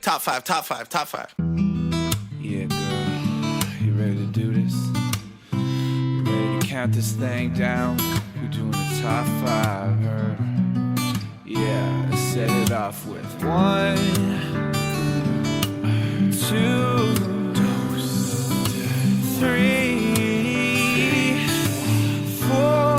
Top five, top five, top five. Yeah, girl, you ready to do this? You ready to count this thing down? We're doing the top five, her. Yeah, let's set it off with 1, 2, 3, 4.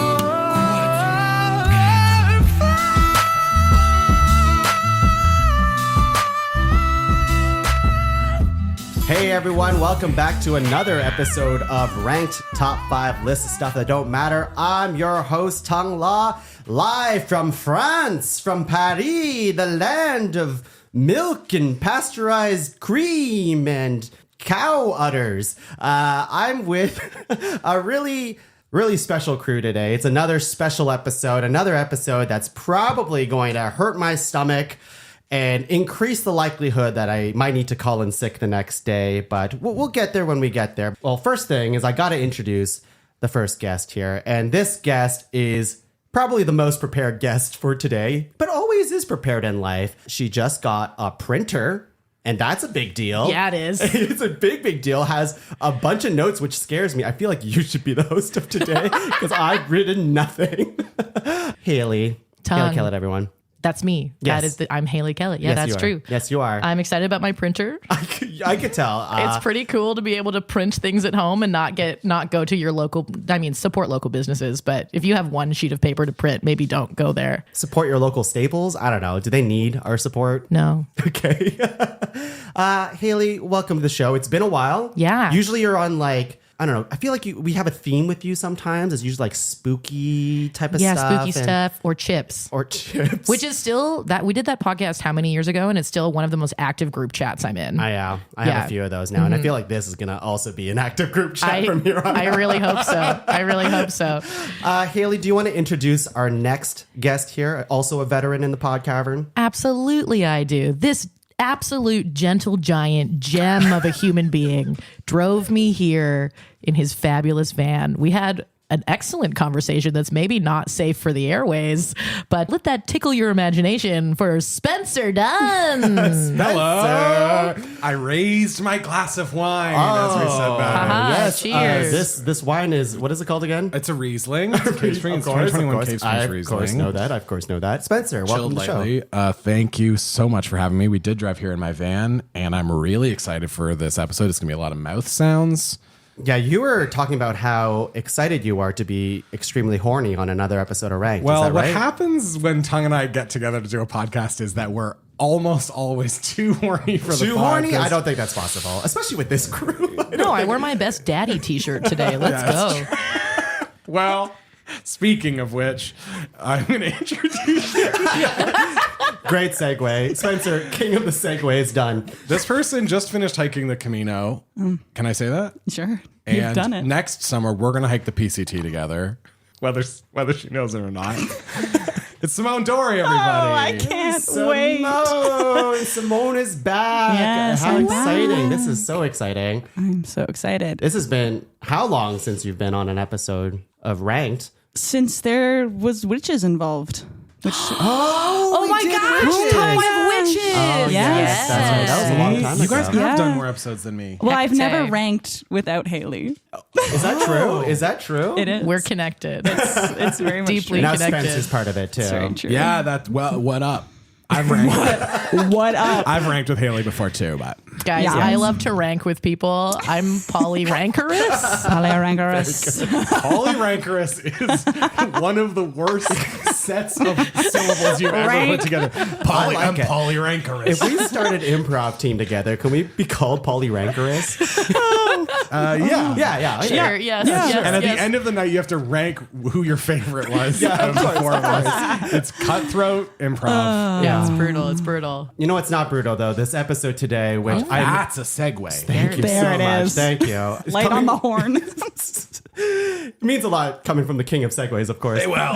Hey everyone, welcome back to another episode of Ranked Top 5 List of Stuff That Don't Matter. I'm your host, Tuong La, live from France, from Paris, the land of milk and pasteurized cream and cow udders. I'm with a really special crew today. It's another special episode, another episode that's probably going to hurt my stomach and increase the likelihood that I might need to call in sick the next day. But we'll get there when we get there. Well, first thing is I got to introduce the first guest here. And this guest is probably the most prepared guest for today, but always is prepared in life. She just got a printer, and that's a big deal. Yeah, it is. It's a big deal. Has a bunch of notes, which scares me. I feel like you should be the host of today because I've written nothing. Hayley. Tuong. Hayley Kellett, everyone. That's me. Yes. I'm Hayley Kellett. Yeah, Yes, that's you are. true. Yes, you are. I'm excited about my printer. I could tell. It's pretty cool to be able to print things at home and not go to your local. I mean, support local businesses, but if you have one sheet of paper to print, maybe don't go there. Support your local staples. I don't know. Do they need our support? No. Okay. Hayley, welcome to the show. It's been a while. Yeah. Usually you're on I don't know. I feel like we have a theme with you sometimes. It's usually like spooky type of stuff. Yeah, spooky stuff or chips. Or chips. Which is still that we did that podcast how many years ago, and it's still one of the most active group chats I'm in. I have a few of those now, and I feel like this is gonna also be an active group chat from here on. I really hope so. Hayley, do you want to introduce our next guest here? Also a veteran in the pod cavern. Absolutely, I do. This absolute gentle giant gem of a human being drove me here in his fabulous van. We had an excellent conversation that's maybe not safe for the airways, but let that tickle your imagination for Spencer Dunn. Hello. I raised my glass of wine as we said that. Yes. Cheers. This wine is, what is it called again? It's a Riesling. It's a Cave Spring. It's Of course, 2021 Cave Spring I Riesling. of course know that. Spencer, welcome Chilled to the show. lately. Thank you so much for having me. We did drive here in my van, and I'm really excited for this episode. It's going to be a lot of mouth sounds. Yeah, you were talking about how excited you are to be extremely horny on another episode of Ranked. Well, is that what right? happens when Tuong and I get together to do a podcast is that we're almost always too horny for the Too podcast. horny? I don't think that's possible, especially with this crew. I wear my best daddy t-shirt today. Let's go. Well, speaking of which, I'm going to introduce you. Great segue. Spencer, king of the segue, is done. This person just finished hiking the Camino. Can I say that? Sure. And You've done it. next summer, we're going to hike the PCT together, whether she knows it or not. It's Simone Dorie, everybody. Oh, I can't wait. Simone is back. Yes, How I'm exciting. back. This is so exciting. I'm so excited. This has been how long since you've been on an episode of Ranked? Since there was witches involved. Which, Oh my gosh, Time of Witches. yes. That's right. That was a long time ago. You guys have Yeah. done more episodes than me. well, I've never Hecate. ranked without Haley. Is that true? Is that true? It is. We're connected. It's very much Deeply true. Now connected. Spencer's part of it too. It's very true. Yeah, what up? I've ranked. What up? I've ranked with Hayley before too, but Guys, Yeah. I love to rank with people. I'm polyrancorous. Polyrancorous. polyrancorous is one of the worst sets of syllables you've ever put together. I like I'm it. polyrancorous. If we started improv team together, can we be called polyrancorous? Yeah. Yeah. Sure, yes, Yeah. yes, And at yes. the end of the night, you have to rank who your favorite was Yeah, out of of the course, four of of us. It's cutthroat improv. Yeah, it's brutal. It's brutal. You know, it's not brutal though. This episode today, which That's a segue. thank you There so it much. is. Thank you. It's Light on the horn. It means a lot coming from the king of segues, of course. Well,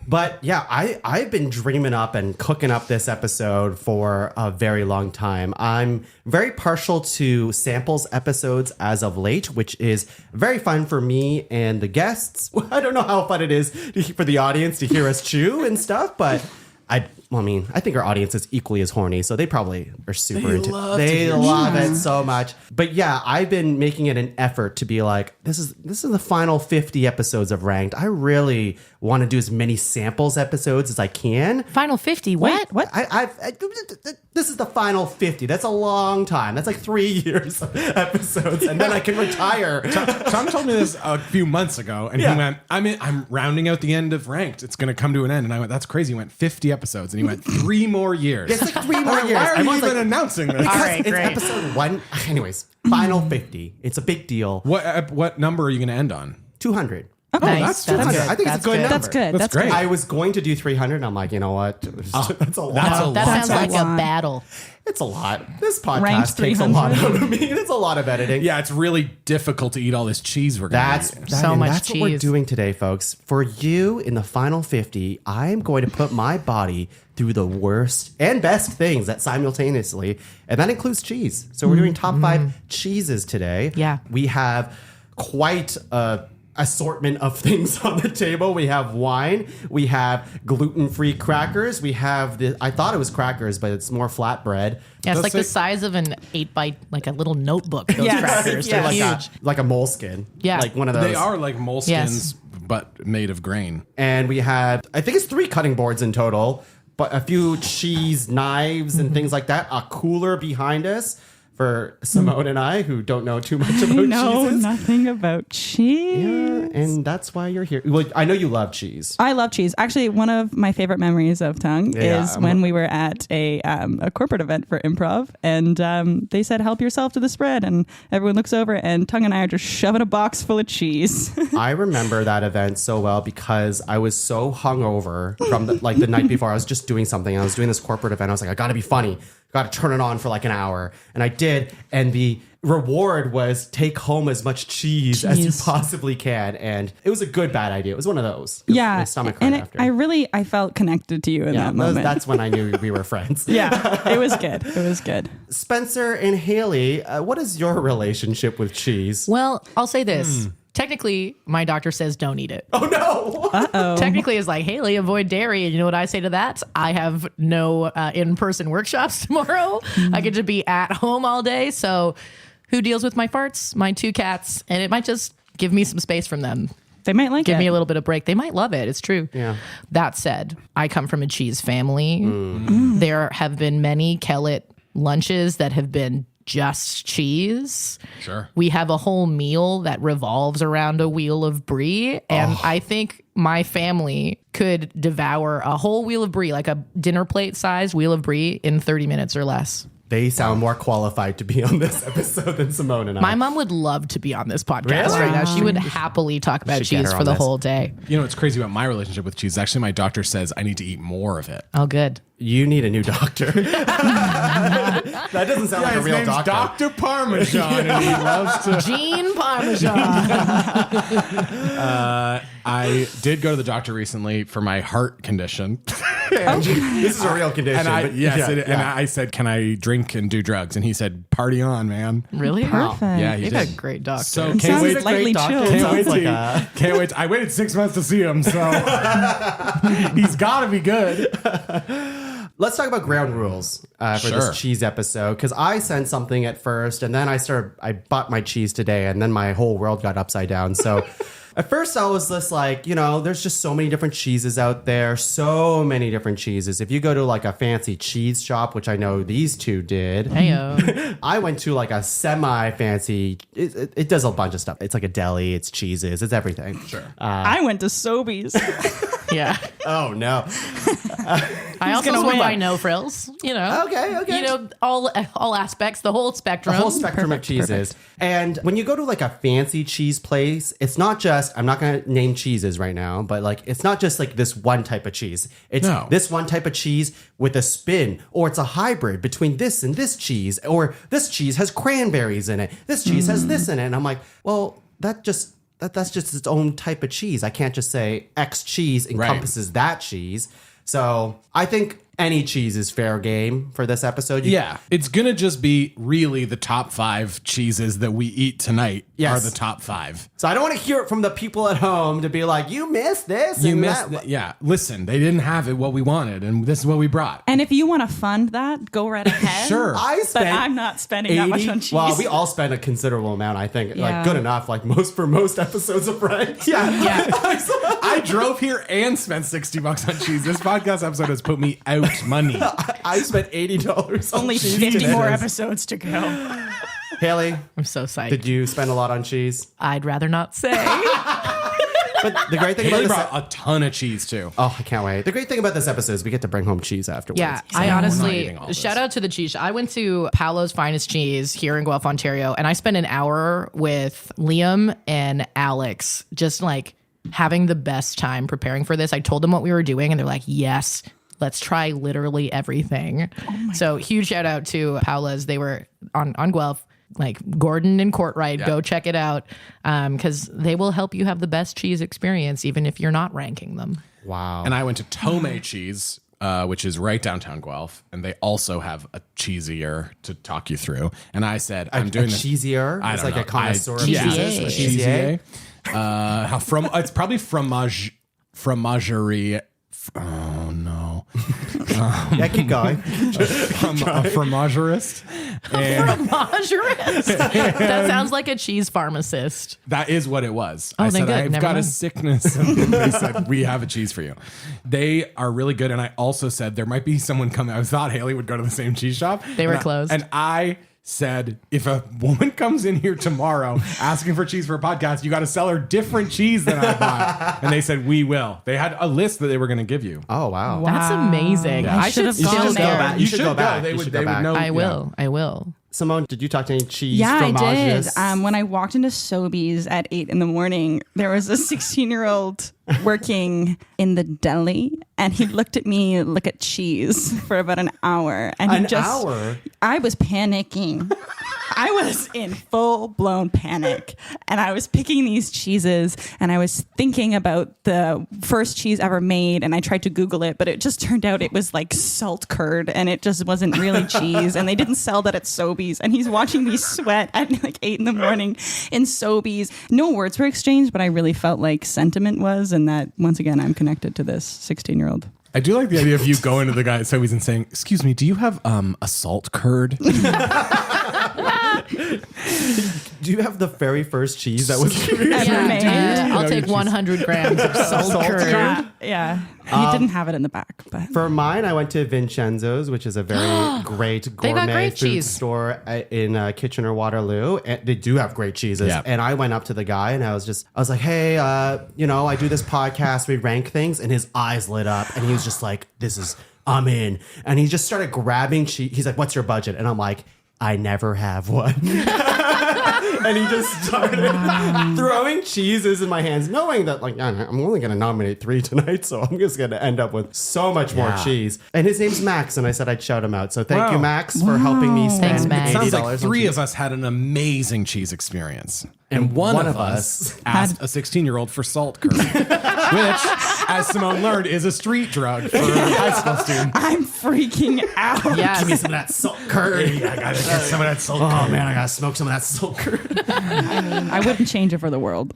But yeah, I've been dreaming up and cooking up this episode for a very long time. I'm very partial to samples episodes as of late, which is very fun for me and the guests. I don't know how fun it is for the audience to hear us chew and stuff, but well, I mean, I think our audience is equally as horny, so they probably are super into love They to hear love it so much. But yeah, I've been making it an effort to be like, this is the final 50 episodes of Ranked. I really want to do as many samples episodes as I can. Final 50. What? What? This is the final 50. That's a long time. That's like 3 years of episodes, and then I can retire. Tom told me this a few months ago, and Yeah. he went, I'm rounding out the end of Ranked. It's going to come to an end. And I went, that's crazy. He went 50 episodes, and he went 3 more years. It's like 3 more years. Why are you Everyone's even like, announcing this? because All right, it's great. episode 1. Anyways, final 50. It's a big deal. What number are you going to end on? 200. Nice. that's 200. good. I think it's a good good. number. That's good. That's great. I was going to do 300, and I'm like, you know what? That's a lot. that's a That lot. sounds a like a lot. battle. It's a lot. This Ranked podcast takes a lot 300. out of me. It's a lot of editing. Yeah, it's really difficult to eat all this cheese we're going That's to eat. So much That's what we're cheese. doing today, folks. For you in the final 50, I'm going to put my body through the worst and best things that simultaneously, and that includes cheese. So we're doing top 5 cheeses today. Yeah. We have quite a assortment of things on the table. We have wine. We have gluten-free crackers. We have I thought it was crackers, but it's more flatbread. Yeah, it's like the say- size of an 8 by like a little notebook. Those Yes. crackers. Yes. They're Like huge. like a moleskin. Yeah. Like one of those. They are like moleskins, but made of grain. And we have, I think it's 3 cutting boards in total, but a few cheese knives and things like that. A cooler behind us for Simone and I, who don't know too much about I know cheeses. nothing about cheese. Yeah, and that's why you're here. Well, I know you love cheese. I love cheese. Actually, one of my favorite memories of Tuong Yeah, is when we were at a corporate event for improv, and they said, "Help yourself to the spread," and everyone looks over, and Tuong and I are just shoving a box full of cheese. I remember that event so well because I was so hungover from the night before. I was just doing something. I was doing this corporate event. I was like, I got to be funny. Got to turn it on for like an hour. And I did. And the reward was take home as much cheese as you Cheese. possibly can. And it was a good, bad idea. It was one of those. Yeah, My stomach and hurt after. I felt connected to you in that moment. That's when I knew we were friends. Yeah, it was good. It was good. Spencer and Hayley, what is your relationship with cheese? Well, I'll say this. Technically, my doctor says don't eat it. Oh, no. Technically, it's like, Hayley, avoid dairy. And you know what I say to that? I have no in-person workshops tomorrow. I get to be at home all day. So who deals with my farts? My 2 cats. And it might just give me some space from them. They might like Give it. me a little bit of break. They might love it. It's true. Yeah. That said, I come from a cheese family. There have been many Kellett lunches that have been just cheese. Sure. We have a whole meal that revolves around a wheel of brie. And I think my family could devour a whole wheel of brie, like a dinner plate sized wheel of brie, in 30 minutes or less. They sound more qualified to be on this episode than Simone and I. My mom would love to be on this podcast Really? right now. She would happily talk about should get cheese her for on the this. whole day. You know what's crazy about my relationship with cheese? Actually, my doctor says I need to eat more of it. Oh, good. You need a new doctor. That doesn't sound like a his real name's doctor. Dr. Parmesan, and he loves to. Gene Parmesan. I did go to the doctor recently for my heart condition. This is a real condition. And I, but yes, yeah, and yeah. I said, "Can I drink and do drugs?" And he said, "Party on, man." Really? Perfect. Yeah, he You've did. got a great doctor. So Sounds can't wait. slightly Great doctor. chilled. Sounds Can't wait, like to, can't wait. I waited 6 months to see him, so he's got to be good. Let's talk about ground rules for Sure. this cheese episode, because I sent something at first, and then I bought my cheese today, and then my whole world got upside down. So at first I was just like, there's just so many different cheeses out there, so many different cheeses. If you go to like a fancy cheese shop, which I know these two did, Heyo. I went to like a semi-fancy, it does a bunch of stuff. It's like a deli, it's cheeses, it's everything. Sure. I went to Sobeys. Yeah. Oh, no. I also gonna swear win? by no frills. Okay. All aspects, the whole spectrum. The whole spectrum of cheeses. And when you go to like a fancy cheese place, it's not just, I'm not going to name cheeses right now, but like, it's not just like this one type of cheese. It's No. this one type of cheese with a spin, or it's a hybrid between this and this cheese, or this cheese has cranberries in it. This cheese has this in it. And I'm like, well, that's just its own type of cheese. I can't just say X cheese encompasses that cheese. So I think any cheese is fair game for this episode. Yeah, it's gonna just be really the top 5 cheeses that we eat tonight Yes. are the top 5. So I don't want to hear it from the people at home to be like, you missed this. You and missed that. it. Yeah, listen, they didn't have it what we wanted, and this is what we brought. And if you want to fund that, go right ahead. Sure. I But spent I'm not spending that much on cheese. Well, we all spend a considerable amount, I think. Like Yeah. good enough, like most episodes of Rent. Yeah. I drove here and spent $60 on cheese. This podcast episode has put me out money. I spent $80 on Only cheese 50 today. more episodes to go. Haley, I'm so psyched. did you spend a lot on cheese? I'd rather not say. But the great thing about Haley this brought a ton of cheese too. Oh, I can't wait. The great thing about this episode is we get to bring home cheese afterwards. Yeah, So I we're not honestly eating all this. shout out to the cheese. I went to Paolo's Finest Cheese here in Guelph, Ontario, and I spent an hour with Liam and Alex, just like having the best time preparing for this. I told them what we were doing, and they're like, "Yes, let's try literally everything." So huge shout out to Paola's. They were on Guelph. Like Gordon and Courtright, go check it out because they will help you have the best cheese experience, even if you're not ranking them. Wow. And I went to Tome Cheese, which is right downtown Guelph, and they also have a cheesier to talk you through. And I said, I'm doing this. cheesier? I It's don't like a know. connoisseur of cheeses? A Cheesier. It's probably fromagerie. Oh no, Yeah, keep going. from a fromagerist. And Fromagerist. That sounds like a cheese pharmacist. that is what it was. Oh, I then said, good. I've Never got a mind. sickness. And they said, we have a cheese for you. They are really good. And I also said there might be someone coming. I thought Haley would go to the same cheese shop. They were And closed. And I said, if a woman comes in here tomorrow asking for cheese for a podcast, you got to sell her different cheese than I bought. And they said, we will. They had a list that they were going to give you. Oh, wow. That's amazing. Yeah. I should You should still just go there. back. You should go back. They You would, should they go would back. know. I will. I will. Simone, did you talk to any cheese Yeah, I did. fromages? When I walked into Sobeys at 8 a.m, there was a 16-year-old working in the deli, and he looked at me look at cheese for about an hour. And An hour? I was panicking. I was in full-blown panic, and I was picking these cheeses, and I was thinking about the first cheese ever made, and I tried to Google it, but it just turned out it was like salt curd, and it just wasn't really cheese, and they didn't sell that at Sobeys. And he's watching me sweat at like 8 a.m. in Sobeys. No words were exchanged, but I really felt like sentiment was, and that once again I'm connected to this 16-year-old. I do like the idea of you going to the guy at Sobeys and saying, excuse me, do you have a salt curd? Do you have the very first cheese that was Ever made. I'll know take your 100 grams of salt curd. Yeah. He didn't have it in the back, but For mine, I went to Vincenzo's, which is a very great got gourmet great food cheese. store in Kitchener-Waterloo. And they do have great cheeses. Yeah. And I went up to the guy and I was like, hey, I do this podcast. We rank things. And his eyes lit up. And he was just like, I'm in. And he just started grabbing cheese. He's like, what's your budget? And I'm like, I never have one. And he just started throwing cheeses in my hands, knowing that like I'm only going to nominate 3 tonight, so I'm just going to end up with so much more cheese. And his name's Max, and I said I'd shout him out. So thank you, Max, for helping me Thanks, spend Max. $80 Sounds like on 3 cheese. of us had an amazing cheese experience. And one of us asked a 16-year-old for salt curd, which, as Simone learned, is a street drug for high school students. I'm freaking out. Yes. Give me some of that salt curd. I gotta get some of that salt curd. Oh man, I gotta smoke some of that salt curd. I wouldn't change it for the world.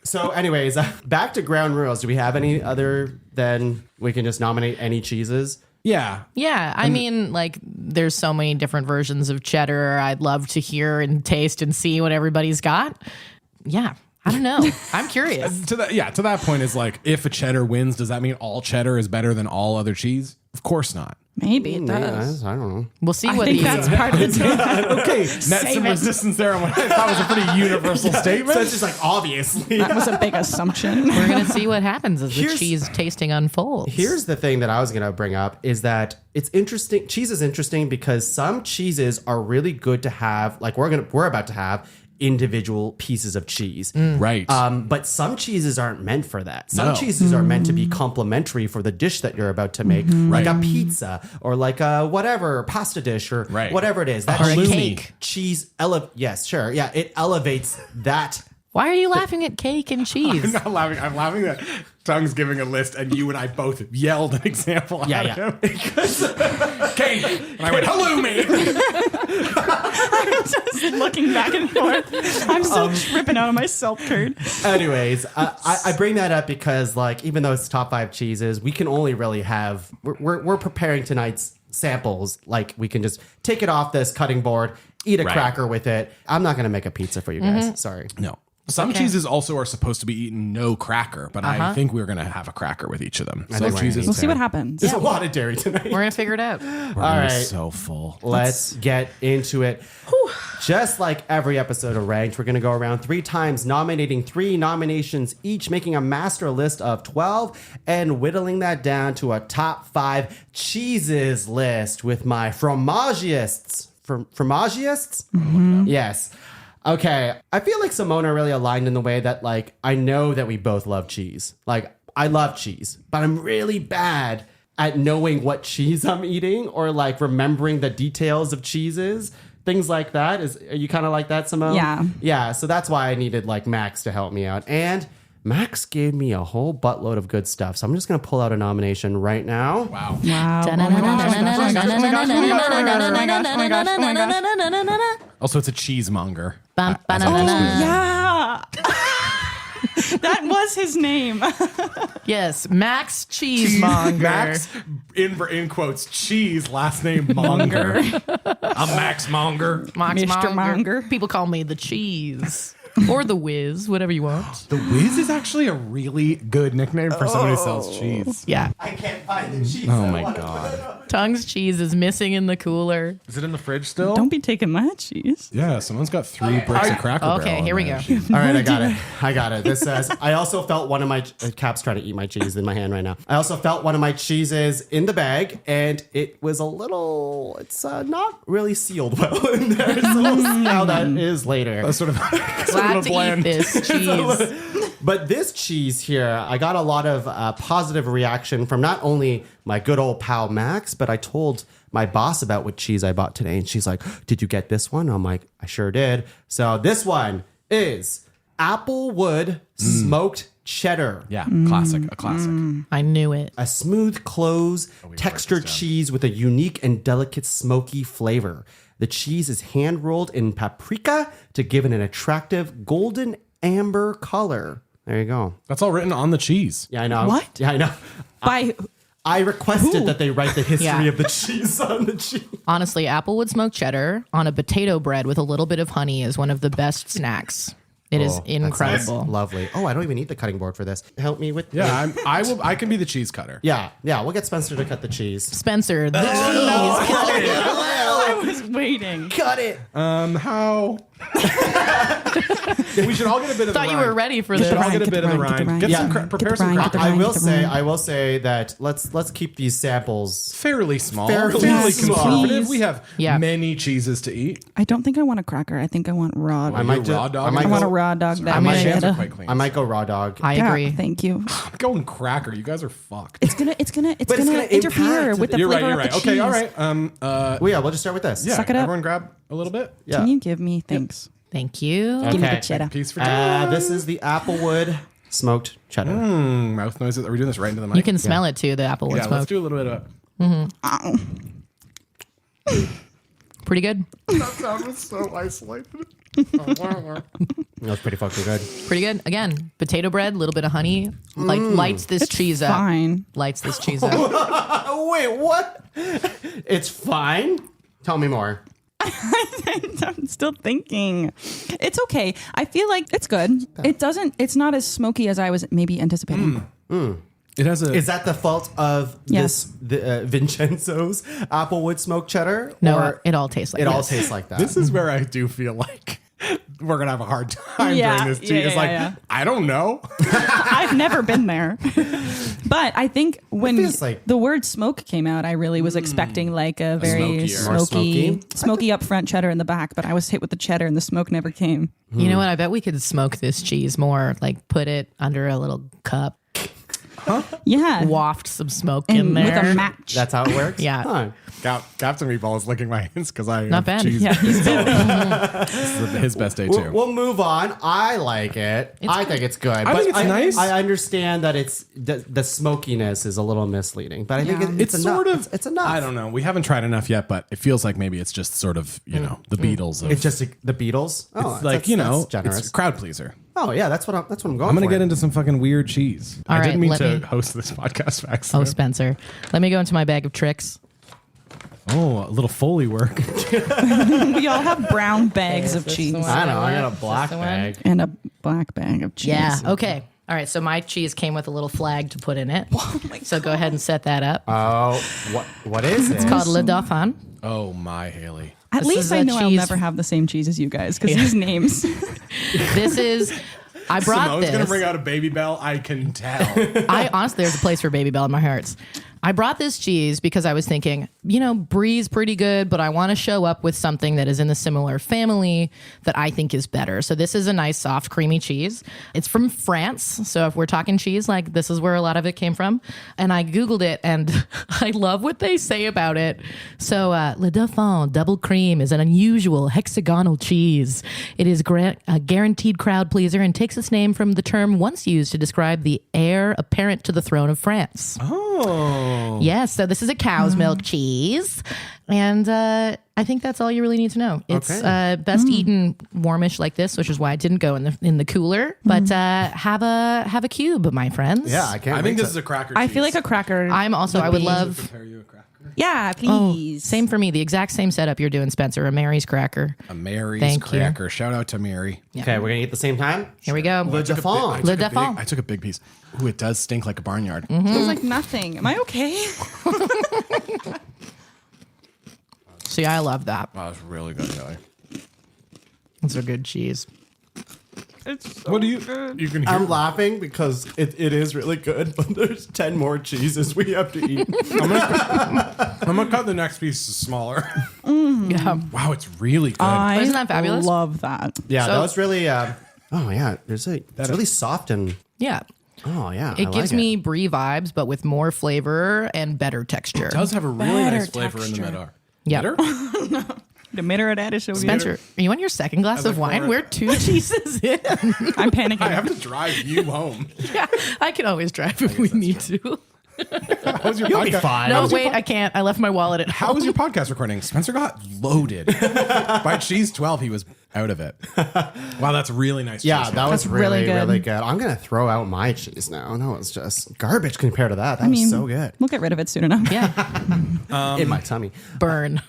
So, anyways, back to ground rules. Do we have any other than we can just nominate any cheeses? Yeah. Yeah, I mean, like, there's so many different versions of cheddar. I'd love to hear and taste and see what everybody's got. Yeah, I don't know. I'm curious. To that point is like, if a cheddar wins, does that mean all cheddar is better than all other cheese? Of course not. Maybe it does. I don't know. We're see I what think the that's part of it. Okay, met some resistance there on what I thought was a pretty universal statement. So it's just like obviously. That was a big assumption. we're gonna see what happens as the Here's- cheese tasting unfolds. Here's the thing that I was going to bring up is that it's interesting. Cheese is interesting because some cheeses are really good to have. Like we're about to have individual pieces of cheese. Right. But some cheeses aren't meant for that. Some No. cheeses are meant to be complementary for the dish that you're about to make, like a pizza or like a whatever pasta dish or Right. whatever it is. That Or a cheese- cake. cheese yes, sure, yeah, it elevates that Why are you laughing at cake and cheese? I'm not laughing. I'm laughing that Tuong's giving a list and you and I both yelled an example at him. Cake. And I went, halloumi. I'm just looking back and forth. I'm still tripping out of my silk curd. Anyways, I bring that up because, like, even though it's top 5 cheeses, we can only really have. We're preparing tonight's samples. Like, we can just take it off this cutting board, eat a cracker with it. I'm not gonna make a pizza for you guys. Sorry. No. Some cheeses also are supposed to be eaten no cracker, but I think we're going to have a cracker with each of them. think cheeses. We'll see what happens. There's a lot of dairy tonight. We're gonna figure it out. We're All right. so full. Let's get into it. Just like every episode of Ranked, we're going to go around 3 times, nominating 3 nominations each, making a master list of 12 and whittling that down to a top 5 cheeses list with my fromagists. Fromagists? Yes. Okay. I feel like Simone are really aligned in the way that, like, I know that we both love cheese. Like, I love cheese, but I'm really bad at knowing what cheese I'm eating or, like, remembering the details of cheeses. Things like that. Are you kind of like that, Simone? Yeah. Yeah. So that's why I needed, like, Max to help me out. And Max gave me a whole buttload of good stuff. So I'm just going to pull out a nomination right now. Wow. Wow. Also, it's a cheesemonger. Yeah. That was his name. Yes, Max Cheesemonger. Max, in quotes, cheese, last name Monger. I'm Max Monger. Max Mr. Monger. People call me the Cheese or the Whiz, whatever you want. The Whiz is actually a really good nickname for someone who sells cheese. Yeah, I can't find the cheese. Oh my God. Tongue's cheese is missing in the cooler. Is it in the fridge still? Don't be taking my cheese. Yeah, someone's got 3 bricks of Cracker Barrel. Okay, in here we there. go. All right, I got it. This says, I also felt one of my, Cap's trying to eat my cheese in my hand right now. I also felt one of my cheeses in the bag, and it was a little, it's not really sealed well in there. So we'll see how that is later. That's sort of Glad to eat this cheese. But this cheese here, I got a lot of positive reaction from not only my good old pal Max, but I told my boss about what cheese I bought today. And she's like, did you get this one? I'm like, I sure did. So this one is Applewood smoked cheddar. Yeah, classic, a classic. I knew it. A smooth close, textured cheese with a unique and delicate smoky flavor. The cheese is hand rolled in paprika to give it an attractive golden amber color. There you go. That's all written on the cheese. Yeah, I know. What? Yeah, I know. By I requested that they write the history Yeah. of the cheese on the cheese. Honestly, Applewood smoked cheddar on a potato bread with a little bit of honey is one of the best snacks. It is That's incredible. lovely. Oh, I don't even need the cutting board for this. Help me with Yeah, I can be the cheese cutter. Yeah, we'll get Spencer to cut the cheese. Spencer, the cheese. I was waiting. Cut it. How? We should all get a bit of the Thought you rind. were ready for We this. should all rind, get a get bit the of the rind, get the rind. rind. Get some Yeah. prepare Get the some rind, crackers. get the rind. I will say that let's keep these samples. Fairly small. Fairly Fairly small. conservative. We have Yeah. many cheeses to eat. I don't think I want a cracker. I think I want raw. I might raw ju- dog. I might I want a go- raw dog. That I'm way gonna- I Hands get are a- quite clean. I might go raw dog. I Yeah, agree. thank you. I'm going cracker. You guys are fucked. It's gonna it's interfere impact. with the You're right. flavor You're right. of the Okay. cheese. All right. Well, yeah, we'll just start with this. Yeah. Suck it up. Everyone grab a little bit. Yeah. Can you give me? Thanks. Thank you. Give me Okay. the cheddar. Piece for This is the Applewood smoked cheddar. mouth noises. Are we doing this right into the mic? You can smell it too, the Applewood Yeah. Let's smoke. do a little bit of. Pretty good. That sound was so isolated. That was pretty fucking good. Pretty good. Again, potato bread, a little bit of honey. Like lights this cheese up. Fine. Lights this cheese up. Oh, wait, what? It's fine? Tell me more. I'm still thinking. It's okay. I feel like it's good. It's not as smoky as I was maybe anticipating. It has a. Is that the fault of Yes. the Vincenzo's Applewood smoked cheddar? No, Or it all tastes like it all this. tastes like that. This is where I do feel like we're gonna have a hard time Yeah, during this tea. yeah, It's yeah, like yeah. I don't know. I've never been there. But I think when feels like- the word smoke came out, I really was expecting like a very smokier. More smoky up front, cheddar in the back, but I was hit with the cheddar and the smoke never came. You know what? I bet we could smoke this cheese more. Like put it under a little cup. Yeah. waft some smoke And in there. with a match. That's how it works? Yeah. Huh. Captain Meatball is licking my hands because I Not have bad. cheese. Yeah, he's good. This is his best day too. We'll move on. I like it. I think it's good. I think it's nice. I understand that it's the smokiness is a little misleading, but I think Yeah. it's enough. sort of. It's enough. I don't know. We haven't tried enough yet, but it feels like maybe it's just sort of the Beatles. Of, It's just the Beatles. Oh, it's like that's generous. it's a crowd pleaser. Oh yeah, that's what I'm going. I'm gonna for. get into some fucking weird cheese. All I right, didn't mean let to me- host this podcast back. Oh, Spencer. Let me go into my bag of tricks. Oh, a little Foley work. We all have brown bags of this cheese the one? I know. I got a Is black this the one? bag. and a black bag of cheese. Yeah. Okay. All right. So my cheese came with a little flag to put in it. So go ahead and set that up. Oh, what is it? It's called Le Dauphin. Oh my Haley. At This least is I a know I'll cheese- never have the same cheese as you guys because these names. This is. I brought Simone's this. gonna bring out a Baby Bell. I can tell. I honestly, there's a place for Baby Bell in my hearts. I brought this cheese because I was thinking, Brie's pretty good, but I want to show up with something that is in the similar family that I think is better. So this is a nice, soft, creamy cheese. It's from France. So if we're talking cheese, like this is where a lot of it came from. And I Googled it and I love what they say about it. So Le Dauphin double cream is an unusual hexagonal cheese. It is a guaranteed crowd pleaser and takes its name from the term once used to describe the heir apparent to the throne of France. Oh. Yes, so this is a cow's milk cheese, and I think that's all you really need to know. It's Okay. best eaten warmish like this, which is why it didn't go in the cooler. But have a cube, my friends. Yeah, I can't. I think wait this is a cracker. I cheese. feel like a cracker. I would love. Prepare you a cracker. Yeah, Oh, please. same for me. The exact same setup you're doing, Spencer. A Mary's cracker. A Mary's Thank you. cracker. Shout out to Mary. Okay, we're gonna eat at the same time. Here we go. Le Dauphin. Le Dauphin. I took a big piece. Ooh, it does stink like a barnyard. Smells like nothing. Am I okay? See, I love that. Wow, that's really good, Haley. It's a good cheese. What do you? You can hear. I'm laughing because it is really good, but there's 10 more cheeses we have to eat. I'm gonna cut the next piece smaller. Yeah. Wow, it's really good. Isn't that fabulous? Love that. Yeah, So- that was really. Oh yeah, it's really soft and. Yeah. Oh yeah, It gives me brie vibes, but with more flavor and better texture. It does have a really Better nice flavor in the texture. middle. Yeah. Better? The middle of that is so Spencer, are you on your second glass of wine? We're 2 cheeses in. I'm panicking. I have to drive you home. Yeah, I can always drive if we need to. How's your You'll be podcast? fine. No, wait, I can't. I left my wallet at How home. was your podcast recording? Spencer got loaded. By cheese 12, he was out of it. Wow, that's really nice. Yeah, cheese. that was That's really really good. good. I'm gonna throw out my cheese now. No, it's just garbage compared to that. That was so good We'll get rid of it soon enough. Yeah, in my tummy. burn.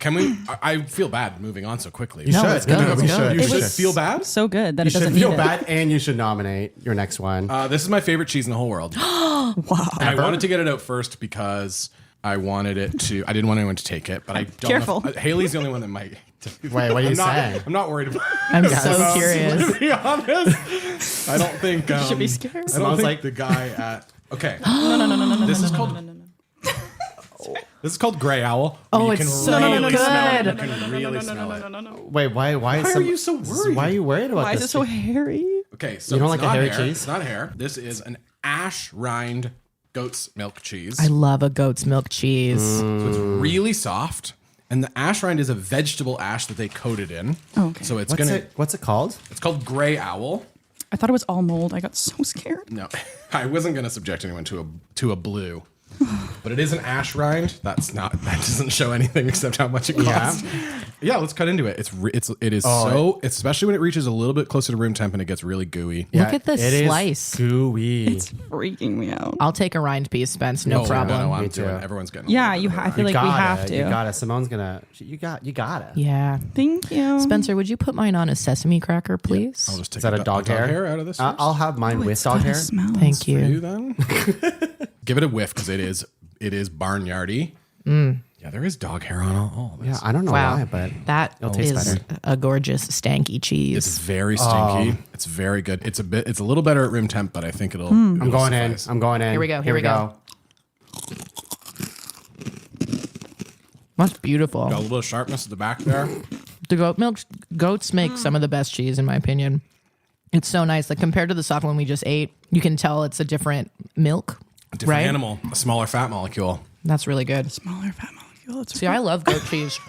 Can we? I feel bad moving on so quickly. You should. let's go, let's we go. should. You We should should. feel bad. So good that You it doesn't should feel need it. bad, and you should nominate your next one. This is my favorite cheese in the whole world. Wow. I wanted to get it out first because I wanted it to. I didn't want anyone to take it, but I don't. Careful. Know if, Haley's the only one that might. Wait, what are you saying? I'm not worried about. I'm so curious. To be honest, I don't think. should be scared. I don't Smells think like- the guy at. Okay. No. This is called. This is called Gray Owl. Oh, You it's can so really smell it. good. You can really smell it. Wait, why? Why are you so worried? Why are you worried about Why is this? it so hairy? Okay, so You don't it's like a not hairy hair. cheese? It's not hair. This is an ash rind goat's milk cheese. I love a goat's milk cheese. So it's really soft. And the ash rind is a vegetable ash that they coated in. Oh, okay. So it's What's it called? it's called Gray Owl. I thought it was all mold. I got so scared. No, I wasn't gonna subject anyone to a blue. But it is an ash rind. That doesn't show anything except how much it costs. Yeah, let's cut into it. It is so, especially when it reaches a little bit closer to room temp and it gets really gooey. Look at the it is slice. gooey. It's freaking me out. I'll take a rind piece, Spence. No Oh, problem. No, I'm Me too. doing. Everyone's getting. Yeah, a little bit I of feel it. like we have to. You gotta. Simone's gonna. You gotta. Yeah. Thank you. Spencer, would you put mine on a sesame cracker, please? I'll just take Is that a dog hair? out of this. I'll have mine with It's dog got a hair. smell. Thank For you you. then. Give it a whiff because it is barnyardy. Yeah, there is dog hair on all this. Yeah, I don't know Wow. why, but That taste is better. a gorgeous stanky It's cheese. very stinky. It's very good. It's a little better at room temp, but I think it'll. I'm going in. I'm going in. Here we go, here we go. That's beautiful. Got a little bit of sharpness at the back there. The goats make some of the best cheese in my opinion. It's so nice. Like compared to the soft one we just ate, you can tell it's a different milk, Different right? animal, a smaller fat molecule. That's really good. Smaller fat molecule. See, I love goat cheese.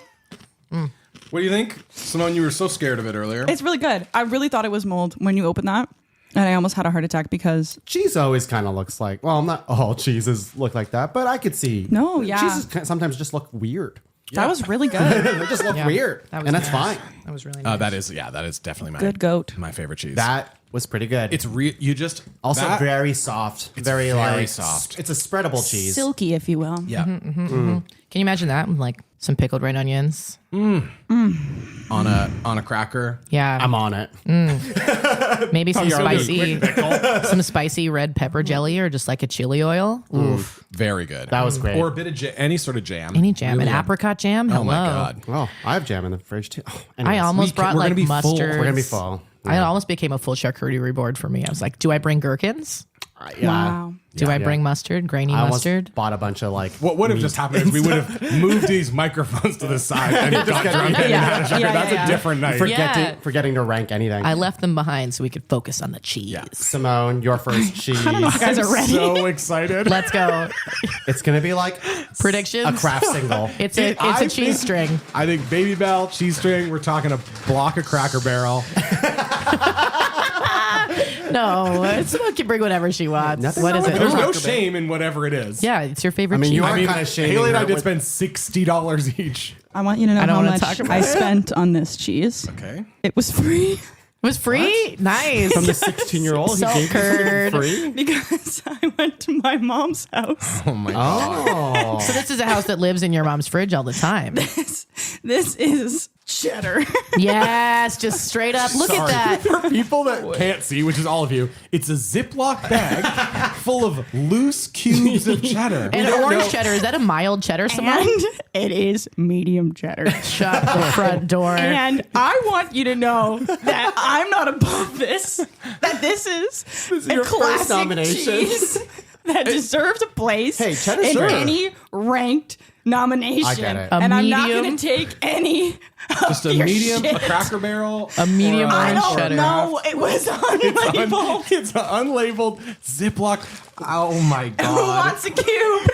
What do you think, Simone? You were so scared of it earlier. It's really good. I really thought it was mold when you opened that. And I almost had a heart attack because... Cheese always kind of looks like, well, not all cheeses look like that, but I could see. No, yeah. Cheeses sometimes just look weird. That was really good. They just look weird. That was And that's nice. fine. That was really nice. That is definitely my Good goat. my favorite cheese. That was pretty good. it's also that- very soft. It's very very like, soft. It's a spreadable cheese. Silky, if you will. Yeah. Can you imagine that with like some pickled red onions? On a cracker. Yeah. I'm on it. Maybe some you're really spicy, some spicy red pepper jelly or just like a chili oil. Oof. Very good. That was great. Or a bit of any sort of jam. Any jam. Really An apricot jam? Oh my Hello. god. Oh, I have jam in the fridge too. Oh, I anyways. almost brought we're gonna like be full. mustard. We're going to be full. I almost became a full charcuterie board for me. I was like, do I bring gherkins? Yeah. Wow. Do I bring mustard? Grainy I almost mustard? bought a bunch of like. What would have just happened is we would have moved these microphones to the side and got drunk. Yeah. That's Yeah. a different night. Forgetting to rank anything. I left them behind so we could focus on the cheese. Simone, your first cheese. I don't know if you guys are ready. So excited. Let's go. It's going to be like Predictions? a craft single. It's a cheese string. I think Baby Bell, cheese string, we're talking a block of Cracker Barrel. No, Simone can bring whatever she wants. Nothing What wrong is with it? There's no Cracker Barrel. shame in whatever it is. Yeah, it's your favorite I mean, cheese. you are kind of shaming Haley and I her did with- spend $60 each. I want you to know I don't how wanna much talk about I it. spent on this cheese. Okay. It was free It was free? Nice. From the 16-year-old who Salt gave you curd. something free? because I went to my mom's house. Oh my god. Oh. So this is a house that lives in your mom's fridge all the time. This is cheddar. Yes, just straight up. Look Sorry. at that. For people that can't see, which is all of you, it's a Ziploc bag full of loose cubes of cheddar. And orange cheddar. Is that a mild cheddar, Simone? And it is medium cheddar. Shut the front door. And I want you to know that I'm not above this. That this is a your first classic nomination. cheese that deserves a place Hey, cheddar's in sure. any ranked nomination. I get it. And I'm not medium- going to take any. Just a your medium, shit. a Cracker Barrel. A medium or I orange don't cheddar. know. It was unlabeled. It's an unlabeled Ziploc. Oh my Who god. wants a cube?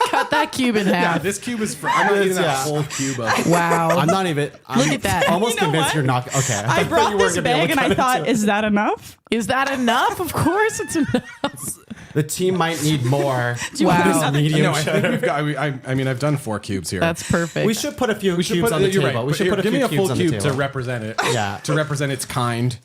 Cut that cube in Yeah, half. this cube is for. I'm not eating that Yeah. whole cube up. Wow. I'm not even. I'm Look at that. Almost You know convinced what? you're not. Okay. I thought you brought weren't this gonna be able bag to and I cut thought, into it. is that enough? Is that enough? Of course it's enough. The team might need more. Wow. Medium No, I think cheddar. we've got. I mean, I've done 4 cubes here. That's perfect. We should put a few we should cubes put on the you're table. right, We but should here, put a give few me a cubes full on the cube table. to represent it. Yeah. To represent its kind.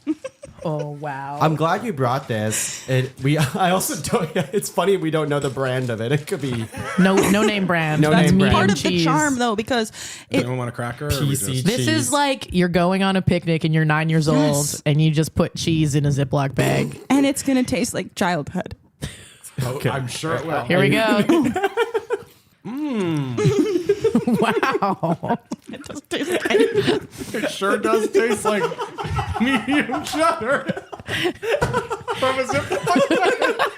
Oh, wow. I'm glad you brought this. I also don't. It's funny we don't know the brand of it. It could be no name brand. No That's name brand. medium Part of the cheese. charm, though, because Does it, anyone want a cracker? Or we PC. just- This cheese. is like you're going on a picnic and you're 9 years old and you just put cheese in a Ziploc bag. and it's going to taste like childhood. Oh, I'm sure it will. Here we go. Wow. It doesn't taste like anything. It sure does taste like medium cheddar. From a Ziploc.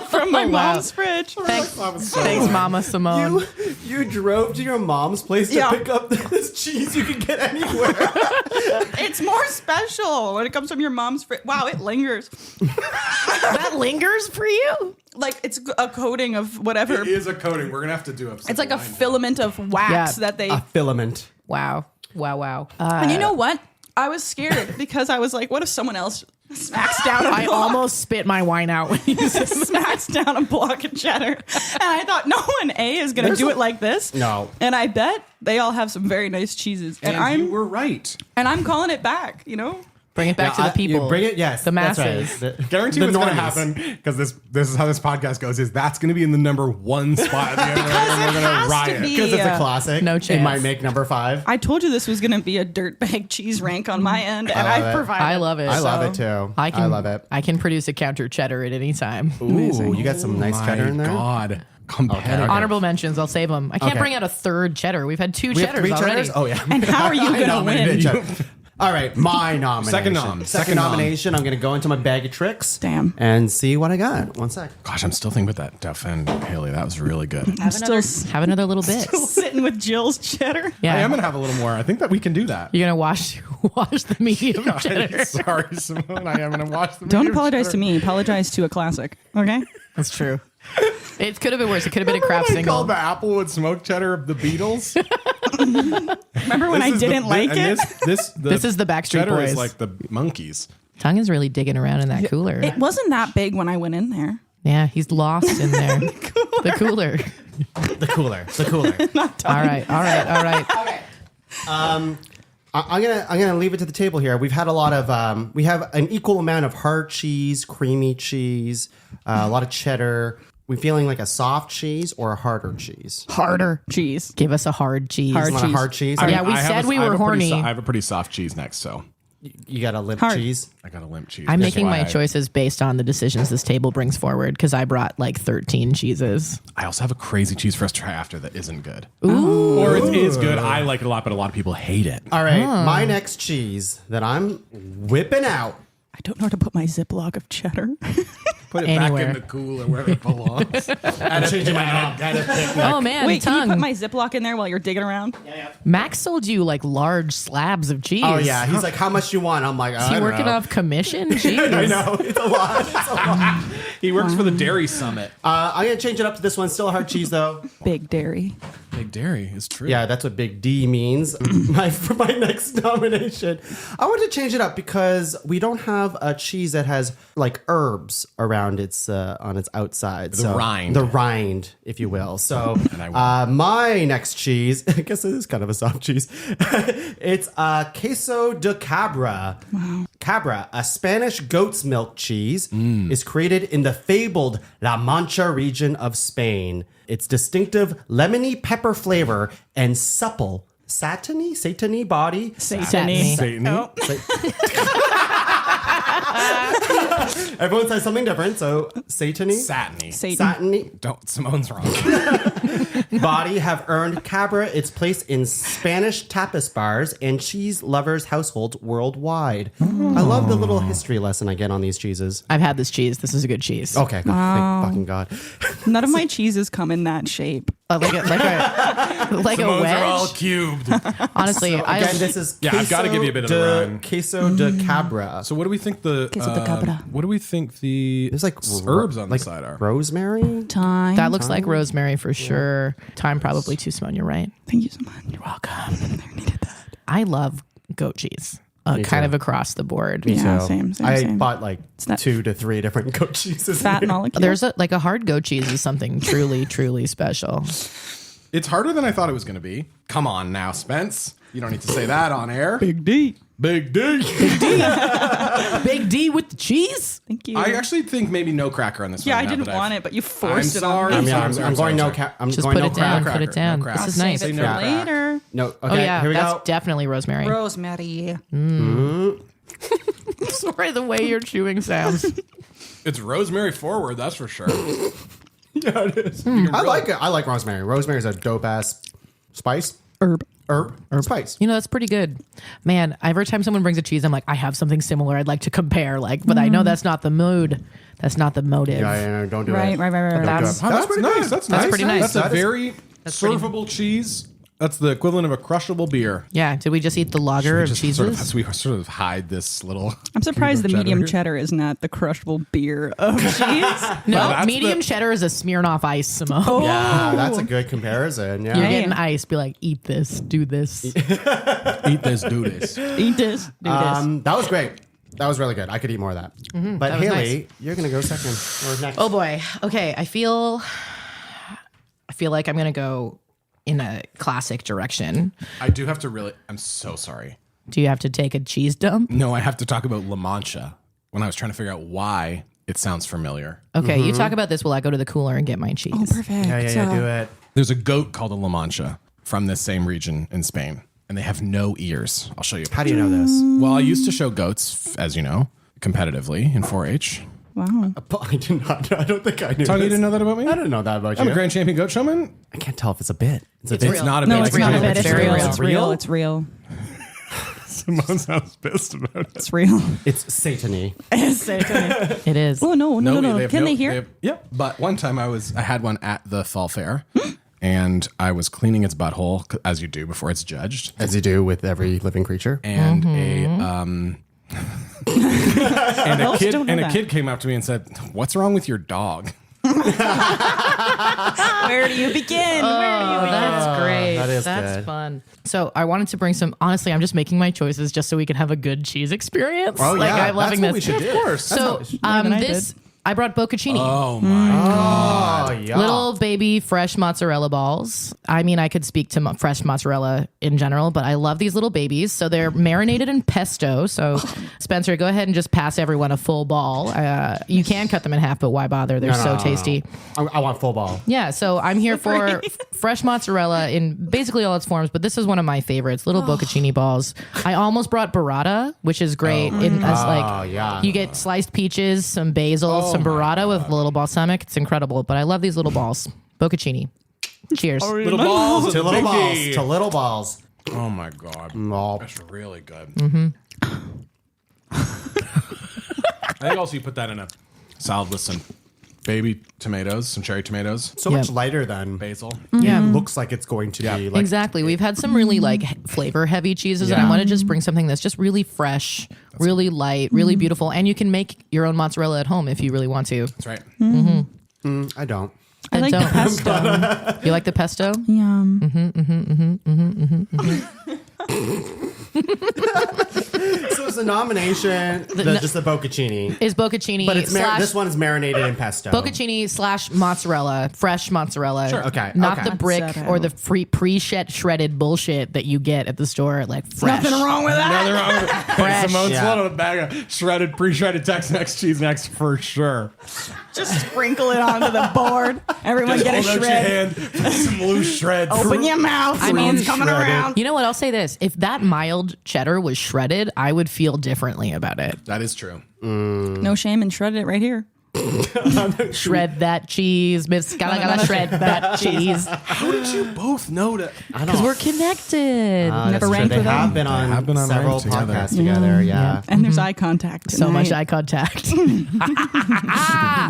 From my wow. mom's fridge. Thanks, Mama Simone. You drove to your mom's place to Yeah. pick up this cheese you can get anywhere. It's more special when it comes from your mom's fridge. Wow, it lingers. That lingers for you? Like it's a coating of whatever. It is a coating. We're going to have to do a It's like a filament of wax Yeah. that they. A filament. Wow. Wow. And you know what? I was scared because I was like, what if someone else smacks down a I block, almost spit my wine out when you said smacks down a block of cheddar. And I thought, no one is going to do it like this. No. And I bet they all have some very nice cheeses. And And you were right. I'm calling it back, you know? bring it back to the people. You bring it, yes. The that's masses. right. Guarantee the what's going to normies. happen, because this is how this podcast goes, is that's going to be in the number 1 spot at the end of it, and we're it going to has to riot. be. Because it's a classic. No It chance. might make number 5. I told you this was going to be a dirtbag cheese rank on my end, and love I it. provided. I love it. I love So- it too. I love it. I can produce a counter cheddar at any time. Ooh, you got some nice cheddar in there. God. Competitive. Okay. Honorable mentions. I'll save them. I can't Okay. bring out a third cheddar. We've had 2 We have cheddars 3 already. cheddars? Oh, yeah. And how are you I going to nominated win? cheddar. All right, my nomination. Second nomination. I'm going to go into my bag of tricks. Damn. And see what I got. One sec. Gosh, I'm still thinking about that Duff and Hayley. That was really good. I'm still Have another little bit. sitting with Jill's cheddar. Yeah. I am gonna have a little more. I think that we can do that. You're gonna wash the medium cheddar. Sorry, Simone. I am gonna watch the. Don't apologize to me. Apologize to a classic. Okay. That's true. It could have been worse. It could have been a crap They single. called the Applewood smoked cheddar of the Beatles. Remember when I didn't like it? This is the Backstreet cheddar Boys. is like the monkeys. Tongue is really digging around in that cooler. It wasn't that big when I went in there. Yeah, he's lost in there. The cooler. The cooler. All right. I'm gonna leave it to the table here. We've had a lot of we have an equal amount of hard cheese, creamy cheese, a lot of cheddar. We feeling like a soft cheese or a harder cheese? Harder cheese. Give us a hard cheese. Hard Want a cheese. hard cheese? Yeah, we said we were horny. I have a pretty soft cheese next, so You got a limp Hard. cheese. I got a limp cheese. I'm That's making why my choices based on the decisions this table brings forward because I brought like 13 cheeses. I also have a crazy cheese for us to try after that isn't good. Ooh. Or it is good. I like it a lot, but a lot of people hate it. All right, my next cheese that I'm whipping out. I don't know where to put my Ziploc of cheddar. Put it Anywhere. back in the cooler where it belongs. I'm changing my mind. Oh man, Wait, can you Tongue. put my Ziploc in there while you're digging around? Max sold you like large slabs of cheese. Oh yeah, he's like, how much you want? I'm like, Is he working off commission? Jeez. I know it's a lot. He works for the Dairy Summit. I'm gonna change it up to this one. Still a hard cheese though. Big dairy. Big Dairy is true. Yeah, that's what Big D means. For my next nomination, I want to change it up because we don't have a cheese that has like herbs around its on its outside. The rind. the rind, if you will. So, I my next cheese, I guess it is kind of a soft cheese. It's queso de cabra. Wow. Cabra, a Spanish goat's milk cheese, is created in the fabled La Mancha region of Spain. Its distinctive lemony pepper flavor and supple satiny body. Satiny. Satan. Oh. Everyone says something different, so satiny. Satiny. Satan. Satiny Don't. Simone's wrong. body have earned cabra its place in Spanish tapas bars and cheese lovers' households worldwide. I love the little history lesson I get on these cheeses. I've had this cheese. This is a good cheese. Okay, good. Thank fucking God. None of my cheeses come in that shape. Like a Simone's wedge. are all cubed. Honestly, Again, this is Yeah, I've gotta give you a bit of a run. queso de cabra. So what do we think the Queso de cabra. what do we think the There's like herbs on like the side are? rosemary. Time. that looks like rosemary for sure. Thyme probably too, Simone. You're right. Thank you so much. You're welcome. I needed that. I love goat cheese. Me Kind too. of across the board. Yeah, So, same. I bought like not- 2 to 3 different goat cheeses. Fat molecule. There's a hard goat cheese is something truly, truly special. It's harder than I thought it was going to be. Come on now, Spence. You don't need to say that on air. Big D. Big D. Big D with the cheese. Thank you. I actually think maybe no cracker on this yeah, one. I now didn't that want I've- it, but you forced it sorry. on me. I'm going no. I'm Just going put no it down. crack. Put it down. No crack. This is Save nice. it for no crack. later. No. Okay. Oh yeah, here we that's go. definitely rosemary. Rosemary. Sorry, the way your chewing sounds. It's rosemary forward, that's for sure. Yeah, it is. I like it. I like rosemary. Rosemary is a dope ass spice. Herb. Herb spice. You know, that's pretty good. Man, every time someone brings a cheese, I'm like, I have something similar I'd like to compare. Like, but I know that's not the mood. That's not the motive. Yeah, don't do Right, it. right. Don't do That's- it. That's pretty nice. good. That's nice. pretty nice. That's a That is- very pretty- servable cheese. That's the equivalent of a crushable beer. Yeah. Did we just eat the lager of Just cheeses? we sort of hide this little. I'm surprised the cube of medium here. cheddar is not the crushable beer of cheese. no, that's medium the- cheddar is a Smirnoff Ice, Simone. Yeah, that's a good comparison. Yeah. You're Hey. getting ice. Be like, eat this, do this. Eat this, do this. Eat this. Do this. That was great. That was really good. I could eat more of that. But that was Hayley, nice. you're gonna go second or next. Oh boy. Okay. I feel like I'm gonna go in a classic direction. I do have to really. I'm so sorry. Do you have to take a cheese dump? No, I have to talk about La Mancha when I was trying to figure out why it sounds familiar. Okay, you talk about this while I go to the cooler and get my cheese. Oh, perfect. Yeah, do it. There's a goat called a La Mancha from this same region in Spain, and they have no ears. I'll show you. How do you know this? Well, I used to show goats, as you know, competitively in 4-H. Wow. I did not. I don't think I knew. Tony, you this. didn't know that about me? I didn't know that about I'm you. a Grand Champion goat showman. I can't tell if it's a bit. It's a It's bit. real. It's not a No, bit. it's not a bit. It's very real. real. It's real. It's real. Simone sounds pissed about it. It's real. It's satany. It is. Oh no. Can they hear? Yeah. But one time I had one at the fall fair, and I was cleaning its butthole as you do before it's judged, As you do with every living creature. and a kid don't know and a that. kid came up to me and said, "What's wrong with your dog?" Where do you begin? That's great. that is That's good. fun. So I wanted to bring some. Honestly, I'm just making my choices just so we can have a good cheese experience. Oh, like, yeah. I'm loving That's what this. we should do. Of course. So than I this I brought bocconcini. Oh my god! Oh, yeah. Little baby fresh mozzarella balls. I mean, I could speak to fresh mozzarella in general, but I love these little babies. So they're marinated in pesto. So Spencer, go ahead and just pass everyone a full ball. You can cut them in half, but why bother? They're so tasty. I want full ball. Yeah, so I'm here for fresh mozzarella in basically all its forms, but this is one of my favorites, little bocconcini balls. I almost brought burrata, which is great. yeah. You get sliced peaches, some basil, some burrata with a little balsamic. It's incredible, but I love these little balls. Bocconcini. Cheers. Little balls, To little balls. baby. To little balls. Oh my god, Oh. that's really good. I think also you put that in a salad with some baby tomatoes, some cherry tomatoes, So much lighter than basil. Yeah. looks like it's going to be like Exactly. We've had some really flavor heavy cheeses, and I want to just bring something that's just really fresh, really light, really beautiful, and you can make your own mozzarella at home if you really want to. That's right. I don't. I like the Don't. pesto. You like the pesto? Yum. So it's a nomination. Just the bocconcini. Is bocconcini But it's slash this one is marinated in pesto. bocconcini slash mozzarella, fresh mozzarella. Sure. Okay, Not okay. the brick Mozzarella. or the shredded bullshit that you get at the store, like fresh. Nothing wrong with that. Nothing wrong with it. Fresh. Simone's Yeah. one of a bag of shredded, pre-shredded Tex-Mex cheese next for sure. Just sprinkle it onto the board. Everyone get a Hold out your shred. hand, put some loose shreds. Open your mouth. Simone's coming around. You know what? I'll say this. If that mild cheddar was shredded, I would feel differently about it. That is true. No shame and shred it right here. Shred that cheese, Miss Gotta shred that cheese. How did you both know that? Because we're connected. Never ranked They with have them. been on, have been on several Ranked together. podcasts together. Yeah. And there's eye contact. So much tonight. eye contact. You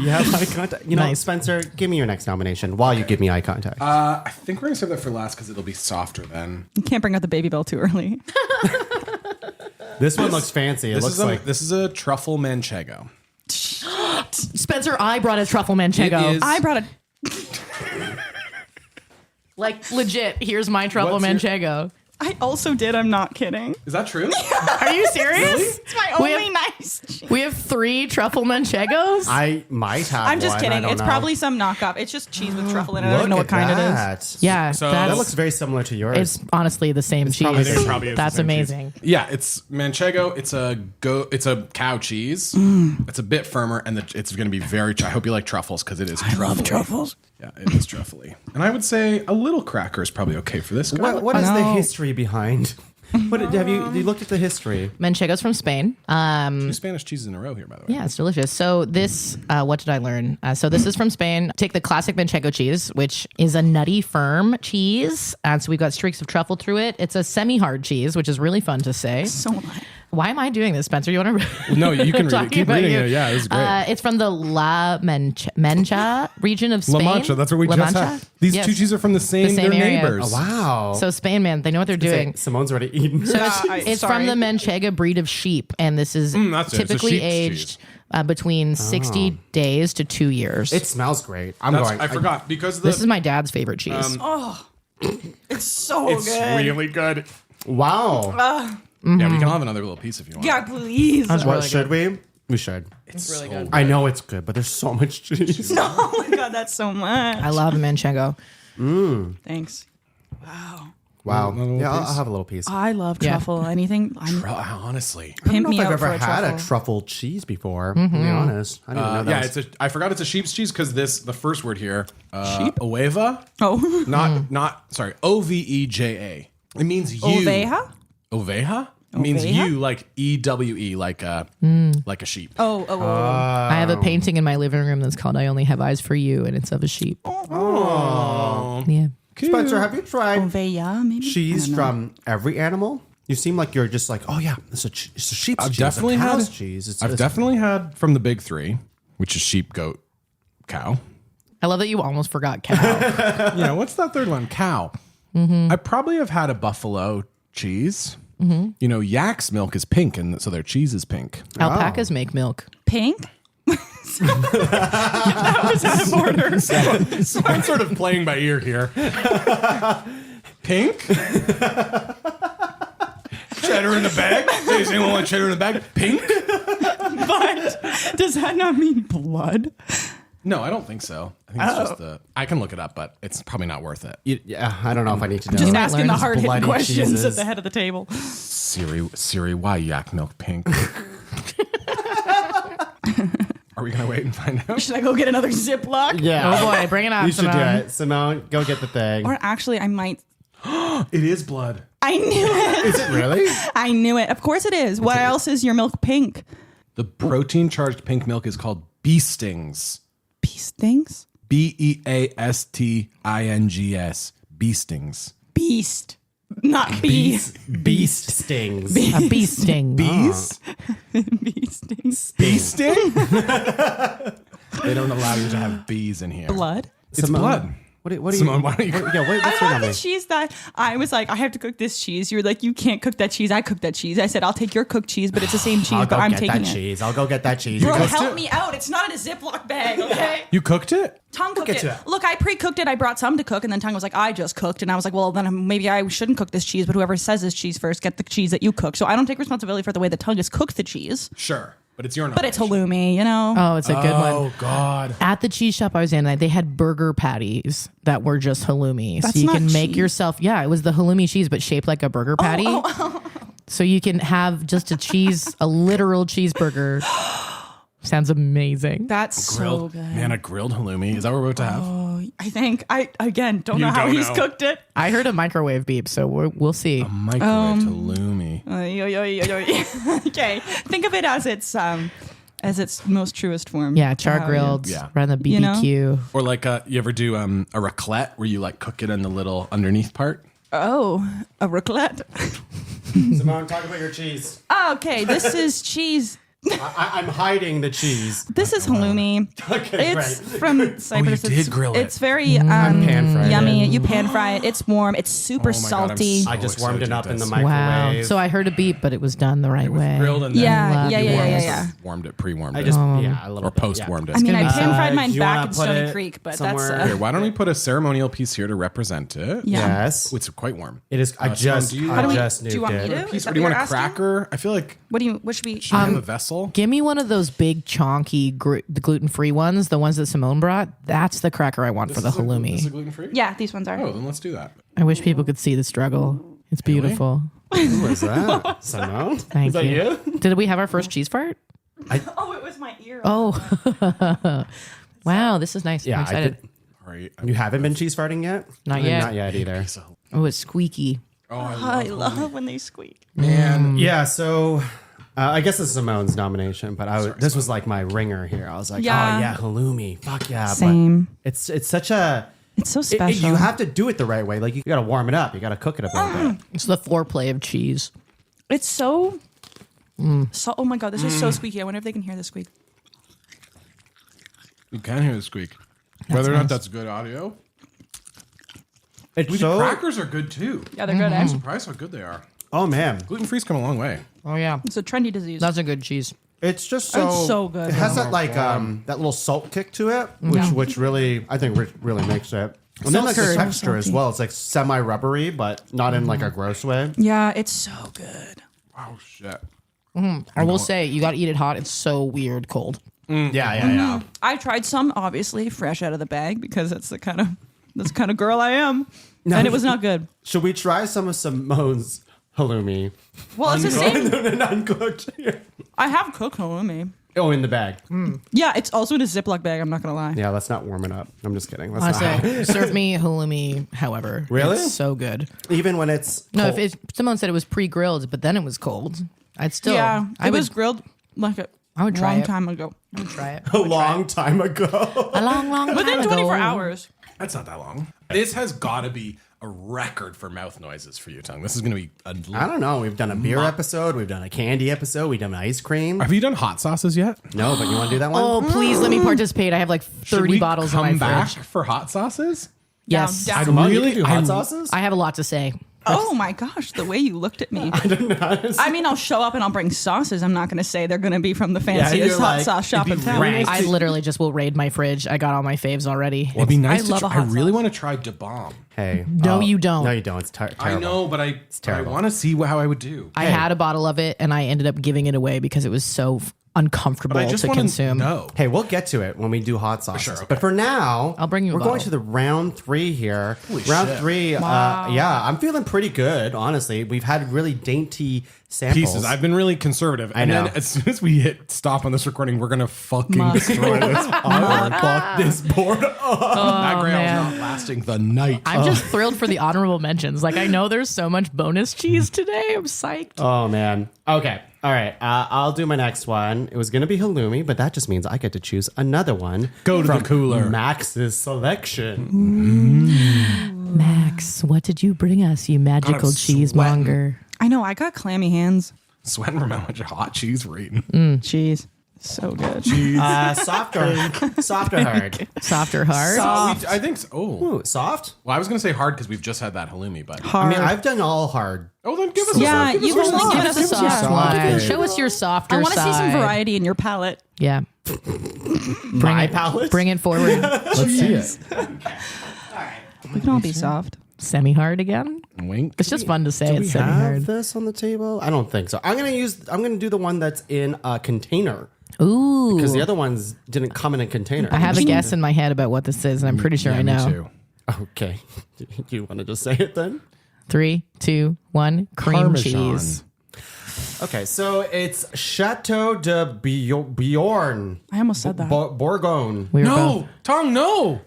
have eye contact. You know, Nice. Spencer, give me your next nomination while you give me eye contact. I think we're gonna save that for last because it'll be softer then. You can't bring out the baby bell too early. This one looks fancy. It This looks is like this is a truffle manchego. Spencer, I brought a truffle manchego. It is- I brought a. Like, legit, here's my truffle What's your- manchego. I also did. I'm not kidding. Is that true? Are you serious? It's my We only have- nice cheese. We have 3 truffle manchegos. I might have. I'm just one, I kidding. don't It's know. probably some knockoff. It's just cheese with truffle in it. I Look don't know what at kind it is. that. Yeah, So- That that's, looks very similar to yours. it's honestly the same cheese. probably the same- probably is the That's same cheese. amazing. Yeah, it's manchego. It's a cow cheese. It's a bit firmer, and it's going to be very. I hope you like truffles because it is. I love Truffles. Yeah, it is truffly. And I would say a little cracker is probably okay for this. what is the No. history behind? What have you looked at the history? Manchego's from Spain. 2 Spanish cheeses in a row here, by the way. Yeah, it's delicious. So this, what did I learn? So this is from Spain. Take the classic manchego cheese, which is a nutty, firm cheese. And so we've got streaks of truffle through it. It's a semi-hard cheese, which is really fun to say. So much. Why am I doing this, Spencer? You want to? No, you can read it. Talking Keep about reading you. it. Yeah, this is great. It's from the La Mancha region of Spain. La Mancha, that's what we La just Mancha? had. These Yes. two cheeses are from the same, same they're area. neighbors. Oh, wow. So Spain, man, they know what they're doing. Simone's already eaten. So I- it's sorry. from the Manchega breed of sheep, and this is that's it. It's a typically sheep's aged cheese. between 60 days to 2 years. It smells great. I'm That's- going. I forgot because This is my dad's favorite cheese. It's so it's good. really good. Wow. Yeah, we can have another little piece if you want. Yeah, please. What should we? We should. it's really good. I know it's good, but there's so much cheese. Oh my god, that's so much. I love Manchego. Thanks. Wow. Wow. little Yeah, I'll piece? have a little piece. I love Yeah. truffle. Anything. I'm Honestly. I don't pimp know me if I've out ever for a had truffle. a truffle cheese before. To be honest, I didn't even know that. Yeah, I forgot it's a sheep's cheese because the first word here, oveva, Oh. not sorry, Oveja. It means you. Oveja? Oveja? It means Oveja? you, like EWE, like a sheep. Oh. I have a painting in my living room that's called "I Only Have Eyes for You," and it's of a sheep. Oh. Yeah. Spencer, have you tried Oveja, maybe? cheese from every animal? You seem like you're just like, oh yeah, it's a sheep's cheese. Definitely a cow's had cheese. I've definitely had from the big three, which is sheep, goat, cow. I love that you almost forgot cow. What's that third one? Cow. I probably have had a buffalo cheese. Yak's milk is pink, and so their cheese is pink. Alpacas make milk. Pink? That was out of order. So I'm sort of playing by ear here. Pink? Cheddar in the bag? Does anyone want cheddar in the bag? Pink? But does that not mean blood? No, I don't think so. I think it's just I can look it up, but it's probably not worth it. Yeah, I don't know if I need to know. Just asking the hard-hitting Bloody questions cheeses. at the head of the table. Siri, why yak milk pink? Are we going to wait and find out? Should I go get another Ziploc? Yeah. Oh boy, bring it on, You should do Simone. it. Simone, go get the thing. Or actually, I might. It is blood. I knew it. Is it really? I knew it. Of course it is. What else is your milk pink? The protein-charged pink milk is called bee stings. Beast things? Beastings. Bee stings. Beast. Not bees. Beast stings. A bee sting. Bees? Bee stings. Bee sting? They don't allow you to have bees in here. Blood? It's Simone, blood. What do you? Simone, why don't you? Yeah, what's I wrong want with the me? cheese that I was like, I have to cook this cheese. You were like, you can't cook that cheese. I cooked that cheese. I said, I'll take your cooked cheese, but it's the same cheese, I'll but go I'm get taking that it. cheese. I'll go get that cheese. Bro, You cooked help it? me out. It's not in a Ziploc bag, okay? You cooked it? Tongue cooked at it. you. Look, I pre-cooked it. I brought some to cook, and then Tongue was like, I just cooked. And I was like, well, then maybe I shouldn't cook this cheese, but whoever says this cheese first, get the cheese that you cook. So I don't take responsibility for the way the Tongue has cooked the cheese. Sure. But it's your knowledge. But it's halloumi, you know? Oh, it's a good one. Oh, God. At the cheese shop I was in, they had burger patties that were just halloumi. That's so you not can make cheese. yourself, it was the halloumi cheese, but shaped like a burger patty. So you can have just a literal cheeseburger. Sounds amazing. That's so good. Man, a grilled halloumi. Is that what we're about to have? I think, again, don't You know how don't he's know. cooked it. I heard a microwave beep, so we'll see. Microwave halloumi. Okay. Think of it as its most truest form. Yeah, char grilled, Yeah. right on the You know? BBQ. Or like you ever do a raclette where you like cook it in the little underneath part? Oh, a raclette. Simone, talk about your cheese. Okay, this is cheese. I'm hiding the cheese. This is halloumi. Okay, It's great. from Cyprus. you did It's- grill it. It's very pan-fried yummy. it. You pan fry it. It's warm. It's super Oh my God, I'm salty. so I just warmed it excited up in the this. microwave. Wow. So I heard a beep, but it was done the right way. Grilled and then Yeah, Love yeah, you yeah, yeah, warms. yeah. warmed it, pre-warmed I it. just, a little Or bit, post-warmed it. I mean, I gonna be- pan fried mine do you back wanna in put Stony it Creek, but somewhere? that's Here, why don't we put a ceremonial piece here to represent it? Yeah. Yes. It's quite warm. It is. I Simone, just do you- I How do we- just do you want nuked me it. to? Is that Do you what want a you're asking? cracker? I feel like What should we? should we have a vessel? Give me one of those big chonky the gluten-free ones, the ones that Simone brought. That's the cracker I want for the This is halloumi. gluten-free? Yeah, these ones are. Oh, then let's do that. I wish people could see the struggle. It's beautiful. Who was that? Simone? Thank Is that you. Did we have our first cheese fart? Oh, it was my ear. Oh, wow, this is nice. Yeah, I'm I excited. did. All right. You haven't been cheese farting yet? Not yet. Not yet either. Oh, it's squeaky. Oh, I love when they squeak. man. Yeah, so I guess this is Simone's nomination, but this was like my ringer here. I was like, Yeah. oh yeah, halloumi, fuck yeah. Same. But it's such a. It's so special. You have to do it the right way. Like you got to warm it up. You got to cook it a little bit. It's the foreplay of cheese. It's so. So. Oh my god, this is so squeaky. I wonder if they can hear the squeak. You can hear the squeak. Whether or not that's good audio. It's The so. crackers are good too. Yeah, they're good. I'm Eh? surprised how good they are. Oh man, Gluten-free's come a long way. Oh yeah, It's a trendy disease. that's a good cheese. it's just so. It's so good. It has that like that little salt kick to it, which really I think really makes it. And then like the curd. texture as well. It's like semi-rubbery, but not in like a gross way. Yeah, it's so good. Oh shit. I will say, you got to eat it hot. It's so weird cold. Yeah. I tried some, obviously, fresh out of the bag because that's the kind of girl I am, and it was not good. Should we try some of Simone's halloumi? Well, it's the same. Uncooked. I have cooked halloumi. Oh, in the bag. Yeah, it's also in a Ziploc bag. I'm not gonna lie. Yeah, let's not warm it up. I'm just kidding. Let's Honestly, not. serve me halloumi. However, Really? it's so good. Even when it's No, cold. if someone said it was pre-grilled, but then it was cold, I'd still. Yeah, I it would was grilled like a I would try long it. time ago. try it. a long time ago. A long, long time Within ago. 24 hours. That's not that long. This has got to be a record for mouth noises for you, Tuong. This is going to be I don't know. We've done a beer episode. We've done a candy episode. We've done ice cream. Have you done hot sauces yet? No, but you want to do that one? Oh, please let me participate. I have like 30 bottles in my come back fridge. for hot sauces? Yes. Down. I'd Come on, you really can do hot I'm- sauces? I have a lot to say. Oh my gosh, the way you looked at me. I mean, I'll show up and I'll bring sauces. I'm not going to say they're going to be from the fanciest you're hot like, sauce shop it'd in be town. rank. I literally just will raid my fridge. I got all my faves already. It'd be nice I to love a try. I hot really sauce. want to try Da Bomb. Hey. No, you don't. No, you don't. It's terrible. I know, but I terrible. want to see how I would do. I had a bottle of it and I ended up giving it away because it was so uncomfortable But I just to want to consume. know. Hey, we'll get to it when we do hot sauces. sure, okay. But for now, I'll bring you a We're going bottle. to the round 3 here. round shit. 3. Yeah, I'm feeling pretty good. Honestly, we've had really dainty samples. Pieces. I've been really conservative. And know. then as soon as we hit stop on this recording, we're going to fucking destroy this. Fuck this board. That Grail's man. not lasting the night. I'm just thrilled for the honorable mentions. Like I know there's so much bonus cheese today. I'm psyched. Oh man. Okay. All right. I'll do my next one. It was going to be halloumi, but that just means I get to choose another one. Go to the cooler. Max's selection. Max, what did you bring us, you magical I'm cheesemonger? I know, I got clammy hands. Sweating from how much hot cheese we're eating. Cheese. So good. Soft or hard? Soft or hard? I think so. Oh. Ooh, soft? Well, I was going to say hard because we've just had that halloumi, but. I Hard. mean, I've done all hard. Oh, then give us Yeah, a give us you've a only soft. given us a soft soft one. Okay. Show us your softer I want to see some side. variety in your palate. Yeah. My palate? Bring it forward. Let's see it. We can all be soft. Semi-hard again? Wink. It's just fun to say Do we it's have semi-hard. this on the table? I don't think so. I'm gonna do the one that's in a container Ooh. because the other ones didn't come in a container. I have a guess in my head about what this is, and I'm pretty sure I know. Me too. Okay, you want to just say it then? 3, 2, 1. Cream Parmesan. cheese. Okay, so it's Chateau de Bjorn. I almost said that. Bourgogne. We were No, Tuong, no.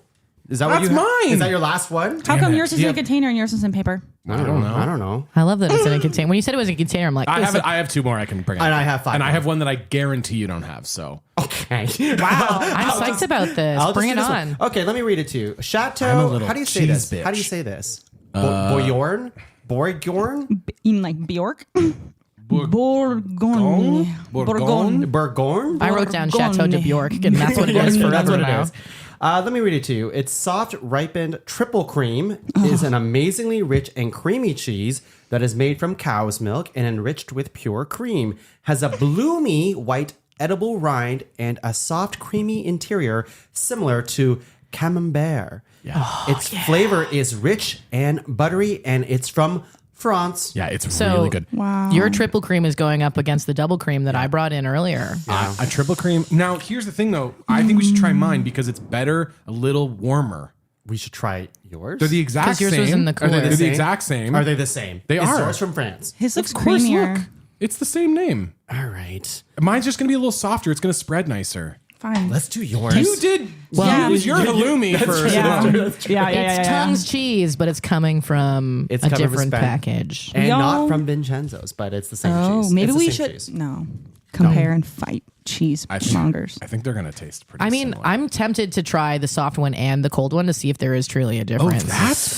Is that That's what you mine. Is that your last one? How come it. yours is in a container and yours is in paper? I don't know. I don't know. I love that it's in a container. When you said it was in a container, I'm like, I listen, have 2 more I can bring. And up. I have 5 And I more. have one that I guarantee you don't have. So Okay. Wow. I'm psyched about this. I'll just Bring do it this on. one. Okay, let me read it to you. I'm a Chateau. little How do you say cheese this? bitch. How do you say this? Bourgogne? Bourgogne? You mean like Bjork? Bourgogne. Bourgogne? Bourgogne? I wrote down Chateau de Bjork, and that's what it is forever That's what now. it is. Let me read it to you. It's soft, ripened triple cream. Is an amazingly rich and creamy cheese that is made from cow's milk and enriched with pure cream. Has a bloomy white edible rind and a soft, creamy interior similar to camembert. Yeah. Its flavor is rich and buttery, and it's from France. yeah, it's So- really good. Wow. Your triple cream is going up against the double cream that I brought in earlier. A triple cream. Now, here's the thing, though. I think we should try mine because it's better, a little warmer. We should try yours. They're the exact 'Cause yours same. was in the Are they cooler. They're the Same? exact same. Are they the same? They Is are. yours from France? His looks Of course, creamier. look. It's the same name. All right. Mine's just going to be a little softer. It's going to spread nicer. Fine. Let's do yours. You did. Yeah. Use your halloumi first. Yeah. It's Tung's cheese, but it's coming from It's a coming from different Spain. package. And Y'all- not from Vincenzo's, but it's the same Oh, cheese. maybe It's the we same should cheese. compare and fight cheese I think, mongers. I think they're going to taste pretty I mean, similar. I'm tempted to try the soft one and the cold one to see if there is truly a difference.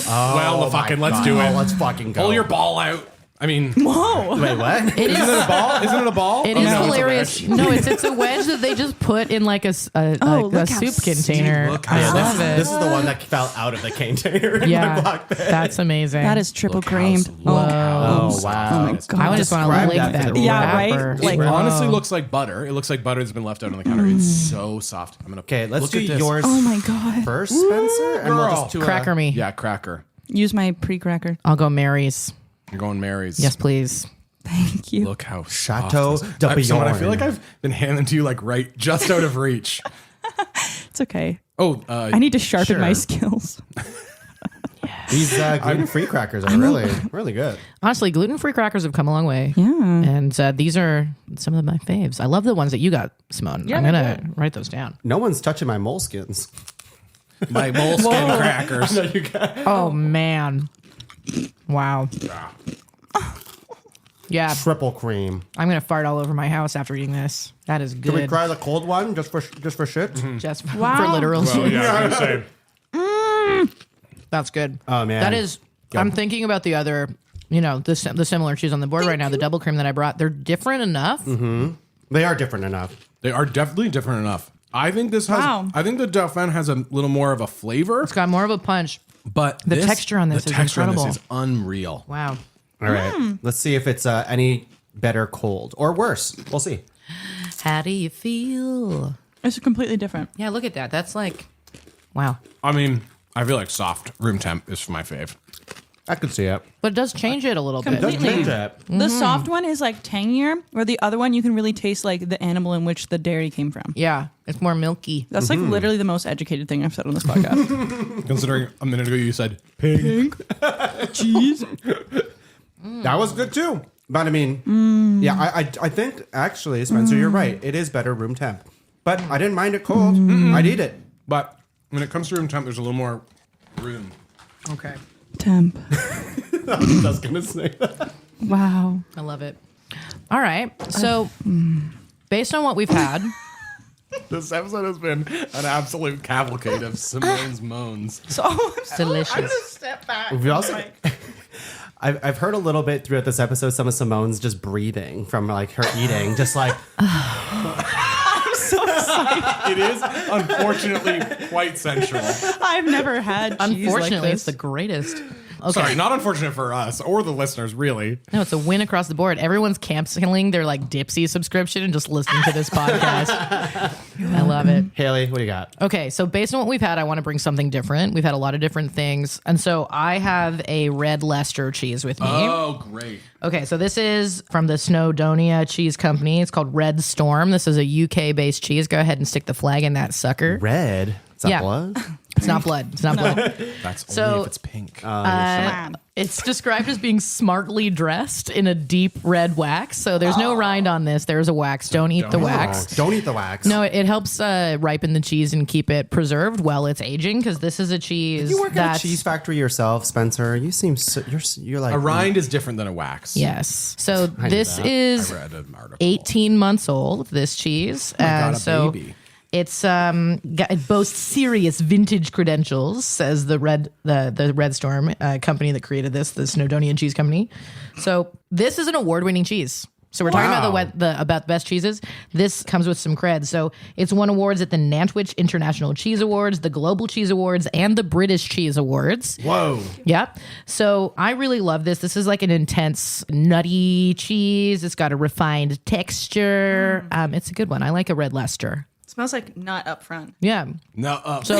well, fucking let's do it. Let's fucking go. Pull your ball out. I mean, Whoa. Wait, what? It is. isn't it a ball? Isn't it a ball? It Oh, is no, it's a hilarious. wedge. No, it's a wedge that they just put in like a look how soup container. look how I soft. love it. This is the one that fell out of the container in my Yeah, block bed. that's amazing. That is triple Look how creamed. look Whoa. how Oh, wow. Oh my soft. God. I just want to Describe lick that that. for the Yeah, wrapper. right? Like- It honestly Whoa. looks like butter. It looks like butter that's been left out on the counter. It's so soft. I'm gonna Okay, let's look do at this. yours Oh my God. first, Spencer. And we'll just do Cracker me. Yeah, cracker. Use my pre-cracker. I'll go Mary's. You're going Mary's. Yes, please. Thank you. Look how Chateau soft de this is. Simone, I Bjorn. feel like I've been handing to you like right just out of reach. It's okay. Oh, I need to sharpen my sure. skills. These gluten-free crackers are really, really good. Honestly, gluten-free crackers have come a long way. Yeah. And these are some of my faves. I love the ones that you got, Simone. I'm going to write those down. No one's touching my moleskins. my moleskin crackers. Oh, man. Wow. Yeah, Triple cream. I'm going to fart all over my house after eating this. That is Can we good. try the cold one just for shit? Just Wow. for literal. Oh, yeah, I was gonna say. That's good. Oh, man. That is I'm thinking about the other, the similar cheese on the board right now, the double cream that I brought. They're different enough. They are different enough. They are definitely different enough. I think this has. Wow. I think the Dauphin has a little more of a flavor, It's got more of a punch. but The texture on this the is texture on incredible. this is unreal. Wow. All right. Let's see if it's any better cold or worse. We'll see. How do you feel? It's completely different. Yeah, look at that. That's like, wow. I mean, I feel like soft room temp is my fave. I could see it. But it does change it a little bit. Does change it. The soft one is like tangier, or the other one you can really taste like the animal in which the dairy came from. Yeah, it's more milky. That's like literally the most educated thing I've said on this podcast. Considering a minute ago you said pink. Cheese. That was good too. But I mean, yeah, I think actually, Spencer, you're right. It is better room temp. But I didn't mind it cold. I'd eat it. But when it comes to room temp, there's a little more room. Okay. Temp. I was going to say that. Wow. I love it. All right. So, based on what we've had, This episode has been an absolute cavalcade of Simone's moans. So it's delicious. step back. We also, I've heard a little bit throughout this episode, some of Simone's just breathing from like her eating, just like, It is unfortunately quite sensual. I've never had cheese Unfortunately, like it's this. the greatest. Okay. Sorry, not unfortunate for us or the listeners, really. No, it's a win across the board. Everyone's canceling their like Dipsy subscription and just listening to this podcast. I love it. Hayley, what do you got? Okay, so based on what we've had, I want to bring something different. We've had a lot of different things. And so I have a red Leicester cheese with me. Oh, great. Okay, so this is from the Snowdonia Cheese Company. It's called Red Storm. This is a UK-based cheese. Go ahead and stick the flag in that sucker. Red. Is that Yeah. blood? It's not blood. It's not blood. That's So- only if it's pink. It's described as being smartly dressed in a deep red wax. So there's no rind on this. There's a wax. Don't eat the wax. Don't eat the wax. No, it helps ripen the cheese and keep it preserved while it's aging because this is a cheese You work at that's a cheese factory yourself, Spencer. You seem so, you're like a rind is different than a wax. Yes. So knew this that. is I read an article. 18 months old, this cheese. God, a so baby. it's it boasts serious vintage credentials, says the Red Storm company that created this, the Snowdonia Cheese Company. So this is an award-winning cheese. So we're talking about about best cheeses. This comes with some cred. So it's won awards at the Nantwich International Cheese Awards, the Global Cheese Awards, and the British Cheese Awards. Whoa. Yep. So I really love this. This is like an intense, nutty cheese. It's got a refined texture. It's a good one. I like a red Leicester. Smells like nut up front. Yeah. No, So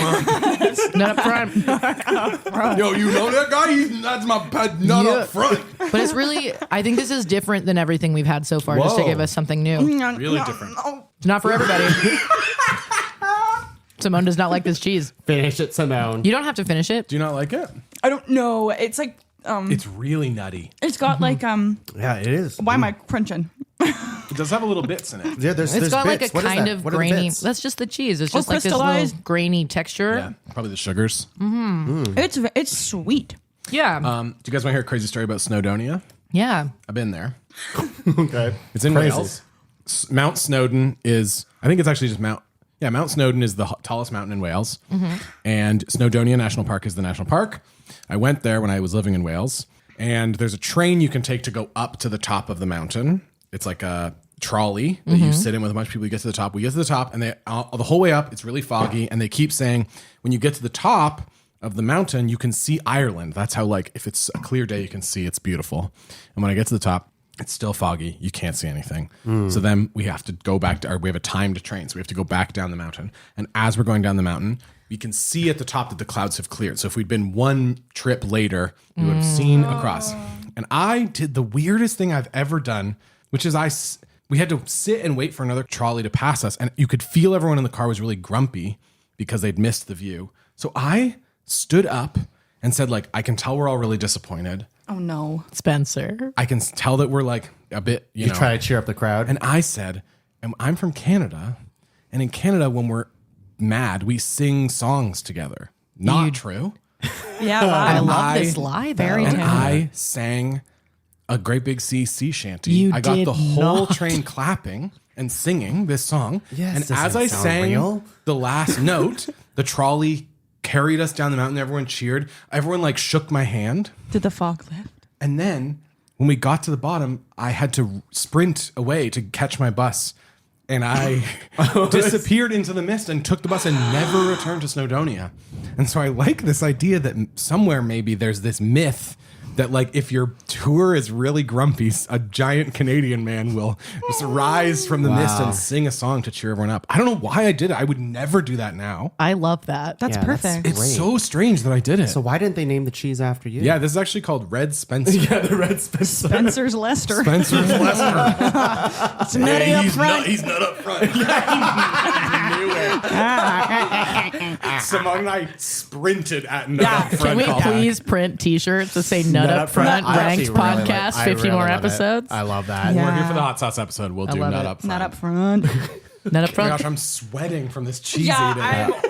not up front. yo, you know that guy? That's my pet nut Yeah. up front. But it's really, I think this is different than everything we've had so far, just to Whoa. give us something new. Really different. It's not for everybody. Simone does not like this cheese. Finish it, Simone. You don't have to finish it. Do you not like it? I don't know. It's like It's really nutty. it's got like Yeah, it is. why am I crunching? It does have a little bits in it. Yeah, there's It's got bits. like a What is kind that? of What are the grainy. bits? That's just the cheese. It's just like this crystallized. little grainy texture. Yeah, probably the sugars. It's sweet. Yeah. Do you guys want to hear a crazy story about Snowdonia? Yeah. I've been there. Okay. It's in Crazy. Wales. Mount Snowdon is, I think it's actually just Mount Snowdon is the tallest mountain in Wales. And Snowdonia National Park is the national park. I went there when I was living in Wales. And there's a train you can take to go up to the top of the mountain. It's like a trolley that you sit in with a bunch of people. You get to the top. We get to the top, and the whole way up, it's really foggy. And they keep saying, when you get to the top of the mountain, you can see Ireland. That's how, like, if it's a clear day, you can see it's beautiful. And when I get to the top, it's still foggy. You can't see anything. So then we have to go back to, or we have a timed train. So we have to go back down the mountain. And as we're going down the mountain, we can see at the top that the clouds have cleared. So if we'd been one trip later, we would have seen across. And I did the weirdest thing I've ever done, which is we had to sit and wait for another trolley to pass us. And you could feel everyone in the car was really grumpy because they'd missed the view. So I stood up and said, like, I can tell we're all really disappointed. Oh no. Spencer. I can tell that we're like a bit, you know. Try to cheer up the crowd. And I said, I'm from Canada. And in Canada, when we're mad, we sing songs together. Not true. Yeah. I Wow. love this lie. Very And talented. I sang a great big sea shanty. You I got did the whole not. train clapping and singing this song. Yes, and this as doesn't I sound sang real. the last note, the trolley carried us down the mountain. Everyone cheered. Everyone like shook my hand. Did the fog lift? And then when we got to the bottom, I had to sprint away to catch my bus. And I disappeared into the mist and took the bus and never returned to Snowdonia. And so I like this idea that somewhere maybe there's this myth that like if your tour is really grumpy, a giant Canadian man will just rise from the mist and sing a song to cheer everyone up. I don't know why I did it. I would never do that now. I love that. That's Yeah, that's perfect. great. It's so strange that I did it. So why didn't they name the cheese after you? Yeah, this is actually called Red Spencer. Yeah, the Red Spencer. Spencer's Lester. Spencer's Lester. It's nutty up front. He's not up front. Knew it. Simone and I sprinted at nut up front. Can we callback. please print T-shirts that say "Nut Up Front"? I Ranked actually really podcast, I 50 really more love it. episodes. I love that. Yeah. We're here for the hot sauce episode. We'll do love nut it. up front. Not up front. Nut Up Oh my Front. gosh, I'm sweating from this cheese Yeah, eating.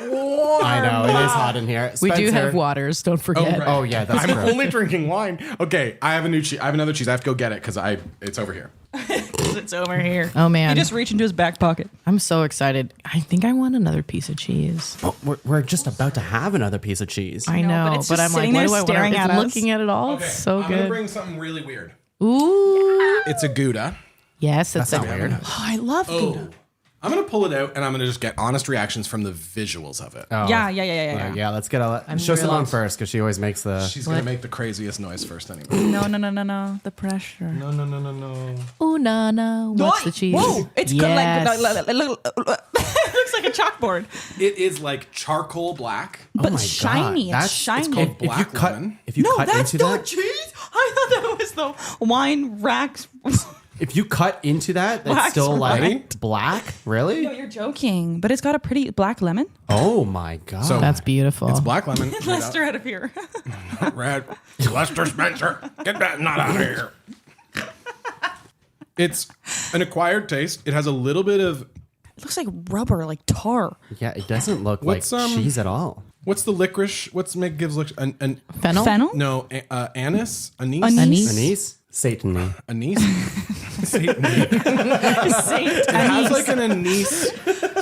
I'm warm. I know, it is hot in here. We do Spencer- have waters. Don't forget. right. Oh, yeah, that's I'm true. only drinking wine. Okay, I have a new cheese. I have another cheese. I have to go get it because it's over here. It's over here. Oh man, He just reached into his back pocket. I'm so excited. I think I want another piece of cheese. Oh, we're just about to have another piece of cheese. I know, know, but it's but just I'm like, sitting what there do I want? staring It's at us. looking at it all. Okay, It's so I'm gonna good. bring something really weird. Ooh, It's a gouda. yes, it's not a weird. Oh, I love Gouda. I'm gonna pull it out and I'm gonna just get honest reactions from the visuals of it. Oh. Yeah. Yeah, let's get a show really- Simone first because she always makes the. She's gonna make the craziest noise first anyway. No. The pressure. No. ooh na na. What's the cheese? Whoa! It's Yes. like, it looks like a chalkboard, It is like charcoal black. but Oh my shiny. God, It's shiny. It's called If you black cut, lemon. if you No, cut that's into not that, cheese. I thought that was the wine racks. if you cut into that, it's Wax still like right? black. Really? No, you're joking. But it's got a pretty black lemon. Oh my God! So That's beautiful. It's black lemon. Lester out of here. Red. Lester Spencer. Get that nut out of here. It's an acquired taste. It has a little bit of It looks like rubber, like tar. Yeah, it doesn't look like What's, cheese at all. what's the licorice? What's make gives licorice? Fennel. Fennel? No, anise, anise, Anise? Anise, Satan. anise. Satan. Saint It has like an anise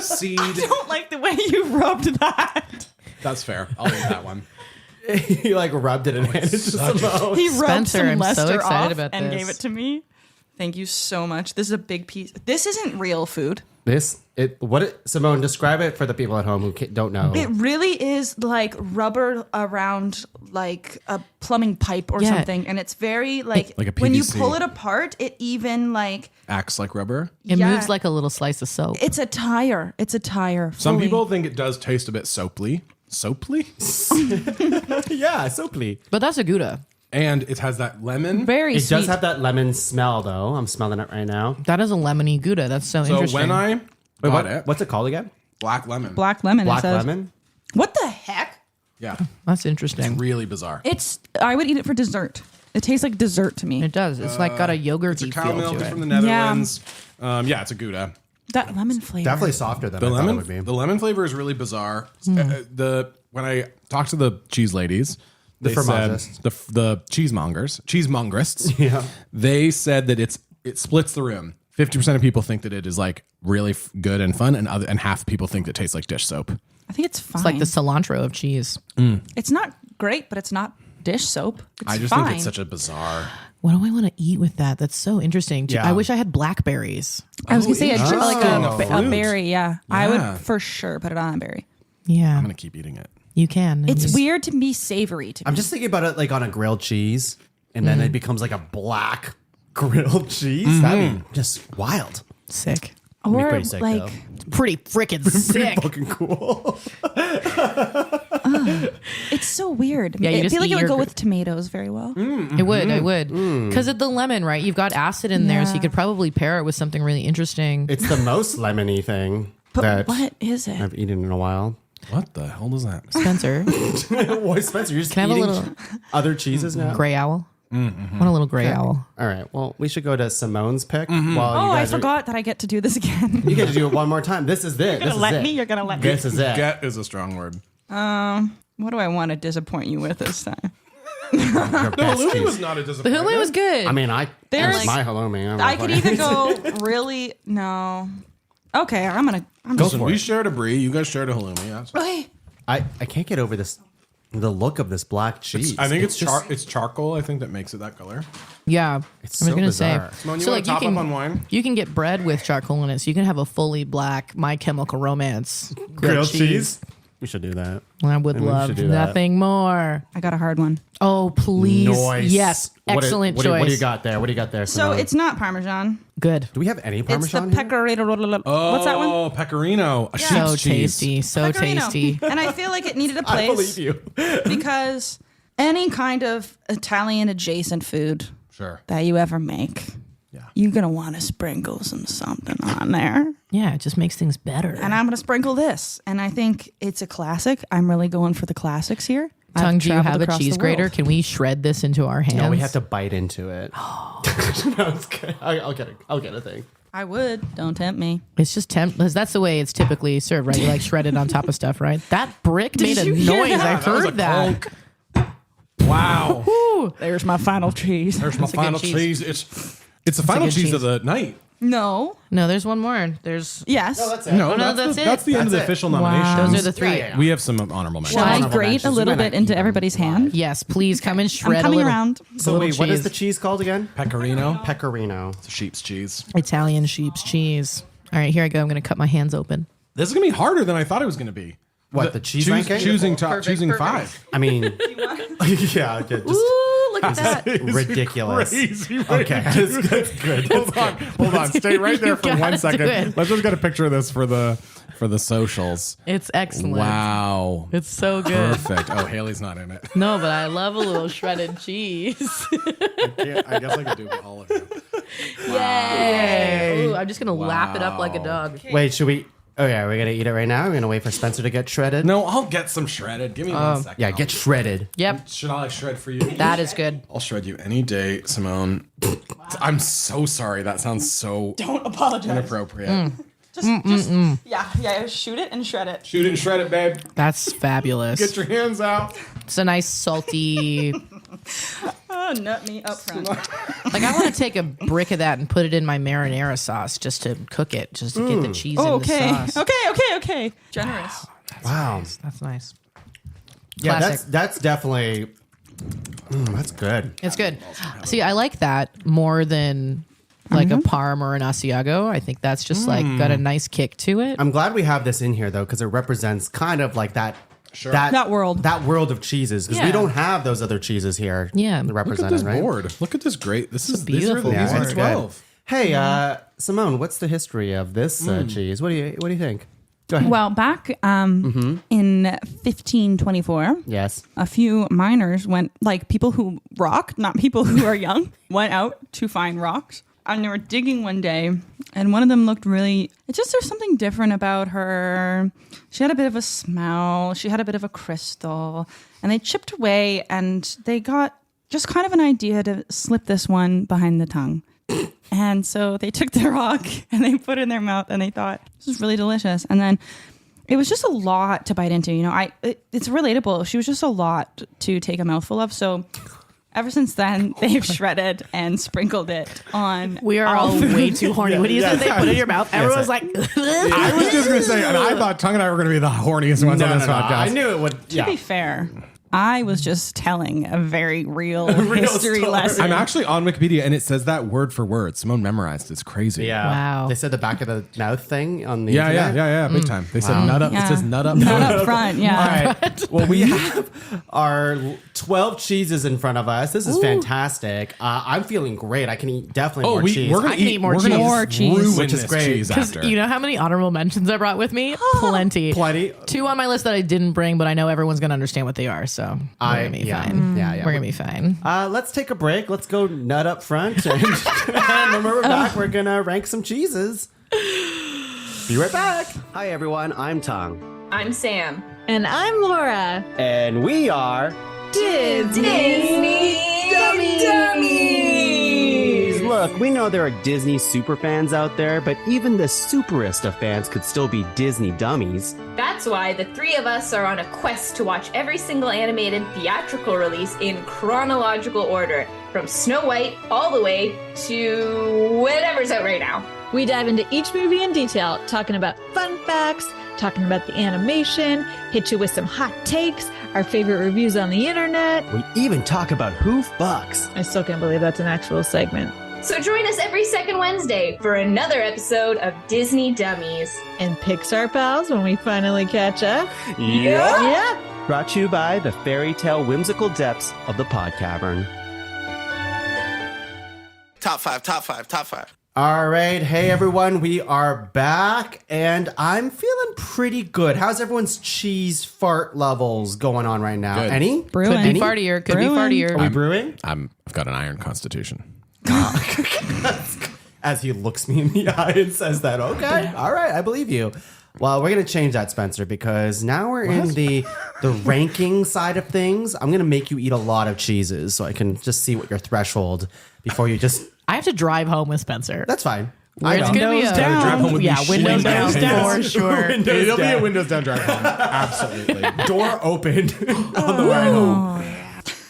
seed. I don't like the way you rubbed that. That's fair. I'll eat that one. He like rubbed it and handed it to Simone. He rubbed Spencer, some I'm so Lester excited off about and this. gave it to me. Thank you so much. This is a big piece. This isn't real food. Simone, describe it for the people at home who don't know. It really is like rubber around like a plumbing pipe or Yeah. something. And it's very like Like a when you PVC. pull it apart, it even like Acts like rubber. It Yeah. moves like a little slice of soap. it's a tire. It's a tire. Some fully. people think it does taste a bit soaply. Soaply? Yeah, soaply. But that's a Gouda. And it has that lemon. very It sweet. does have that lemon smell, though. I'm smelling it right now. That is a lemony Gouda. That's so So interesting. when I got it, What's it called again? black lemon. black lemon. Black it says. lemon. What the heck? Yeah. That's interesting. Really bizarre. I would eat it for dessert. It tastes like dessert to me. It does. It's like got a yogurty It's a cow feel milk. to It's it. from the Netherlands. Yeah, it's a Gouda. That lemon flavor. Definitely softer than The I thought it lemon, would be. the lemon flavor is really bizarre. When I talked to the cheese ladies, they said fromagers. the cheesemongerists, Yeah. they said that it splits the room. 50% of people think that it is like really good and fun, and half the people think it tastes like dish soap. I think it's fine. It's like the cilantro of cheese. It's not great, but it's not dish soap. It's I just fine. think it's such a bizarre. What do I want to eat with that? That's so interesting. Yeah. I wish I had blackberries. I was gonna say interesting. like A a fruit. berry. Yeah, I Yeah. would for sure put it on a berry. Yeah, I'm gonna keep eating it. you can. It's Just- weird to be savory to me. I'm just thinking about it like on a grilled cheese, and then it becomes like a black grilled cheese. That'd be just wild. sick. be or pretty sick, like though. Pretty freaking sick. Fucking cool. it's so weird. Yeah, you I just feel like eat it would your go gr- with tomatoes very well. It would. I would. Because of the lemon, right? You've got acid in there, so you Yeah. could probably pair it with something really interesting. It's the most lemony thing But that what is it? I've eaten in a while. What the hell does that mean? Spencer, Why, Spencer? You're just can I have a eating little other cheeses now? gray owl? Want a little gray owl? All right. Well, we should go to Simone's pick. While you Oh, I guys forgot that I get to do this again. You get to do it one more time. This is it. This is let it. me? You're gonna let me? This is it. Get is a strong word. What do I want to disappoint you with this time? Your best Halloumi cheese. was not a The disappointment. halloumi was good. I mean, that's There's- my halloumi. I could either go really no. Okay, I'm Go just for We it. shared a brie. You guys shared a halloumi. Yeah, that's fine. okay. I can't get over this. The look of this black cheese. I think it's just- charcoal. I think that makes it that color. Yeah, It's I was so gonna bizarre. say. Simone, you wanna top up on wine? You can get bread with charcoal in it, so you can have a fully black My Chemical Romance grilled cheese. We should do that. I would Maybe we love should do that. nothing more. I got a hard one. Oh, please. Nice. Yes. Excellent choice. What do you got there? What do you got there? So Simone? it's not Parmesan. Good. Do we have any It's the Parmesan here? pecorino. What's that one? Oh, pecorino. A So sheep's cheese. tasty. So Pecorino. tasty. And I feel like it needed a I place believe you. because any kind of Italian adjacent food Sure. that you ever make, you're going to want to sprinkle something on there. Yeah, it just makes things better. And I'm going to sprinkle this. And I think it's a classic. I'm really going for the classics here. Tongue, I've do you traveled have a across cheese the grater? world. Can we shred this into our hands? No, we have to bite into it. No, it's good. I'll get it. I'll get a thing. I would. Don't tempt me. It's just that's the way it's typically served, right? You like shred it on top of stuff, right? That brick made a you hear noise. that? I That was a heard that. clunk. Wow. There's my final cheese. There's my It's a good final cheese. cheese. It's the final good cheese cheese. of the night. No. No, there's one more. There's Yes. That's it. No, no, that's that's the it. end of the That's it. official wow. nominations. Those are the three. Yeah. We have some honorable mentions. Should I Honorable grate a mentions. little We might bit not into eat everybody's them hand? Yes, please come and shred I'm coming a little. around. So little wait, what is cheese. the cheese called again? Pecorino. Pecorino. It's a sheep's cheese. Italian sheep's cheese. All right, here I go. I'm going to cut my hands open. This is gonna be harder than I thought it was gonna be. What, the cheese ranking? Choosing Perfect. five. I mean, yeah, just Ooh, look at that. ridiculous. Crazy. Okay, that's good. Hold on. Stay right there You for gotta 1 do second. it. Let's just get a picture of this for the socials. It's excellent. Wow. It's so good. Perfect. Oh, Hayley's not in it. No, but I love a little shredded cheese. I guess I could do all of you. Yay! Ooh, I'm just going to lap it up like a dog. Wait, should we? Oh yeah, we're gonna eat it right now. We're gonna wait for Spencer to get shredded. No, I'll get some shredded. Give me 1 second. Yeah, get shredded. Yep, Should I shred for you? that is good. I'll shred you any day, Simone. I'm so sorry. That sounds so Don't apologize. inappropriate. Just yeah. Shoot it and shred it. Shoot it and shred it, babe. That's fabulous. Get your hands out. It's a nice salty. Oh, nut me up front. Like I want to take a brick of that and put it in my marinara sauce just to cook it, just to get the cheese in the Okay. sauce. Okay. Generous. Wow. That's nice. Yeah, Classic. that's definitely. That's good. It's good. See, I like that more than like a parm or an asiago. I think that's just like got a nice kick to it. I'm glad we have this in here though, because it represents kind of like that. Sure. That world. That world of cheeses, because we Yeah. don't have those other cheeses here. Yeah. Look at represented, this right? board. Look at this great. This is beautiful These are board. the 12. Hey, Simone, what's the history of this cheese? What do you think? Go ahead. Well, back in 1524, Yes. a few miners went, like people who rock, not people who are young, went out to find rocks. And they were digging one day, and one of them looked really, there's something different about her. She had a bit of a smell. She had a bit of a crystal. And they chipped away, and they got just kind of an idea to slip this one behind the tongue. And so they took the rock, and they put it in their mouth, and they thought, this is really delicious. And then it was just a lot to bite into. You know, it's relatable. She was just a lot to take a mouthful of. So ever since then, they've shredded and sprinkled it on. We are all food. way too horny. When you said they put it in your mouth, everyone's like, I was just going to say, and I thought Tongue and I were going to be the horniest ones on this podcast. I knew it would. To be fair, I was just telling a very real history story. lesson. I'm actually on Wikipedia, and it says that word for word. Simone memorized. It's crazy. Yeah. Wow. They said the back of the mouth thing on the Yeah, internet. big time. They said nut up. Yeah. It says nut up. Not up front, yeah. All right. Well, we have our 12 cheeses in front of us. This is fantastic. I'm feeling great. I can eat definitely more cheese. we're gonna I can eat more we're gonna cheese. More cheese. ruin Which is this great. cheese Because after. you know how many honorable mentions I brought with me? Plenty. Plenty. 2 on my list that I didn't bring, but I know everyone's going to understand what they are. So we're going to be fine. Yeah. We're going to be fine. Let's take a break. Let's go nut up front. And when we're back, we're going to rank some cheeses. Be right back. Hi, everyone. I'm Tong. I'm Sam. And I'm Laura. And we are Disney Dummies! Look, we know there are Disney super fans out there, but even the superest of fans could still be Disney dummies. That's why the 3 of us are on a quest to watch every single animated theatrical release in chronological order, from Snow White all the way to whatever's out right now. We dive into each movie in detail, talking about fun facts, talking about the animation, hit you with some hot takes, our favorite reviews on the internet. We even talk about who fucks. I still can't believe that's an actual segment. So join us every second Wednesday for another episode of Disney Dummies. And Pixar pals when we finally catch up. Yeah. Brought to you by the fairy tale whimsical depths of the pod cavern. Top five. All right. Hey, everyone. We are back, and I'm feeling pretty good. How's everyone's cheese fart levels going on right now? Good. Any? Brewing. Could be Any? fartier. Could Brewing. be fartier. Are we brewing? I've got an iron constitution. As he looks me in the eye and says that, okay, all right, I believe you. Well, we're going to change that, Spencer, because now we're in the ranking side of things. I'm going to make you eat a lot of cheeses so I can just see what your threshold before you just... I have to drive home with Spencer. That's fine. Where it's gonna be Windows a down. Drive home with me windows shitting down down. for sure. It'll be a windows down drive home. Absolutely. Door opened on the way home.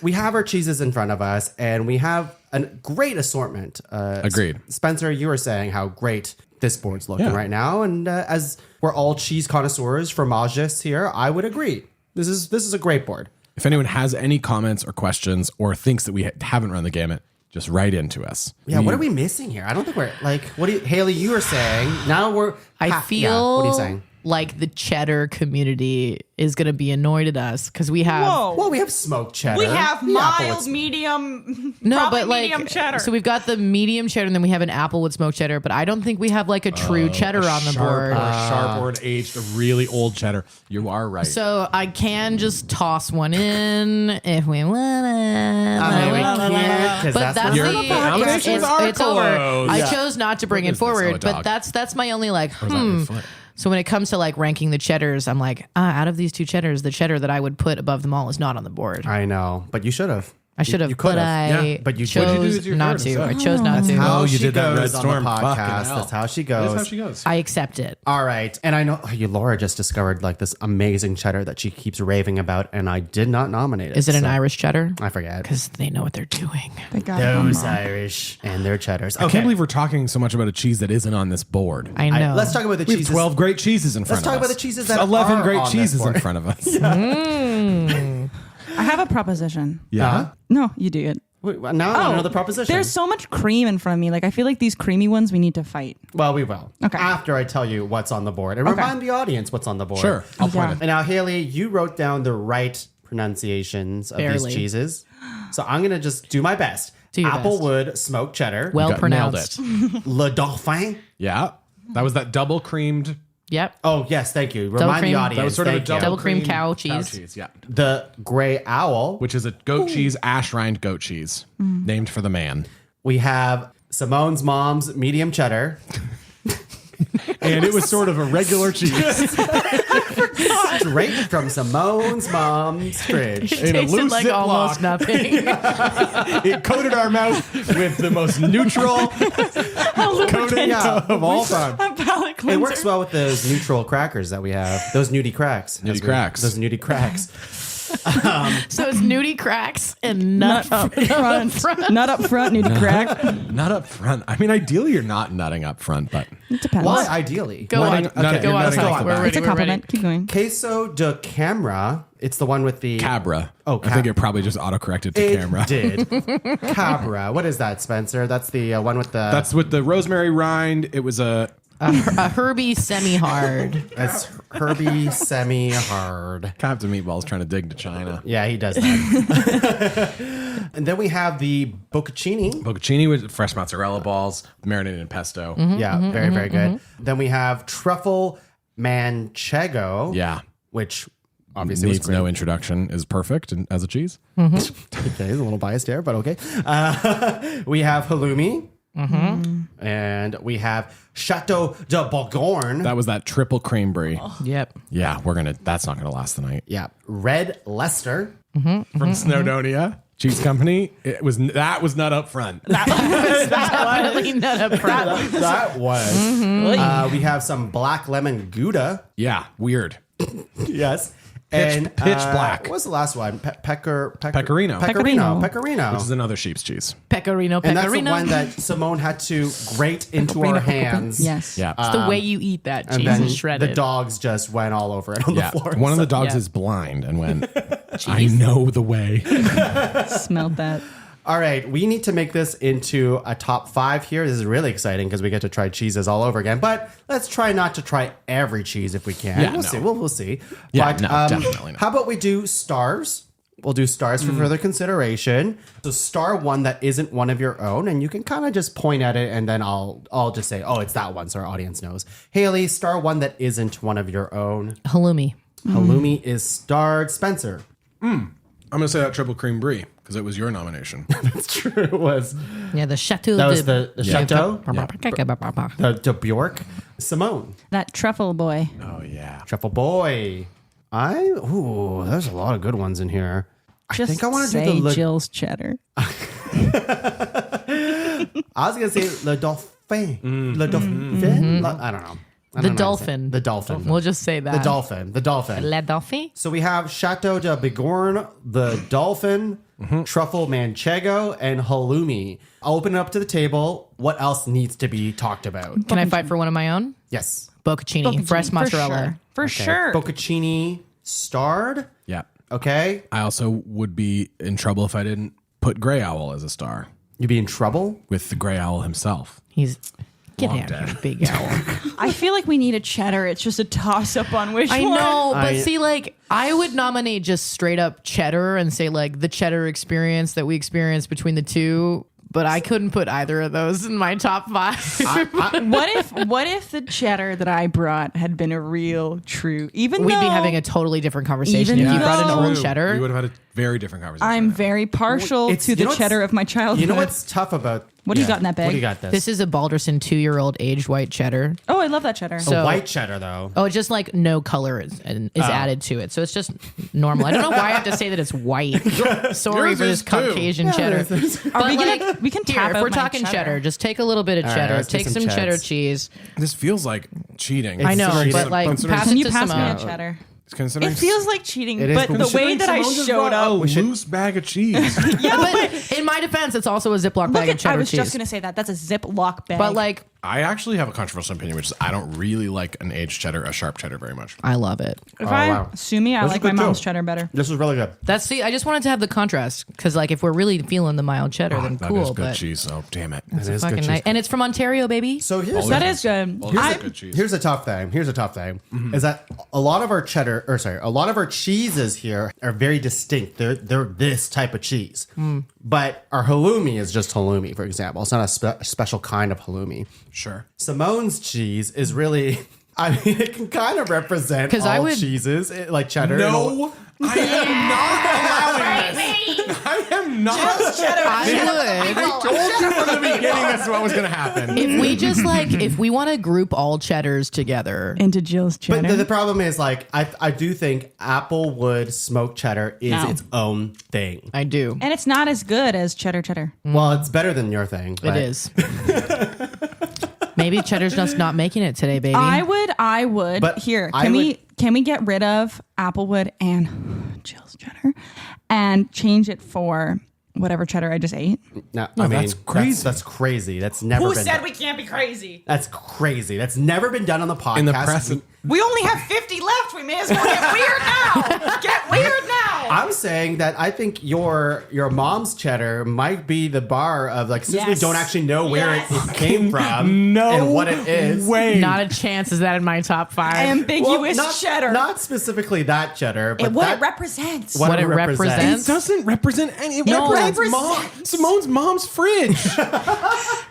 We have our cheeses in front of us, and we have a great assortment. Agreed. Spencer, you were saying how great this board's looking Yeah. right now, and as we're all cheese connoisseurs, fromagists here, I would agree. This is a great board. If anyone has any comments or questions or thinks that we haven't run the gamut, just write into us. Yeah, what are we missing here? I don't think we're like. What do you, Hayley? You were saying now we're. I feel Yeah, what are you saying? like the cheddar community is going to be annoyed at us because we have Well, we have smoked cheddar. We have The apple mild, is- medium, no, probably but like medium cheddar. So we've got the medium cheddar, and then we have an Applewood smoked cheddar. But I don't think we have like a true cheddar on the board. Sharp or aged, a really old cheddar. You are right. So I can just toss one in if we want it. I mean, we can't, 'cause But that's Your the nominations are it's over. closed. I Yeah. chose not to bring What it is this? Oh, a forward, but dog. that's my only like. Or is that your foot? So when it comes to like ranking the cheddars, I'm like, out of these two cheddars, the cheddar that I would put above them all is not on the board. I know, but you should have. I should have, You could but have. I Yeah, but you chose What'd you do with your not card to. instead? I chose not to. How you she did that goes Red on Storm. the Fucking podcast. hell. That's how she That's goes. how she goes. I accept it. All right, and I know Laura just discovered like this amazing cheddar that she keeps raving about, and I did not nominate it. Is it an so Irish cheddar? I forget. Because they know what they're doing. They got Those them wrong. Irish and their cheddars. I Okay, can't believe we're talking so much about a cheese that isn't on this board. I know. let's talk about the We have cheeses. 12 great cheeses in front Let's of us. talk about the cheeses that 11 are great on this cheeses in board. front of us. I have a proposition. Yeah. No, you do it. Wait, now I don't know the proposition. There's so much cream in front of me. Like I feel like these creamy ones we need to fight. Well, we will. Okay. After I tell you what's on the board and remind the audience what's on the board. Sure. I'll point Yeah. it. And now, Hayley, you wrote down the right pronunciations of Barely. these cheeses. So I'm going to just do my best. Do your best. Applewood smoked cheddar. Well Nailed pronounced. it. Le Dauphin. Yeah. That was that double creamed. Yep. Oh, yes. Thank you. Remind cream. the That audience. That was sort of a Thank you. Double cream cow cheese. Yeah. The Gray Owl. Which is a goat cheese, ash rind goat cheese, named for the man. We have Simone's mom's medium cheddar. And it was sort of a regular cheese. Straight from Simone's mom's fridge. In a Tasted loose like Ziploc. almost nothing. It coated our mouth with the most neutral coating of all time. Palate It works well with those neutral crackers that we have. Those nudie cracks. Nudie cracks. Those nudie cracks. So it's nudie cracks and nut Nut up front. Nut up front, need to crack. Not up front. I mean, ideally, you're not nutting up front, but It depends. Why? Ideally. Go on. Nutting- Okay, Go you're on. nutting go off on. the back. It's a We're ready. compliment. Keep going. Queso de Camera. It's the one with the Cabra. Oh, I think it probably just autocorrected to It camera. did. Cabra. What is that, Spencer? That's the one with the. That's with the rosemary rind. It was a a Herbie semi-hard. That's Herbie semi-hard. Captain Meatball's trying to dig to China. Yeah, he does that. And then we have the bocconcini. Bocconcini with fresh mozzarella balls, marinated in pesto. Yeah, very, very good. Then we have truffle manchego. Yeah. Which obviously was Needs great. no introduction. Is perfect as a cheese. Okay, he's a little biased here, but okay. We have halloumi. And we have Chateau de Bourgogne. That was that triple cream brie. Yep. Yeah, that's not gonna last the night. Yeah. Red Leicester. From Snowdonia Cheese Company. That was not up front. Definitely nut up front. That was. We have some black lemon gouda. Yeah, weird. Yes. And pitch black. What was the last one? Pecorino. Pecorino. Which is another sheep's cheese. Pecorino. And that's the one that Simone had to grate into our hands. Yes. Yeah. It's the way you eat that And cheese then is shredded. the dogs just went all over it on the floor. One of the dogs Yeah. is blind and went, I know the way. Smelled that. All right, we need to make this into a top 5 here. This is really exciting because we get to try cheeses all over again. But let's try not to try every cheese if we can. Yeah, we'll no. see. We'll see. Yeah, but, no, definitely not. How about we do stars? We'll do stars for further consideration. So star one that isn't one of your own, and you can kind of just point at it, and then I'll just say, oh, it's that one, so our audience knows. Hayley, star one that isn't one of your own. halloumi. Halloumi is starred. Spencer. I'm going to say that triple cream brie because it was your nomination. That's true. It was. Yeah, the chateau. That was the chateau. Yeah. The Bjork. Simone. That truffle boy. Oh, yeah. Truffle boy. There's a lot of good ones in here. Just I think I want to say do the Jill's cheddar. I was gonna say Le Dauphin. Le Dauphin. I don't know. I The don't know how to say it. dolphin. The dolphin. We'll just say that. The dolphin. The dolphin. Le Dauphin. So we have Chateau de Bigorne, the dolphin, truffle manchego, and halloumi. I'll open it up to the table. What else needs to be talked about? Can I fight for one of my own? Yes. Bocconcini, fresh mozzarella. For sure. Bocconcini starred. Yeah. Okay. I also would be in trouble if I didn't put Grey Owl as a star You'd be in trouble. with the Grey Owl himself. He's get Long out of here, dead. big owl. I feel like we need a cheddar. It's just a toss up on which I one. know, but I- see, like, I would nominate just straight up cheddar and say, like, the cheddar experience that we experienced between the two. But I couldn't put either of those in my top 5. What if the cheddar that I brought had been a real, true? Even We'd though be having a totally different conversation Even if you brought an though- old We cheddar. would have had a very different conversation. I'm very partial It's- to you the know what's- cheddar of my childhood. You know what's tough about What do you got in that bag? What do you got? This is a Balderson 2-year-old aged white cheddar. Oh, I love that cheddar. So- white cheddar though. Oh, just like no color is added to it. So it's just normal. I don't know why I have to say that it's white. Sorry Yours for this is too. Caucasian cheddar. Are we But, gonna? We can here, tap if out we're my talking cheddar, just take a little bit of right, cheddar. let's do Take some some cheddar cheds. cheese. This feels like cheating. I know, Considering- but like considering- pass Can it you to pass me a Simone. cheddar? Considering It feels like cheating, It is, but but the way that I Simone just showed brought a up. loose bag of cheese. Yeah, but in my defense, it's also a Ziploc Look bag of at, cheddar I was cheese. just gonna say that. That's a Ziploc bag. But like, I actually have a controversial opinion, which is I don't really like an aged cheddar, a sharp cheddar, very much. I love it. if wow. sue me, I Those are like my good mom's too. cheddar better. This is really good. I just wanted to have the contrast because like if we're really feeling the mild cheddar, then That cool. is good But cheese. Oh, damn it. It is fucking good nice, cheese. and it's from Ontario, baby. So here's That is good. Here's good cheese. Here's a tough thing. Is that a lot of our a lot of our cheeses here are very distinct. They're this type of cheese. But our halloumi is just halloumi, for example. It's not a special kind of halloumi. Sure. Simone's cheese is really, I mean, it can kind of represent 'Cause all I would- cheeses, like cheddar. No, I am not allowing this. I am not. I told you from the beginning that's what was going to happen. would. If we just like, if we want to group all cheddars together, Into Jill's cheddar. But the problem is, like, I do think Applewood smoked cheddar is No. its own thing. I do. and it's not as good as cheddar. Well, it's better than your thing. It but- is. Maybe cheddar's just not making it today, baby. I would. But Here, I can we get rid of Applewood and Jill's cheddar and change it for whatever cheddar I just ate? No, I mean, that's crazy. That's crazy. That's never been done. we can't be crazy? That's crazy. That's never been done on the podcast. In the present. We only have 50 left. We may as well get weird now. Get weird now. I'm saying that I think your mom's cheddar might be the bar of, like, since we Yes. don't actually know where Yes. it came from No and what it is. way. Not a chance. Is that in my top 5? Ambiguous not, cheddar. Not specifically that cheddar, but what that, it represents. What it represents? It doesn't represent any. It No. represents Simone's mom's fridge.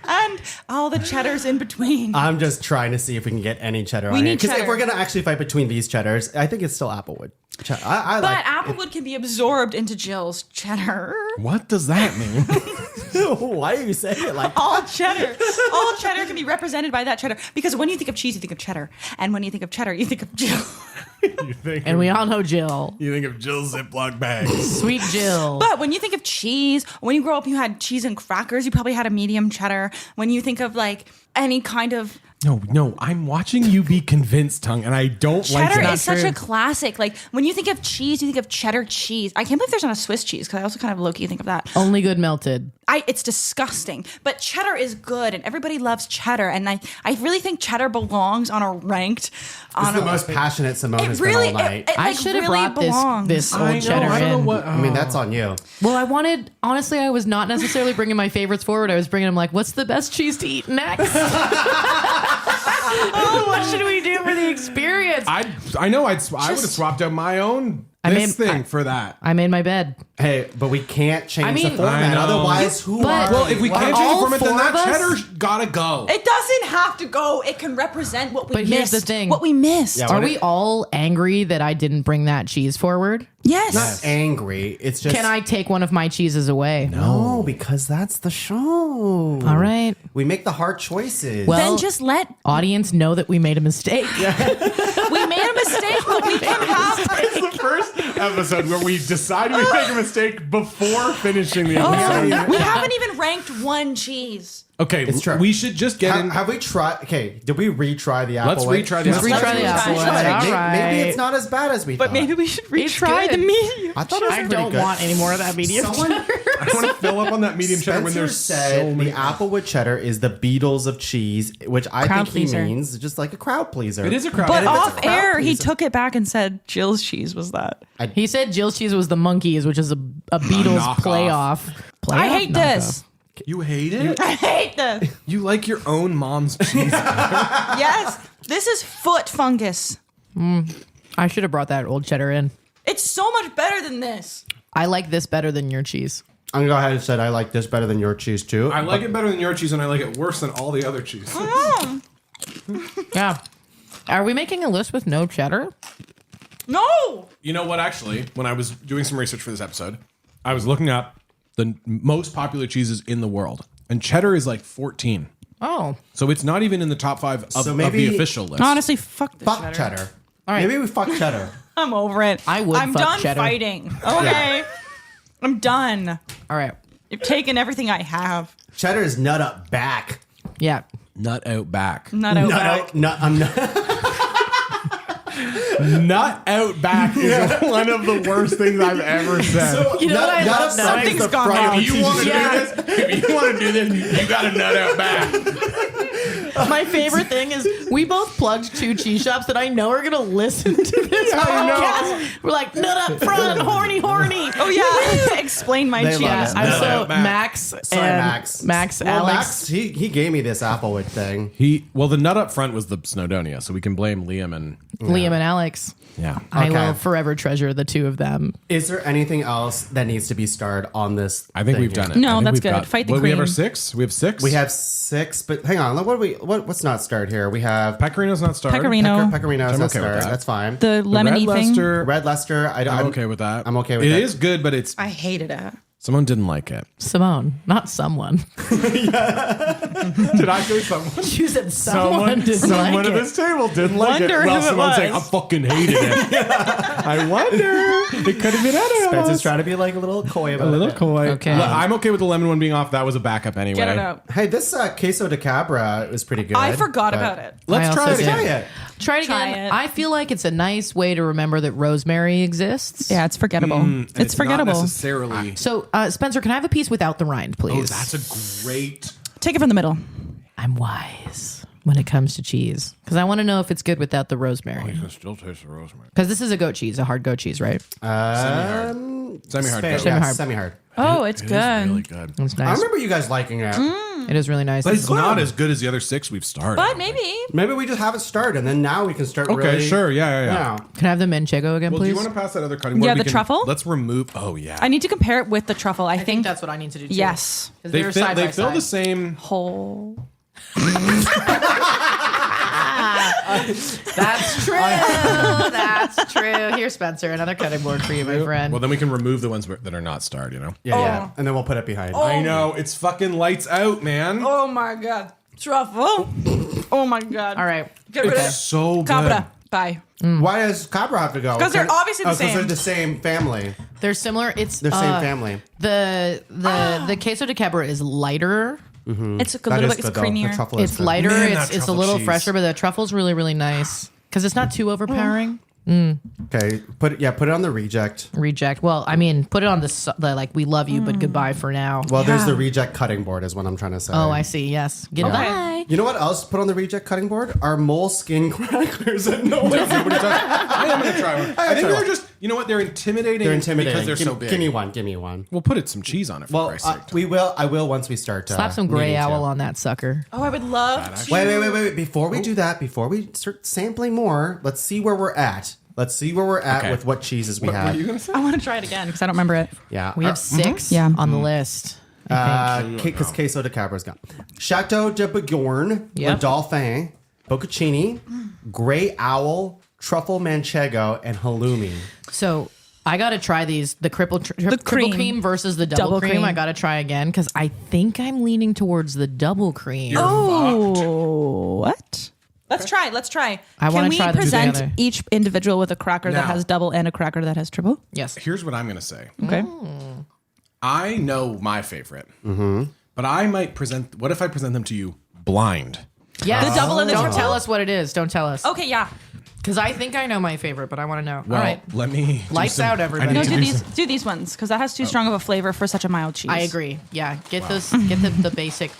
And all the cheddars in between. I'm just trying to see if we can get any cheddar We on need it. Because if cheddar. we're going to actually fight between these cheddars, I think it's still Applewood. I but like Applewood can be absorbed into Jill's cheddar. What does that mean? Why are you saying it like All cheddar can be represented by that cheddar. Because when you think of cheese, you think of cheddar. And when you think of cheddar, you think of Jill. And we all know Jill. You think of Jill's Ziploc bag. Sweet Jill. But when you think of cheese, when you grow up, you had cheese and crackers. You probably had a medium cheddar. When you think of like any kind of No, I'm watching you be convinced, Tongue, and I don't like Cheddar it. is such a classic. Like when you think of cheese, you think of cheddar cheese. I can't believe there's not a Swiss cheese because I also kind of low-key think of that. Only good melted. It's disgusting, but cheddar is good, and everybody loves cheddar. And I really think cheddar belongs on a ranked. This is the most passionate Simone has really, been all night. I should have brought this old cheddar I don't know in. what. I mean, that's on you. Well, honestly, I was not necessarily bringing my favorites forward. I was bringing them like, what's the best cheese to eat next? What should we do for the experience? I know I would have swapped out my own thing for that. I made my bed. Hey, but we can't change the I format. know. Otherwise, who But- are Well, if we Why- can't change the all format, then four that of us- cheddar's gotta go. It doesn't have to go. It can represent what we But missed. here's the thing. What we missed. Yeah, Are what we all angry that I didn't bring that cheese forward? Yes. not angry. It's just Can I take one of my cheeses away? No, because that's the show. All right. We make the hard choices. Well, Then just let audience know that we made a mistake. we made a mistake, but we can have It's the first episode where we decide we make a mistake before finishing the episode. We haven't even ranked one cheese. Okay, It's true. we should just get in. have we tried? Okay, did we retry the apple? Let's Wait, retry the Let's apple. retry the apple. Let's retry it. All Maybe right. it's not as bad as we thought. But maybe we should It's retry the good. medium. I thought it was I pretty don't good. want any more of that medium. Someone I want to fill up on that medium cheddar when Spencer there's said so many. the apple with cheddar is the Beatles of cheese, which I Crowd think pleaser. he means just like a crowd pleaser. It is a crowd. But if it's a off crowd air, he pleaser- took it back and said Jill's cheese was that. He said Jill's cheese was the Monkeys, which is a Beatles knockoff. playoff. I hate this. You hate it? I hate this. You like your own mom's cheese. Yes. This is foot fungus. I should have brought that old cheddar in. It's so much better than this. I like this better than your cheese. I'm gonna go ahead and say I like this better than your cheese too. I like it better than your cheese, and I like it worse than all the other cheese. Yeah. Are we making a list with no cheddar? No. You know what, actually, when I was doing some research for this episode, I was looking up the most popular cheeses in the world, and cheddar is like 14. Oh. So it's not even in the top 5 of, So of maybe- the official list. Honestly, fuck this fuck cheddar. All right. Maybe we fuck cheddar. I'm over it. I would I'm fuck done cheddar. fighting. Okay. I'm done. All right. You've taken everything I have. Cheddar is nut up back. Yeah. Nut out back. Not out Nut back. out. Nut. I'm not. Nut out back is one of the worst things I've ever said. You know what I love knowing? Something's gone front wrong. of If you want to Yeah. do this, if you want to do this, you got to nut out back. My favorite thing is we both plugged 2 cheese shops that I know are going to listen to this podcast. We're like, nut up front, horny. Oh, yeah. Explain my They cheese. love it. I'm Nut so out back. Max Sorry, and Max. Well, Alex. Max, he gave me this Applewood thing. The nut up front was the Snowdonia, so we can blame Liam and Liam and Alex. yeah. I Okay. will forever treasure the 2 of them. Is there anything else that needs to be starred on this? I think thing we've here? done it. No, I think that's we've good. got- Fight the what, We have cream. our 6. We have 6. We have 6, but hang on. What's not starred here? We have Pecorino's not starred. Pecorino. Pecorino. I'm is not okay with starred. that. That's fine. The lemony Red thing. Leicester. Red Leicester. I'm okay with that. I'm okay with it. that. It is good, but it's I hated it. someone didn't like it. Simone, not someone. Did I say someone? You said someone didn't like at it. this table didn't like Wonder it. Well, who it someone was. saying I fucking hated it. I wonder. It could have been any of Spencer's us. trying to be like a little coy about A little it. coy. Okay. Look, I'm okay with the lemon one being off. That was a backup anyway. Get it out. Hey, this queso de cabra was pretty good. I forgot but- about it. Let's I try also it did. again. Try it. Try it Try again. it. I feel like it's a nice way to remember that rosemary exists. Yeah, it's forgettable. And It's forgettable. Not necessarily. So, Spencer, can I have a piece without the rind, Oh, please? that's a great. Take it from the middle. I'm wise when it comes to cheese because I want to know if it's good without the rosemary. can still taste the rosemary. Because this is a goat cheese, a hard goat cheese, right? Semi-hard. Fair, goat. yeah, Semi-hard. semi-hard. Oh, it's It good. is really good. It's I nice. remember you guys liking it. It is really nice. But it's not as good as the other 6 we've started. But maybe. Maybe we just haven't started, and then now we can start. Okay, really, sure. Yeah. Can I have the manchego again, Well, do please? you want to pass that other cutting board? Yeah, We the can- truffle? Let's remove. Oh, yeah. I need to compare it with the truffle. I I think think that's what I need to do too. yes. 'Cause They they're fill, side they by fill side. the same. Whole. That's true. That's true. Here, Spencer, another cutting board for you, my friend. Well, then we can remove the ones that are not starred, you know? Yeah. And then we'll put it behind. I know. It's fucking lights out, man. Oh my god. Truffle. Oh my god. All right. Get rid of It's so good. Cabra. Bye. Why does cabra have to go? 'Cause they're obviously the Because same. they're the same family. They're similar. It's They're same family. The queso de cabra is lighter It's a That little is bit. It's good, though. creamier. The truffle is It's good. lighter. Man, that It's a truffle little cheese. fresher, but the truffle's really, really nice because it's not too overpowering. Okay, put it on the reject. Reject. Well, I mean, put it on the like we love you, but goodbye for now. Well, there's the reject cutting board, is what I'm trying to say. Oh, I see. Yes. Goodbye. You know what else put on the reject cutting board? Our moleskin crackers that no one I am going to try one. I think they're just, you know what? They're intimidating. They're intimidating. because they're so big. Give me one. Give me one. We'll put some cheese on it for Well, Christ's sake. I will once we start. Slap some gray needing to. owl on that sucker. Oh, I would love to. Wait. Before we do that, before we start sampling more, let's see where we're at. Let's see where we're at Okay. with what cheeses we What have. were you going to say? I want to try it again because I don't remember it. Yeah. We have 6 Yeah. on the list. Because Queso de Cabra's gone. Chateau de Bourgogne, Yep. Le Dauphin, Bocconcini, Gray Owl, Truffle Manchego, and Halloumi. So I got to try these. The triple cream. cream versus the double cream. I got to try again because I think I'm leaning towards the double cream. Oh, what? Let's try. I wanna try Can them we present together. each individual with a cracker that Now. has double and a cracker that has triple? Yes. Here's what I'm going to say. Okay. I know my favorite, but I might present. What if I present them to you blind? Yes. The double and the Don't triple? tell us what it is. Don't tell us. Okay, yeah. Because I think I know my favorite, but I want to know. Well, All right. let me. do Lights out, everybody. I need No, to do these ones because that has too strong of a flavor for such a mild cheese. I agree. Yeah. Get those. Get the basic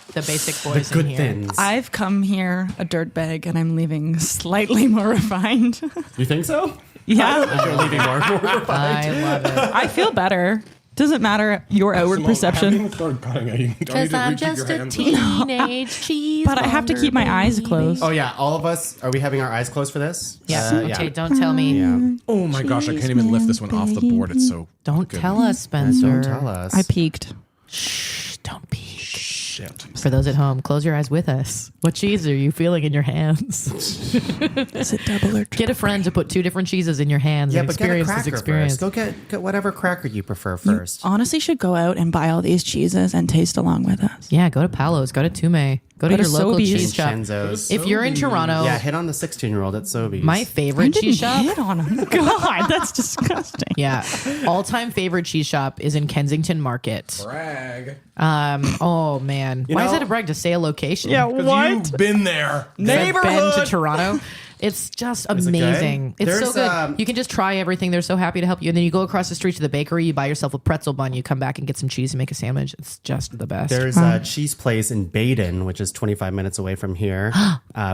boys Good in here. thins. I've come here a dirtbag and I'm leaving slightly more refined. You think so? Yeah, You're leaving more refined. I love it. I feel better. Doesn't matter your outward Simone, perception, haven't even started cutting it. You don't need Because to I'm reach with just your a hands. teenage cheese. but I have to keep my eyes closed. Oh yeah, all of us. Are we having our eyes closed for this? Yeah. Yeah. Okay. Don't tell me. Yeah. Oh my gosh, I can't even lift this one off the board. It's so Don't good. tell us, Spencer. Don't tell us. I peaked. Shh. Don't peek. shit. For those at home, close your eyes with us. What cheese are you feeling in your hands? Is it double or triple? Get a friend to put 2 different cheeses in your hands Yeah, and but get a experience cracker this experience. first. Go get whatever cracker you prefer first. Honestly, should go out and buy all these cheeses and taste along with us. Yeah, go to Paolo's, go to Tume, go to Go your to local Sobeys. cheese shop. Vincenzo's. If you're in Toronto, Yeah, hit on the 16-year-old at Sobeys. my I favorite didn't cheese shop. hit on him. God, that's disgusting. Yeah, all-time favorite cheese shop is in Kensington Market. Brag. Oh man, why is know- it a brag to say a location? Yeah, Because what? you've been there. I've been to Toronto. It's just it good? amazing. It's so There's, good. You can just try everything. They're so happy to help you. And then you go across the street to the bakery, you buy yourself a pretzel bun, you come back and get some cheese and make a sandwich. It's just the best. There's a cheese place in Baden, which is 25 minutes away from here,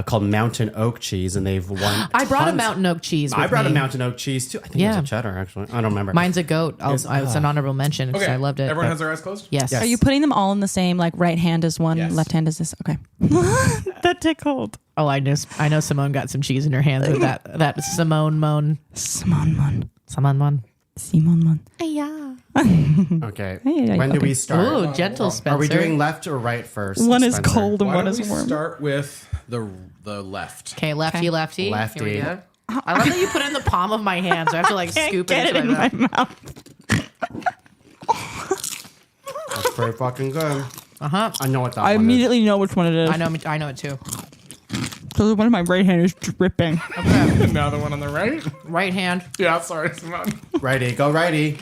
called Mountain Oak Cheese, and they've won. I brought a tons- Mountain Oak cheese. I with brought me. a Mountain Oak cheese too. I think it Yeah. was a cheddar, actually. I don't remember. Mine's a goat. It's an honorable mention because Okay, I loved it. Everyone but- has their eyes closed? Yes. Yes. Are you putting them all in the same, like right hand is one, Yes. left hand is this? Okay. That tickled. Oh, I know Simone got some cheese in her hands with that Simone Mon. Simon Mon. Simone Mon. Simon Mon. Okay. Hey, When do okay. we start? Ooh, gentle Spencer. Are we doing left or right first? One is Spencer? cold and Why one don't is we warm. start with the left? Okay, lefty. Lefty. Here we go. I love that you put it in the palm of my hand, so I have to like scoop Get it it into in my my mouth. mouth. That's pretty fucking good. Uh-huh. I know what that I one immediately know which one it is. I know it too. Because one of my right hand is dripping. Now the one on the right? Right hand. Yeah, sorry, Simone. is. Righty. Go righty.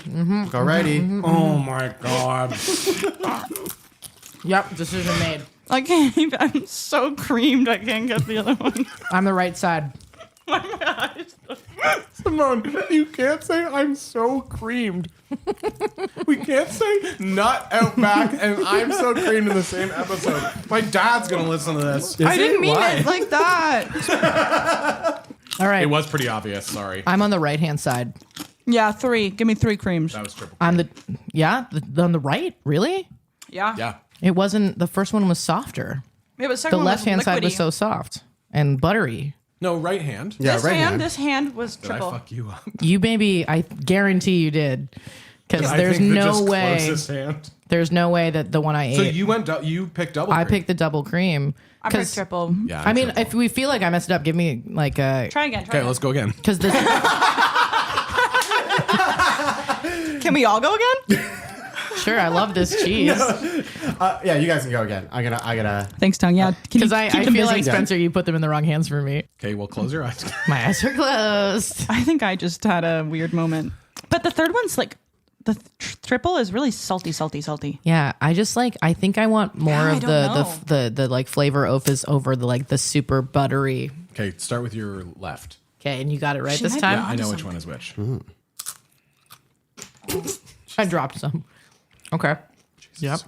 Go righty. Oh my god. Yep, decision made. I can't even. I'm so creamed. I can't get the other one. I'm the right side. Simone, you can't say I'm so creamed. We can't say nut out back and I'm so creamed in the same episode. My dad's gonna listen to this. I didn't mean Why? it like that. All right. It was pretty obvious, sorry. I'm on the right hand side. Yeah, 3. Give me 3 creams. That was triple. I'm the on the right? Really? Yeah. Yeah. It wasn't. The first one was softer. It was The left hand side was so soft and buttery. No, right hand. Yeah, This right hand, hand. this hand was Did I triple. fuck you up? You maybe. I guarantee you did. Because I there's think the no just way. closest hand. There's no way that the one I So ate. you picked double. I cream. picked the double cream. I picked triple. Yeah. I mean, triple. if we feel like I messed it up, give me like a. Try again. Okay, let's go again. Because this. Can we all go again? Sure, I love this cheese. Yeah, you guys can go again. I gotta. Thanks, Tongue. Yeah. Because I feel like Spencer, you put them in the wrong hands for me. Okay, well, close your eyes. My eyes are closed. I think I just had a weird moment. But the third one's like triple is really salty. Yeah, I think I want more of the like flavor ofas over the super buttery. Okay, start with your left. Okay, and you got it right this time? Yeah, I know which one is which. I dropped some. Okay. Yep. So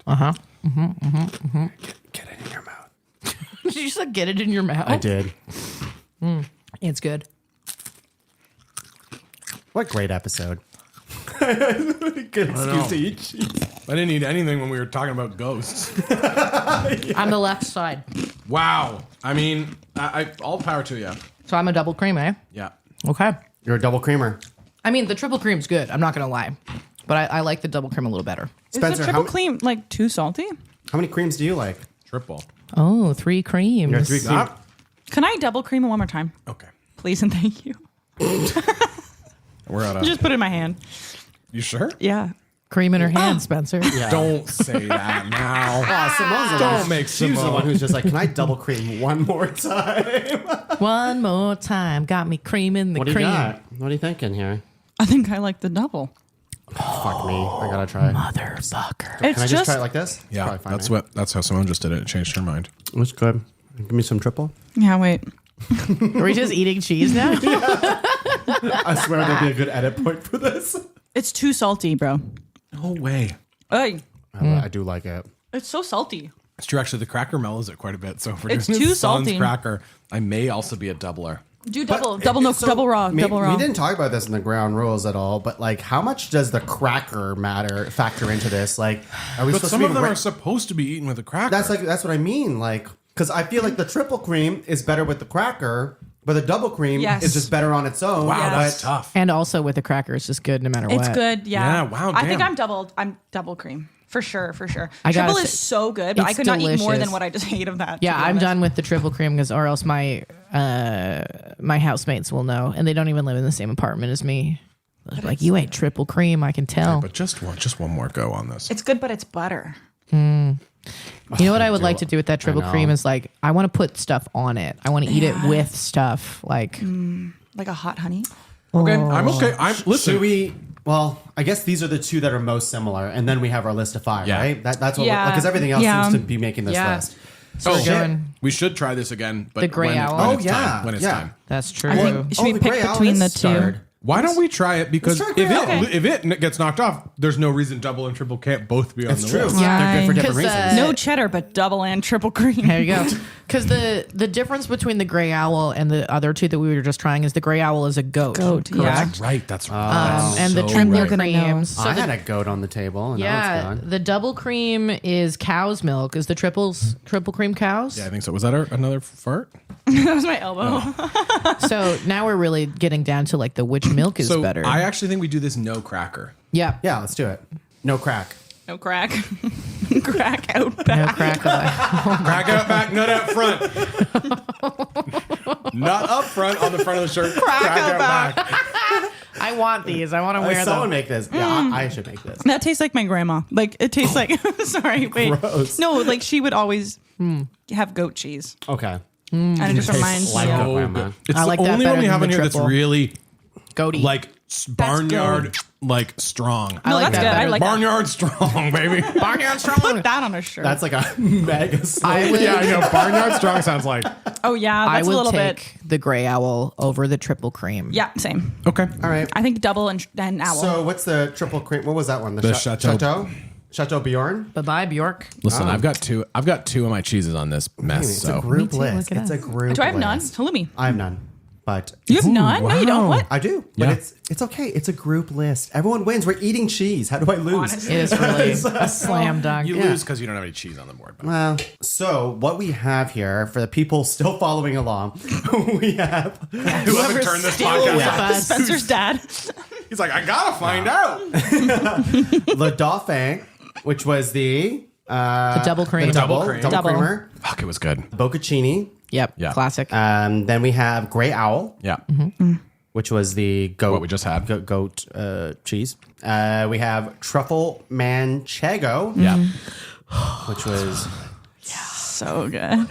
fucking good. Get it in your mouth. Did you just get it in your mouth? I did. It's good. What great episode. Good excuse to eat cheese. I didn't eat anything when we were talking about ghosts. On the left side. Wow. I mean, I all power to you. So I'm a double cream, eh? Yeah. Okay. You're a double creamer. I mean, the triple cream's good. I'm not going to lie. But I like the double cream a little better. Spencer, is the triple cream too salty? How many creams do you like? Triple. Oh, 3 creams. You're 3 creams. Can I double cream it one more time? Okay. Please and thank you. We're out of. Just put it in my hand. You sure? Yeah. Cream in her hand, Spencer. Yeah. Don't say that now. Simone's the Don't one. make She's the Simone. one who's just like, can I double cream one more time? One more time. Got me cream in the What do you cream. got? What are you thinking here? I think I like the double. Fuck me. I gotta try. Motherfucker. It's Can I just try it like this? It's Yeah, probably fine, that's how Simone just did it. It changed her mind. That's good. Give me some triple. Yeah, wait. Are we just eating cheese now? I swear there'll be a good edit point for this. It's too salty, bro. No way. Ay, I do like it. it's so salty. It's true. Actually, the cracker mellows it quite a bit. So if we're It's doing too this sans salty. cracker, I may also be a doubler. Do double raw. We didn't talk about this in the ground rules at all, but like, how much does the cracker factor into this? Like, are we But supposed some to be? of them are supposed to be eaten with a cracker. That's what I mean. Like, because I feel like the triple cream is better with the cracker, but the double cream Yes. is just better on its own. wow, Yes. that's tough. And also with the cracker, it's just good no matter what. It's good. Yeah. Yeah, wow, I think damn. I'm double cream. For sure. I gotta Triple say, is so good, but I it's could not eat more delicious. than what I just ate of that. Yeah, to be I'm honest. done with the triple cream or else my housemates will know, and they don't even live in the same apartment as me. They're like, you ate triple cream, I can tell. But just one more go on this. It's good, but it's butter. You know what I would like to do with that triple know. cream is like, I want to put stuff on it. I want to eat it with stuff. Like, Like a hot honey. Okay, I'm okay. Listen. Should we? Well, I guess these are the two that are most similar, and then we have our list of 5, Yeah. right? That's what Yeah. because everything else Yeah. seems to be making this Yeah. list. so Oh, we're going, we should try this again. But The gray when, owl? When Oh, it's yeah, time. When it's yeah. time. that's true. I think should we the pick gray owl between the is two? starred. Why don't we try it? Because Let's if try it gray owl. if it gets knocked off, there's no reason double and triple can't both be on It's the true. list. They're good for different 'Cause, reasons. No cheddar, but double and triple cream. There you go. Because the difference between the gray owl and the other two that we were just trying is the gray owl is a goat. Goat, yeah. That's right. That's right. And the So triple right. gonna know. cream. So I the, had a goat on the table, and now yeah, it's gone. the double cream is cow's milk. Is the triple cream cow's? Yeah, I think so. Was that another fart? That was my elbow. So now we're really getting down to like the which milk is So better. I actually think we do this no cracker. yeah. Yeah, let's do it. No crack. No crack. Crack out No back. crack. Crack out back, nut out front. Not up front on the front of the shirt. Crack out back. I want these. I want to wear Someone them. make this. Yeah, I should make this. That tastes like my grandma. Like it tastes like. Sorry, wait. Gross. No, like she would always have goat cheese, Okay. and it just reminds like me. a of- grandma. It's I like the that only better one we than have the in here that's triple. really Goaty. like barnyard, like strong. No, like that's that good. I better. like that. Barnyard strong, baby. Barnyard strong. Put that on a shirt. That's like a mega I would, Yeah, I know. Barnyard strong sounds like. oh yeah, I that's a would little take bit. the gray owl over the triple cream. Yeah, same. Okay. All right. I think double and owl. So what's the triple cream? What was that one? The Chateau? Chateau Bjorn? Bye bye, Bjork. Listen, I've got two of my cheeses on this mess. It's So a group too, list. look at It's a us. group Do I have none? list. Halloumi. I have none. But You have none? No, you don't. What? I do. But Yeah. it's okay. It's a group list. Everyone wins. We're eating cheese. How do I lose? Honestly. It is really a slam dunk. you Yeah. lose because you don't have any cheese on the board. But Well, so what we have here for the people still following along, we have whoever turned this still podcast with off, us. Spencer's dad. he's like, I gotta find out. Le Dauphin, which was the double cream. double Double. creamer, Fuck, it was good. Boccaccini. Yep. Yeah. Classic. Then we have Grey Owl, Yeah. which was the goat. What we just had. Goat cheese. We have Truffle Manchego, Yeah. which was So good.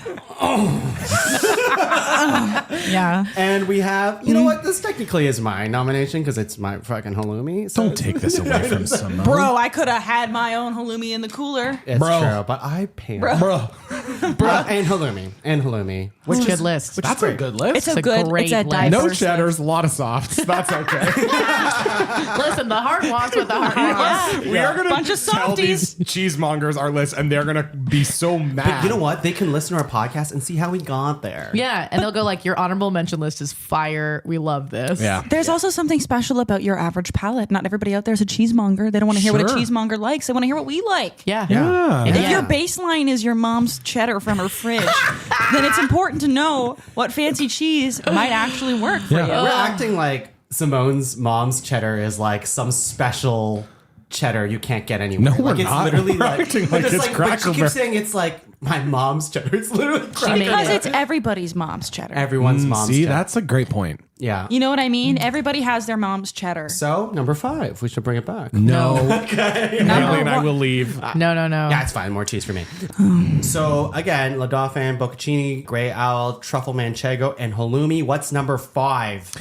Yeah. And we have, you know what? This technically is my nomination because it's my fucking halloumi. So Don't take this away from Simone. Bro, I could have had my own halloumi in the cooler. It's Bro. true, but I pay. Bro. And halloumi. Which Good is list. That's a good list. It's a good, great it's a list. diverse no list. cheddars, a lot of softs. That's okay. Listen, the heart wants what the heart wants. We are going Bunch to of tell these softies. cheesemongers our list, and they're going to be so mad. But you know what? They can listen to our podcast and see how we got there. Yeah, and they'll go like, your honorable mention list is fire. We love this. Yeah. There's also something special about your average palate. Not everybody out there is a cheesemonger. They don't want to hear what a Sure. cheesemonger likes. They want to hear what we like. Yeah. Yeah. If Yeah. your baseline is your mom's cheddar from her fridge, then it's important to know what fancy cheese might actually work for you. We're acting like Simone's mom's cheddar is like some special cheddar you can't get anywhere. No, we're like, it's not. literally We're like, acting but like it's but Cracker she keeps Barrel. saying it's like my mom's cheddar. It's literally Cracker made Because Barrel. it's everybody's mom's cheddar. Everyone's mom's See, cheddar. that's a great point. Yeah. You know what I mean? Everybody has their mom's cheddar. So, number 5. We should bring it back. No. Hayley and I will leave. No. Yeah, it's fine. More cheese for me. So, again, La Dauphine, Bocconcini, Grey Owl, Truffle Manchego, and Halloumi. What's number 5?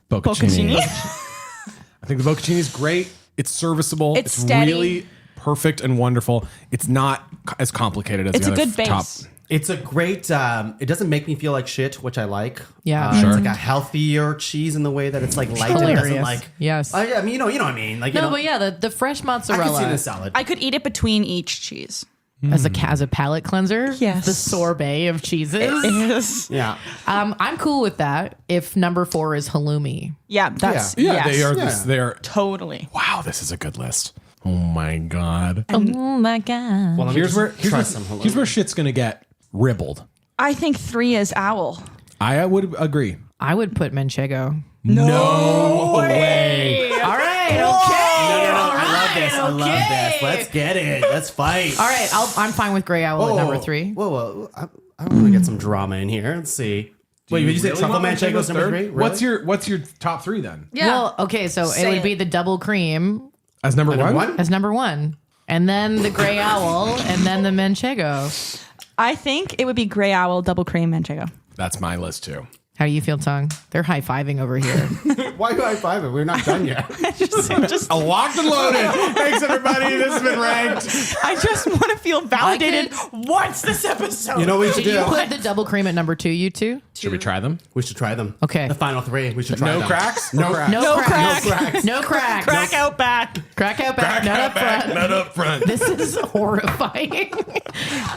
Bocconcini. I think the Bocconcini is great. It's serviceable. It's steady. really perfect and wonderful. It's not as complicated as It's the a other good base. top. It's a great, it doesn't make me feel like shit, which I like. Yeah. It's like a healthier cheese in the way that it's like light. It doesn't Hilarious. like, Yes. I mean, you know what I mean? Like, you No, know, but yeah, the fresh I mozzarella can see the salad. I could eat it between each cheese. as a palate cleanser. Yes. The sorbet of cheeses. Yeah. I'm cool with that. If number 4 is halloumi. Yeah, that's Yeah, yes. they are. Yeah. They're Totally. wow. This is a good list. Oh my god. Oh my god. Well, let me Here's where try some halloumi. here's where shit's gonna get ribbled. I think 3 is owl. I would agree. I would put manchego. No way. All right. Okay. I love this. Let's get it. Let's fight. All right. I'm fine with Grey Owl at number 3. Whoa. I want to get some drama in here. Let's see. Wait, did you say Truffle Manchego's number 3? Really? What's your top 3 then? Yeah. Well, okay. So it would be the double cream As number Number one? one? as number 1. And then the Grey Owl. And then the manchego. I think it would be Grey Owl, double cream, manchego. That's my list too. How do you feel, Tuong? They're high-fiving over here. Why do I five it? We're not done yet. just Locked and loaded. Thanks everybody. This has been ranked. I just want to feel validated once this episode. You know what we should Did you do? put the double cream at number 2, you two? Should we try them? We should try them. Okay. The final 3. We should try No them. cracks? No cracks. No, No cracks. cracks. No cracks. Crack out back. Crack out back. Not up front. Not up front. This is horrifying.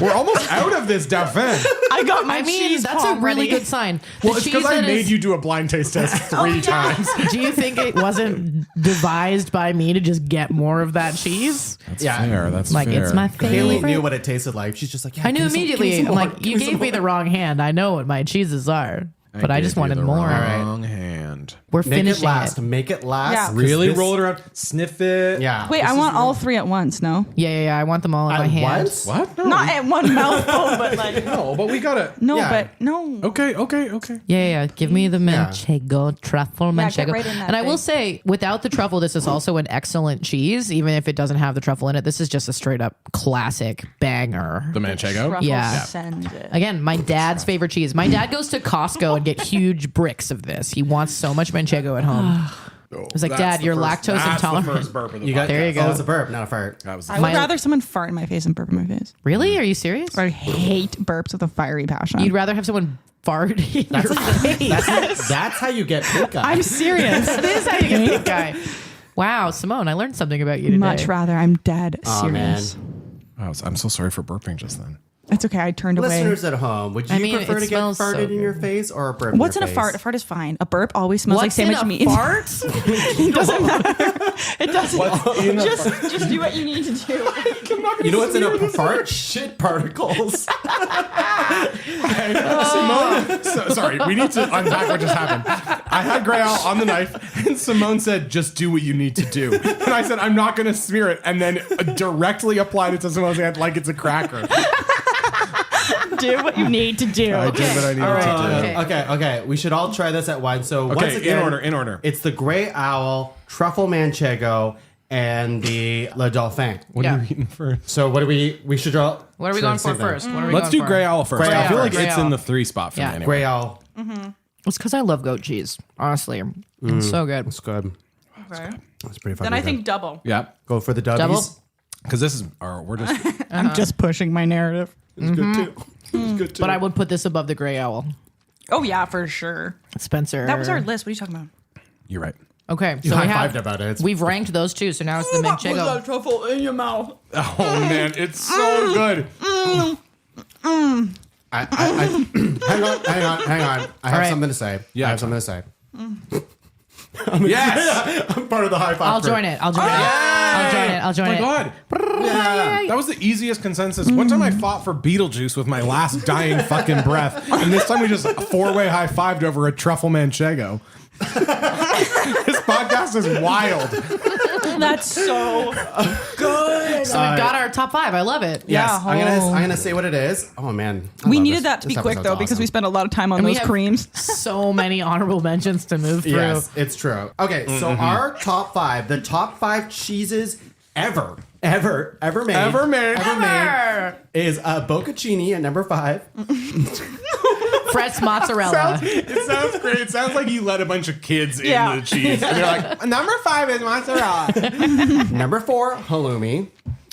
We're almost out of this Dauphine. I got my I mean, cheese that's a palm really ready. good sign. The Well, it's because cheese I that made is- you do a blind taste test 3 times. Do you think it wasn't devised by me to just get more of that cheese? That's Yeah. fair. That's Like, fair. it's my Haley favorite. knew what it tasted like. She's just like, yeah, I knew give me some- immediately. give me some I'm more, like, give you me some gave me the more. wrong hand. I know what my cheeses are, but I just wanted more. Wrong hand. We're Make it finishing last. it. Make it last. Yeah. 'cause Really this- roll it around, sniff it. Yeah. Wait, This I is want real. all 3 at once, no? Yeah. I want them all in my At hand. once? What? No. Not at one mouthful, but like, No, but we got it. no, Yeah. but no. Okay. Yeah. Give me the Yeah. manchego, truffle Yeah, get manchego. right in that And I will thing. say, without the truffle, this is also an excellent cheese. Even if it doesn't have the truffle in it, this is just a straight up classic banger. The manchego. Truffle Yeah. send it. Again, my dad's favorite cheese. My dad goes to Costco and get huge bricks of this. He wants so much manchego at home. Oh, was like, that's Dad, the you're first- lactose that's intolerant. The first burp of the You got, There you go. Oh, it's a burp, not a fart. That was I would rather someone fart in my face and burp in my face. Really? Are you serious? I hate burps with a fiery passion. You'd rather have someone fart in your face. That's how you get pink eye. I'm serious. That is how you get pink eye. Wow, Simone, I learned something about you today. Much rather. I'm dead Aw, man. serious. I'm so sorry for burping just then. It's okay. I turned away. Listeners at home, would you I mean, prefer it to get smells so farted in your good. face or a burp? What's in in your a fart? face? A fart is fine. A burp always smells like What's in sandwich a meat. fart? It doesn't matter. It doesn't. Just do what you need to do. You know what's in a fart? Shit particles. Simone, sorry, we need to unpack what just happened. I had Grey Owl on the knife, and Simone said, "Just do what you need to do." And I said, "I'm not going to smear it," and then directly applied it to Simone's hand like it's a cracker. Do what you need to do. I did what I needed to do. Okay. We should all try this at once. So Okay, once again, in order. It's the Grey Owl, Truffle Manchego, and the Le Dauphin. What Yeah. are you eating first? So what do we should draw? What are we going for first? What are we Let's going do for? Grey Owl first. Grey I feel Owl like first. it's Grey in the Owl. 3 spot for Yeah. me anyway. Grey Owl. It's because I love goat cheese. Honestly, it's so good. It's good. Okay. That's pretty fucking Then I good. think double. Yeah. Go for the W's. Double? Because this is, we're just, I'm just pushing my narrative. It's good too. It's good too. But I would put this above the Grey Owl. Oh yeah, for sure. Spencer. That was our list. What are you talking about? you're right. Okay, You so we high-fived have, about it. It's- we've ranked those two, so now it's the Manchego. truffle in your mouth? Oh man, it's so good. I hang on. I have right. something to say. Yeah. I have something to say. Yes. I'm part of the high five. I'll join it. I'll join it. I'll join Oh my it. god. Yeah. That was the easiest consensus. One time I fought for Beetlejuice with my last dying fucking breath, and this time we just 4-way high-fived over a truffle manchego. This podcast is wild. That's so good. So we've got our top 5. I love it. Yes. Yeah. I'm gonna say what it is. Oh man. I We love needed this. that to be This quick episode's though because we awesome. spent a lot of time on And we those have creams. so many honorable mentions to move through. Yes, it's true. Okay, so our top 5, the top 5 cheeses ever made is bocconcini at number 5. Fresh mozzarella. It sounds great. It sounds like you let a bunch of kids Yeah. in the cheese. And they're like, number 5 is mozzarella. Number 4, halloumi.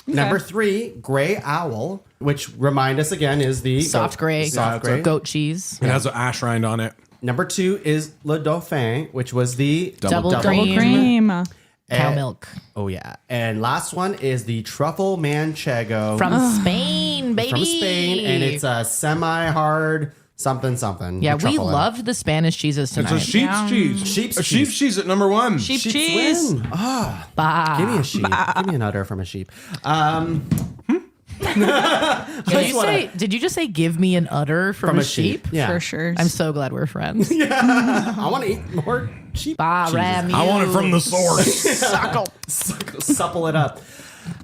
Number 3, Grey Owl, which remind us again is the Soft gray. Soft gray. Goat cheese. It has an ash rind on it. Number 2 is Le Dauphin, which was the Double Double cream. cream. Cow milk. Oh yeah, and last one is the truffle manchego From Spain, baby. from Spain, and it's a semi-hard something. Yeah, with we truffle in it. loved the Spanish cheeses tonight. It's a sheep's cheese. Sheep's a sheep's cheese at number 1. Sheep Sheep's cheese. win. Bah. Give me a sheep. Give me an udder from a sheep. Did you just say give me an udder from a sheep? Yeah. For sure. I'm so glad we're friends. I want to eat more sheep. Bah, cheeses. ram I want it you. from the source. Supple it up.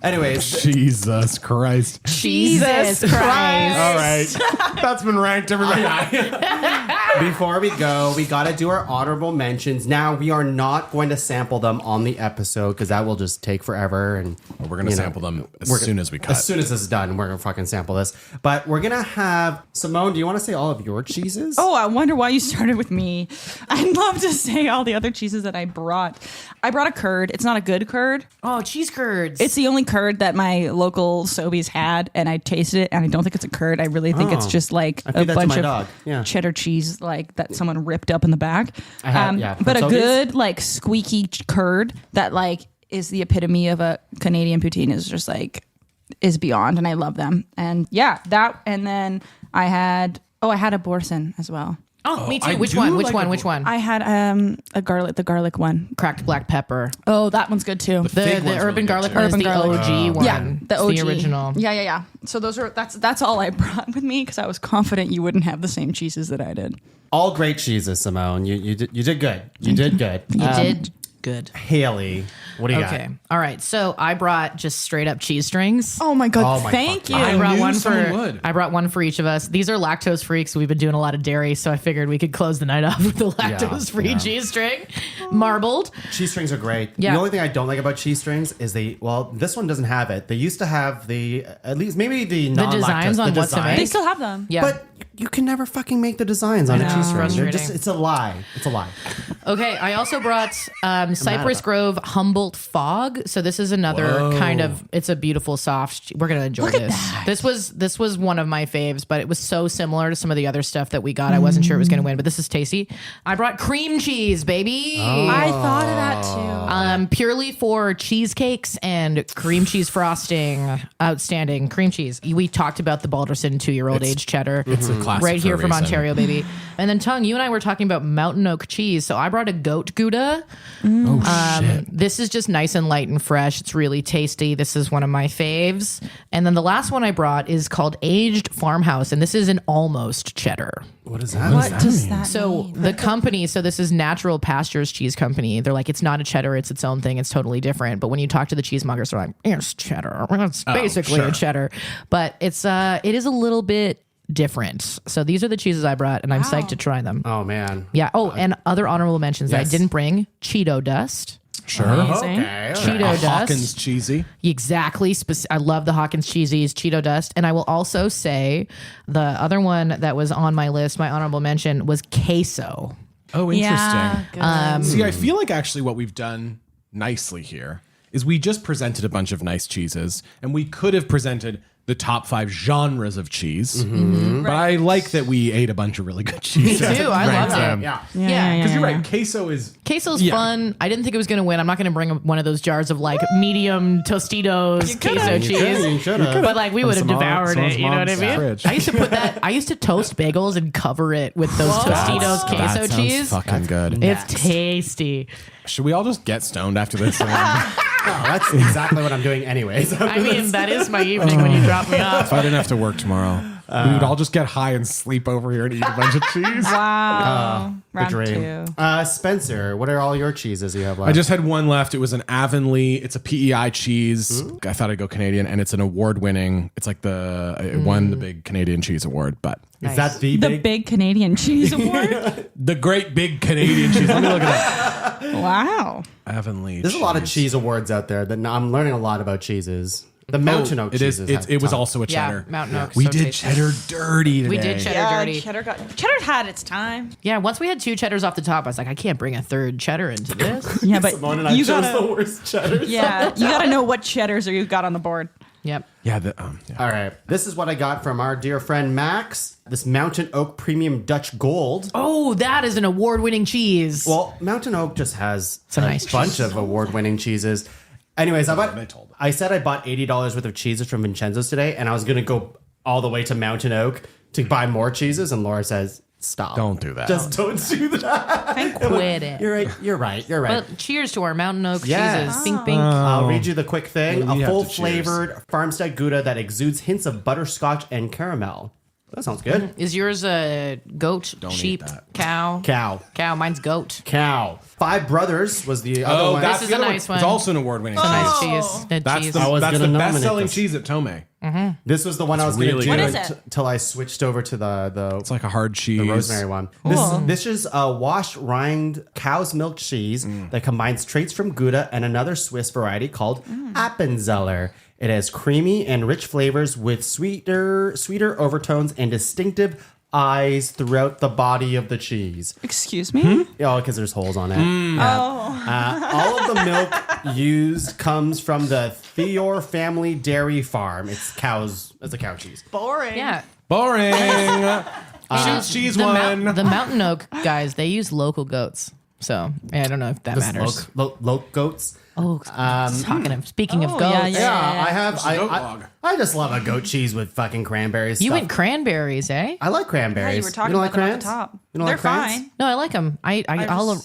Anyways, Jesus Christ. Jesus Christ. All right. That's been ranked, everybody. before we go, we got to do our honorable mentions. Now, we are not going to sample them on the episode because that will just take forever. And We're going to sample them as soon as we cut. As soon as this is done, we're going to fucking sample this. But we're going to have... Simone, do you want to say all of your cheeses? Oh, I wonder why you started with me. I'd love to say all the other cheeses that I brought. I brought a curd. It's not a good curd. Oh, cheese curds. It's the only curd that my local Sobeys had, and I tasted it, and I don't think it's a curd. I really think it's just like I a feed that to bunch my of dog. Yeah. cheddar cheese, like that someone ripped up in the back. I have- yeah, from but a Sobeys? good like squeaky curd that like is the epitome of a Canadian poutine is just like is beyond, and I love them. And yeah, that, and then I had a boursin as well. Oh, me too. I Which do one? Which like one? a- Which one? I had the garlic one. Cracked black pepper. Oh, that one's good too. The Fig one's urban really good garlic too. one is Urban the garlic. OG one. Yeah, the OG. It's the original. Yeah. So that's all I brought with me because I was confident you wouldn't have the same cheeses that I did. All great cheeses, Simone. You did good. You did good. You did good. Haley, what do you Okay. got? All right. So I brought just straight up cheese strings. Oh my god! Oh my thank you. fucking- I brought knew one someone for would. I brought one for each of us. These are lactose free because we've been doing a lot of dairy, so I figured we could close the night off with the lactose free yeah. cheese string, marbled. Cheese strings are great. Yeah. The only thing I don't like about cheese strings is this one doesn't have it. They used to have at least maybe the non-lactose, designs on the what to design. make? They still have them. Yeah. But you can never fucking make the designs on a cheese string. They're Frustrating. it's a lie. It's a lie. Okay, I also brought Cypress Grove Humboldt Fog. So this is another kind of, it's a beautiful soft. We're gonna enjoy this. This was one of my faves, but it was so similar to some of the other stuff that we got. I wasn't sure it was gonna win, but this is tasty. I brought cream cheese, baby. I thought of that too. Purely for cheesecakes and cream cheese frosting. Outstanding cream cheese. We talked about the Balderson 2-year-old age cheddar. It's a classic Right for here a from reason. Ontario, baby. And then Tuong, you and I were talking about mountain oak cheese. So I brought a goat gouda. Oh, shit. This is just nice and light and fresh. It's really tasty. This is one of my faves. And then the last one I brought is called Aged Farmhouse. And this is an almost cheddar. What is that? What does that So mean? the company, so this is Natural Pastures Cheese Company. They're like, it's not a cheddar, it's its own thing. It's totally different. But when you talk to the cheesemongers, they're like, it's cheddar. It's basically a cheddar. But it is a little bit different. So these are the cheeses I brought, and I'm psyched to try them. Oh man. Yeah. Oh, and other honorable mentions that I Yes. didn't bring: Cheeto dust. Sure. Amazing. Okay. Cheeto dust. Hawkins cheesy. Exactly. I love the Hawkins cheesies, Cheeto dust. And I will also say the other one that was on my list, my honorable mention, was queso. Oh, interesting. Yeah, See, I feel like actually what we've done nicely here is we just presented a bunch of nice cheeses, and we could have presented the top 5 genres of cheese. But I like that we ate a bunch of really good cheese. Me too. I love it. Yeah. Because you're right, queso is... Queso's fun. I didn't think it was going to win. I'm not going to bring one of those jars of like medium Tostitos queso cheese. You should have. But like we would have some devoured mom's it. You know what I mean? fridge. I used to put that. I used to toast bagels and cover it with those Tostitos queso that sounds cheese. fucking good. It's tasty. Should we all just get stoned after this? That's exactly what I'm doing anyways. I mean, that is my evening when you drop me off. If I didn't have to work tomorrow, we would all just get high and sleep over here and eat a bunch of cheese. Wow. The Round dream. 2. Spencer, what are all your cheeses you have left? I just had one left. It was an Avonlea. It's a PEI cheese. I thought I'd go Canadian, and it's an award-winning. It's like it won the big Canadian Cheese Award, but Is that the The big? big Canadian cheese award. the great big Canadian cheese. Let me look it up. Wow. Avonlea. There's a lot of cheese awards out there that I'm learning a lot about cheeses. The Mountain Oak It is. cheeses. It was also a cheddar. Yeah, Mountain Oak. We so did tasty. cheddar dirty today. We did cheddar dirty. Cheddar had its time. Yeah, once we had 2 cheddars off the top, I was like, I can't bring a third cheddar into this. Yeah, but Simone and I you chose gotta, the worst cheddars. yeah, you gotta know what cheddars you got on the board. Yep. Yeah. All right. This is what I got from our dear friend Max. This Mountain Oak Premium Dutch Gold. Oh, that is an award-winning cheese. Well, Mountain Oak just has a nice bunch cheese. of award-winning cheeses. Anyways, I said I bought $80 worth of cheeses from Vincenzo's today, and I was going to go all the way to Mountain Oak to buy more cheeses, and Laura says, stop. Don't do that. Just don't do that. I quit it. You're right. Well, cheers to our Mountain Oak Yes. cheeses. Bink, bink. I'll read you the quick thing. We A have full to cheers. flavored farmstead Gouda that exudes hints of butterscotch and caramel. That sounds good. Is yours a goat, sheep, eat that. cow? Cow. Mine's goat. Cow. Five Brothers was the other one. This is the a other nice one. It's also an award-winning It's a cheese. nice cheese. Good That's cheese. the, I was that's gonna the nominate best-selling this. cheese at Tome. This was the one I was going to really do good. What is it? until I switched over to the It's like a hard cheese. the rosemary one. This is a washed rind cow's milk cheese that combines traits from Gouda and another Swiss variety called Appenzeller. It has creamy and rich flavors with sweeter overtones and distinctive eyes throughout the body of the cheese. Excuse me? Oh, because there's holes on it. All of the milk used comes from the Theor family dairy farm. It's a cow cheese. Boring. Yeah. Boring. Cheese the one. The Mountain Oak guys, they use local goats. So I don't know if that matters. Loke goats. Oh, speaking of goats. yeah. I have. goat log. I just love a goat cheese with fucking cranberries. You stuff. went cranberries, eh? I like cranberries. Yeah, you were talking don't about like them at the crans? top. You don't They're like crans? fine. No, I like them.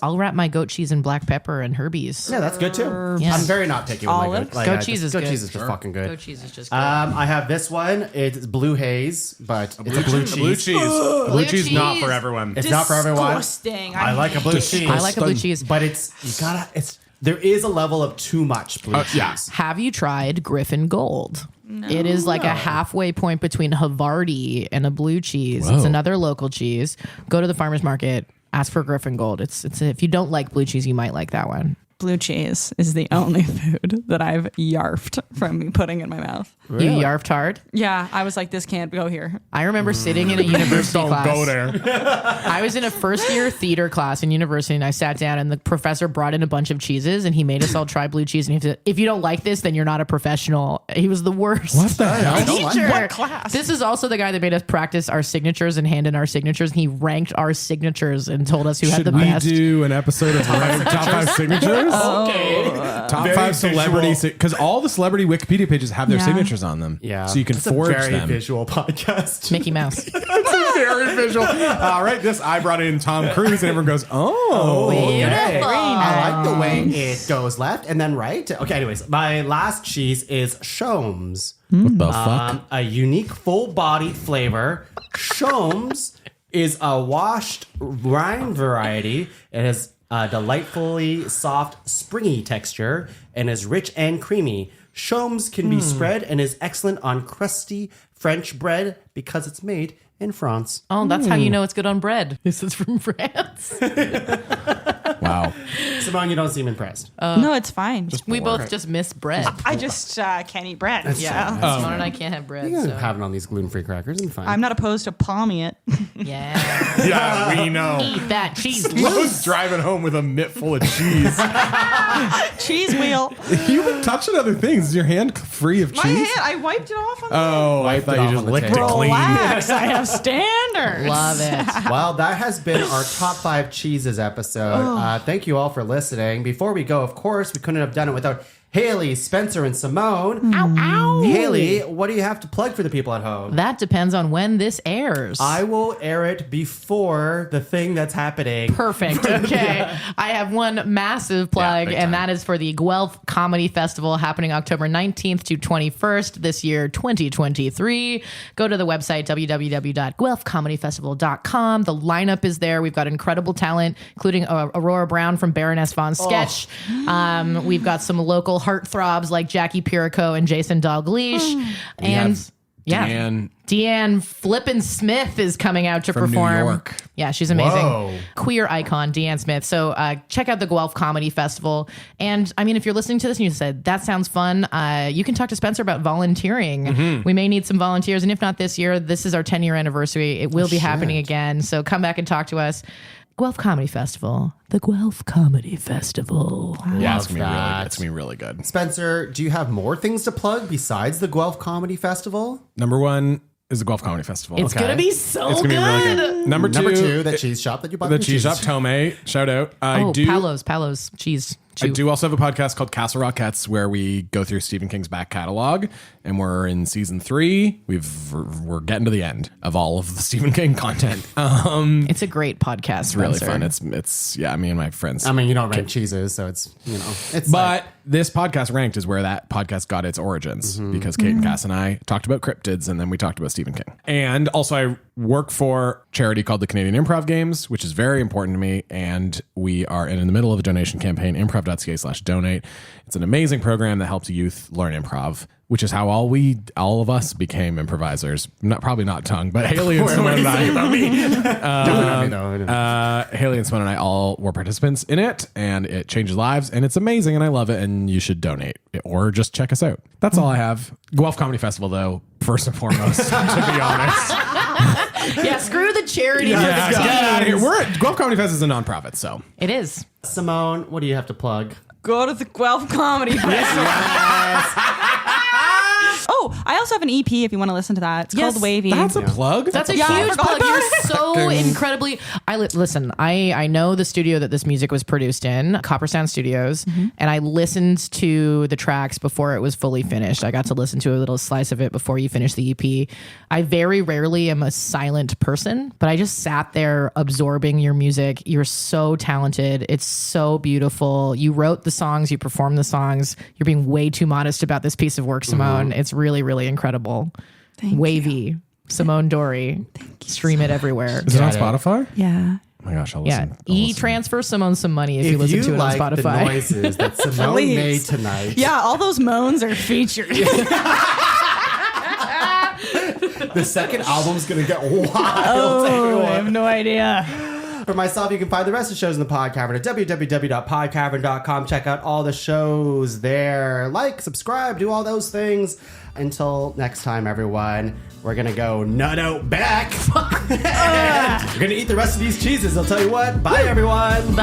I'll wrap my goat cheese in black pepper and Herbies. Yeah, that's good too. Yeah. I'm very not picky with my Olives? goat. Goat cheese is goat good. cheese is just fucking good. Goat cheese is just good. I have this one. It's blue haze, but it's a blue cheese. Blue cheese. Blue cheese not cheese. for everyone. It's not for everyone. Disgusting. I like a blue cheese. I like a blue cheese. but there is a level of too much blue cheese. Yeah. Have you tried Griffin Gold? No. It is like a halfway point between Havarti and a blue cheese. It's another local cheese. Go to the farmer's market, ask for Griffin Gold. It's if you don't like blue cheese, you might like that one. Blue cheese is the only food that I've yarfed from me putting in my mouth. Really? You yarfed hard? Yeah, I was like, this can't go here. I remember sitting in a university class. Go there. I was in a first year theater class in university, and I sat down, and the professor brought in a bunch of cheeses, and he made us all try blue cheese. And he said, if you don't like this, then you're not a professional. He was the worst. What the hell? I don't like Teacher. What class? This is also the guy that made us practice our signatures and hand in our signatures. And he ranked our signatures and told us who had Should the we best. do an episode of top 5 signatures? Okay. Top Very 5 celebrity, visual. because all the celebrity Wikipedia pages have their Yeah. signatures on them. Yeah. So you can it's forge a very them. visual podcast. Mickey Mouse. Very visual. All right, I brought in Tom Cruise, and everyone goes, "Oh, Okay. Beautiful. I like the way it goes left and then right. Okay, anyways, my last cheese is Shomes. what the fuck?" A unique full body flavor. Shomes is a washed rind variety. It has a delightfully soft, springy texture and is rich and creamy. Shomes can be spread and is excellent on crusty French bread because it's made in France. Oh, that's how you know it's good on bread. This is from France. Wow. Wow. Simone, you don't seem impressed. No, it's fine. We both just miss bread. I just can't eat bread. Yeah, Simone and I can't have bread. You can So. have it on these gluten-free crackers and fine. I'm not opposed to palming it. Yeah. Yeah, we know. Eat that cheese. Simone's driving home with a mitt full of cheese. Cheese wheel. You've been touching other things. Is your hand free of cheese? My hand, I wiped it off on Oh, I thought it you off just on the licked it table. clean. Relax, I have standards. Love it. Well, that has been our top 5 cheeses episode. Thank you all for listening. Before we go, of course, we couldn't have done it without Hayley, Spencer, and Simone. Ow, ow. Hayley, what do you have to plug for the people at home? That depends on when this airs. I will air it before the thing that's happening. Perfect. Okay. I have one massive plug, big and time. that is for the Guelph Comedy Festival happening October 19th to 21st this year, 2023. Go to the website, www.guelphcomedyfestival.com. The lineup is there. We've got incredible talent, including Aurora Brown from Baroness Von Sketch. We've got some local heartthrobs like Jackie Pirico and Jason Dalgleish. And Deanne Flippin Smith is coming out to From New perform. York. Yeah, she's amazing. Whoa. Queer icon, Deanne Smith. So check out the Guelph Comedy Festival. And I mean, if you're listening to this and you said, that sounds fun, you can talk to Spencer about volunteering. We may need some volunteers. And if not this year, this is our 10-year anniversary. It will be happening again. So come back and talk to us. Guelph Comedy Festival. The Guelph Comedy Festival. Yeah, Love it's gonna be really that. good. It's gonna be really good. Spencer, do you have more things to plug besides the Guelph Comedy Festival? Number 1 is the Guelph Comedy Festival. It's going to be so It's gonna be really good. Number two, the cheese shop that you bought. the me cheese shop Tome. Shout out. Palos cheese. I do also have a podcast called Castle Rockettes where we go through Stephen King's back catalog, and we're in season 3. We're getting to the end of all of the Stephen King content. It's a great podcast. It's really Spencer. fun. It's me and my friends. I mean, you don't rank cheeses, so it's it's. But this podcast ranked is where that podcast got its origins because Kate and Cass and I talked about cryptids, and then we talked about Stephen King. And also, I work for a charity called the Canadian Improv Games, which is very important to me, and we are in the middle of a donation campaign. Improv.ca/donate. It's an amazing program that helps youth learn improv, which is how all of us became improvisers. Probably not Tuong, but Hayley and Simone and I. Hayley and Simone and I all were participants in it, and it changes lives, and it's amazing, and I love it, and you should donate or just check us out. That's all I have. Guelph Comedy Festival, though, first and foremost, to be honest. Yeah, screw the charity. Yeah, get out of here. Guelph Comedy Fest is a nonprofit, so. It is. Simone, what do you have to plug? Go to the Guelph Comedy Festival. Oh, I also have an EP if you want to listen to that. It's called Wavy. That's a plug? That's a Yeah, I huge forgot plug. about You're it. so incredibly. Listen. I know the studio that this music was produced in, Copper Sound Studios, and I listened to the tracks before it was fully finished. I got to listen to a little slice of it before you finish the EP. I very rarely am a silent person, but I just sat there absorbing your music. You're so talented. It's so beautiful. You wrote the songs. You performed the songs. You're being way too modest about this piece of work, Simone. It's really, really incredible. Wavy. Simone Dorie. Stream it everywhere. Is it on Spotify? Yeah. Oh my gosh, I'll Yeah, listen. I'll listen. transfer Simone some money if you listen to it like on the Spotify. noises that Simone Please. made tonight, Yeah, all those moans are featured. the second album's gonna get wild. Oh, I have no idea. For myself, you can find the rest of the shows in the Pod Cavern at www.podcavern.com. Check out all the shows there. Like, subscribe, do all those things. Until next time, everyone, we're going to go nut out back. We're going to eat the rest of these cheeses. I'll tell you what. Bye, everyone. Bye.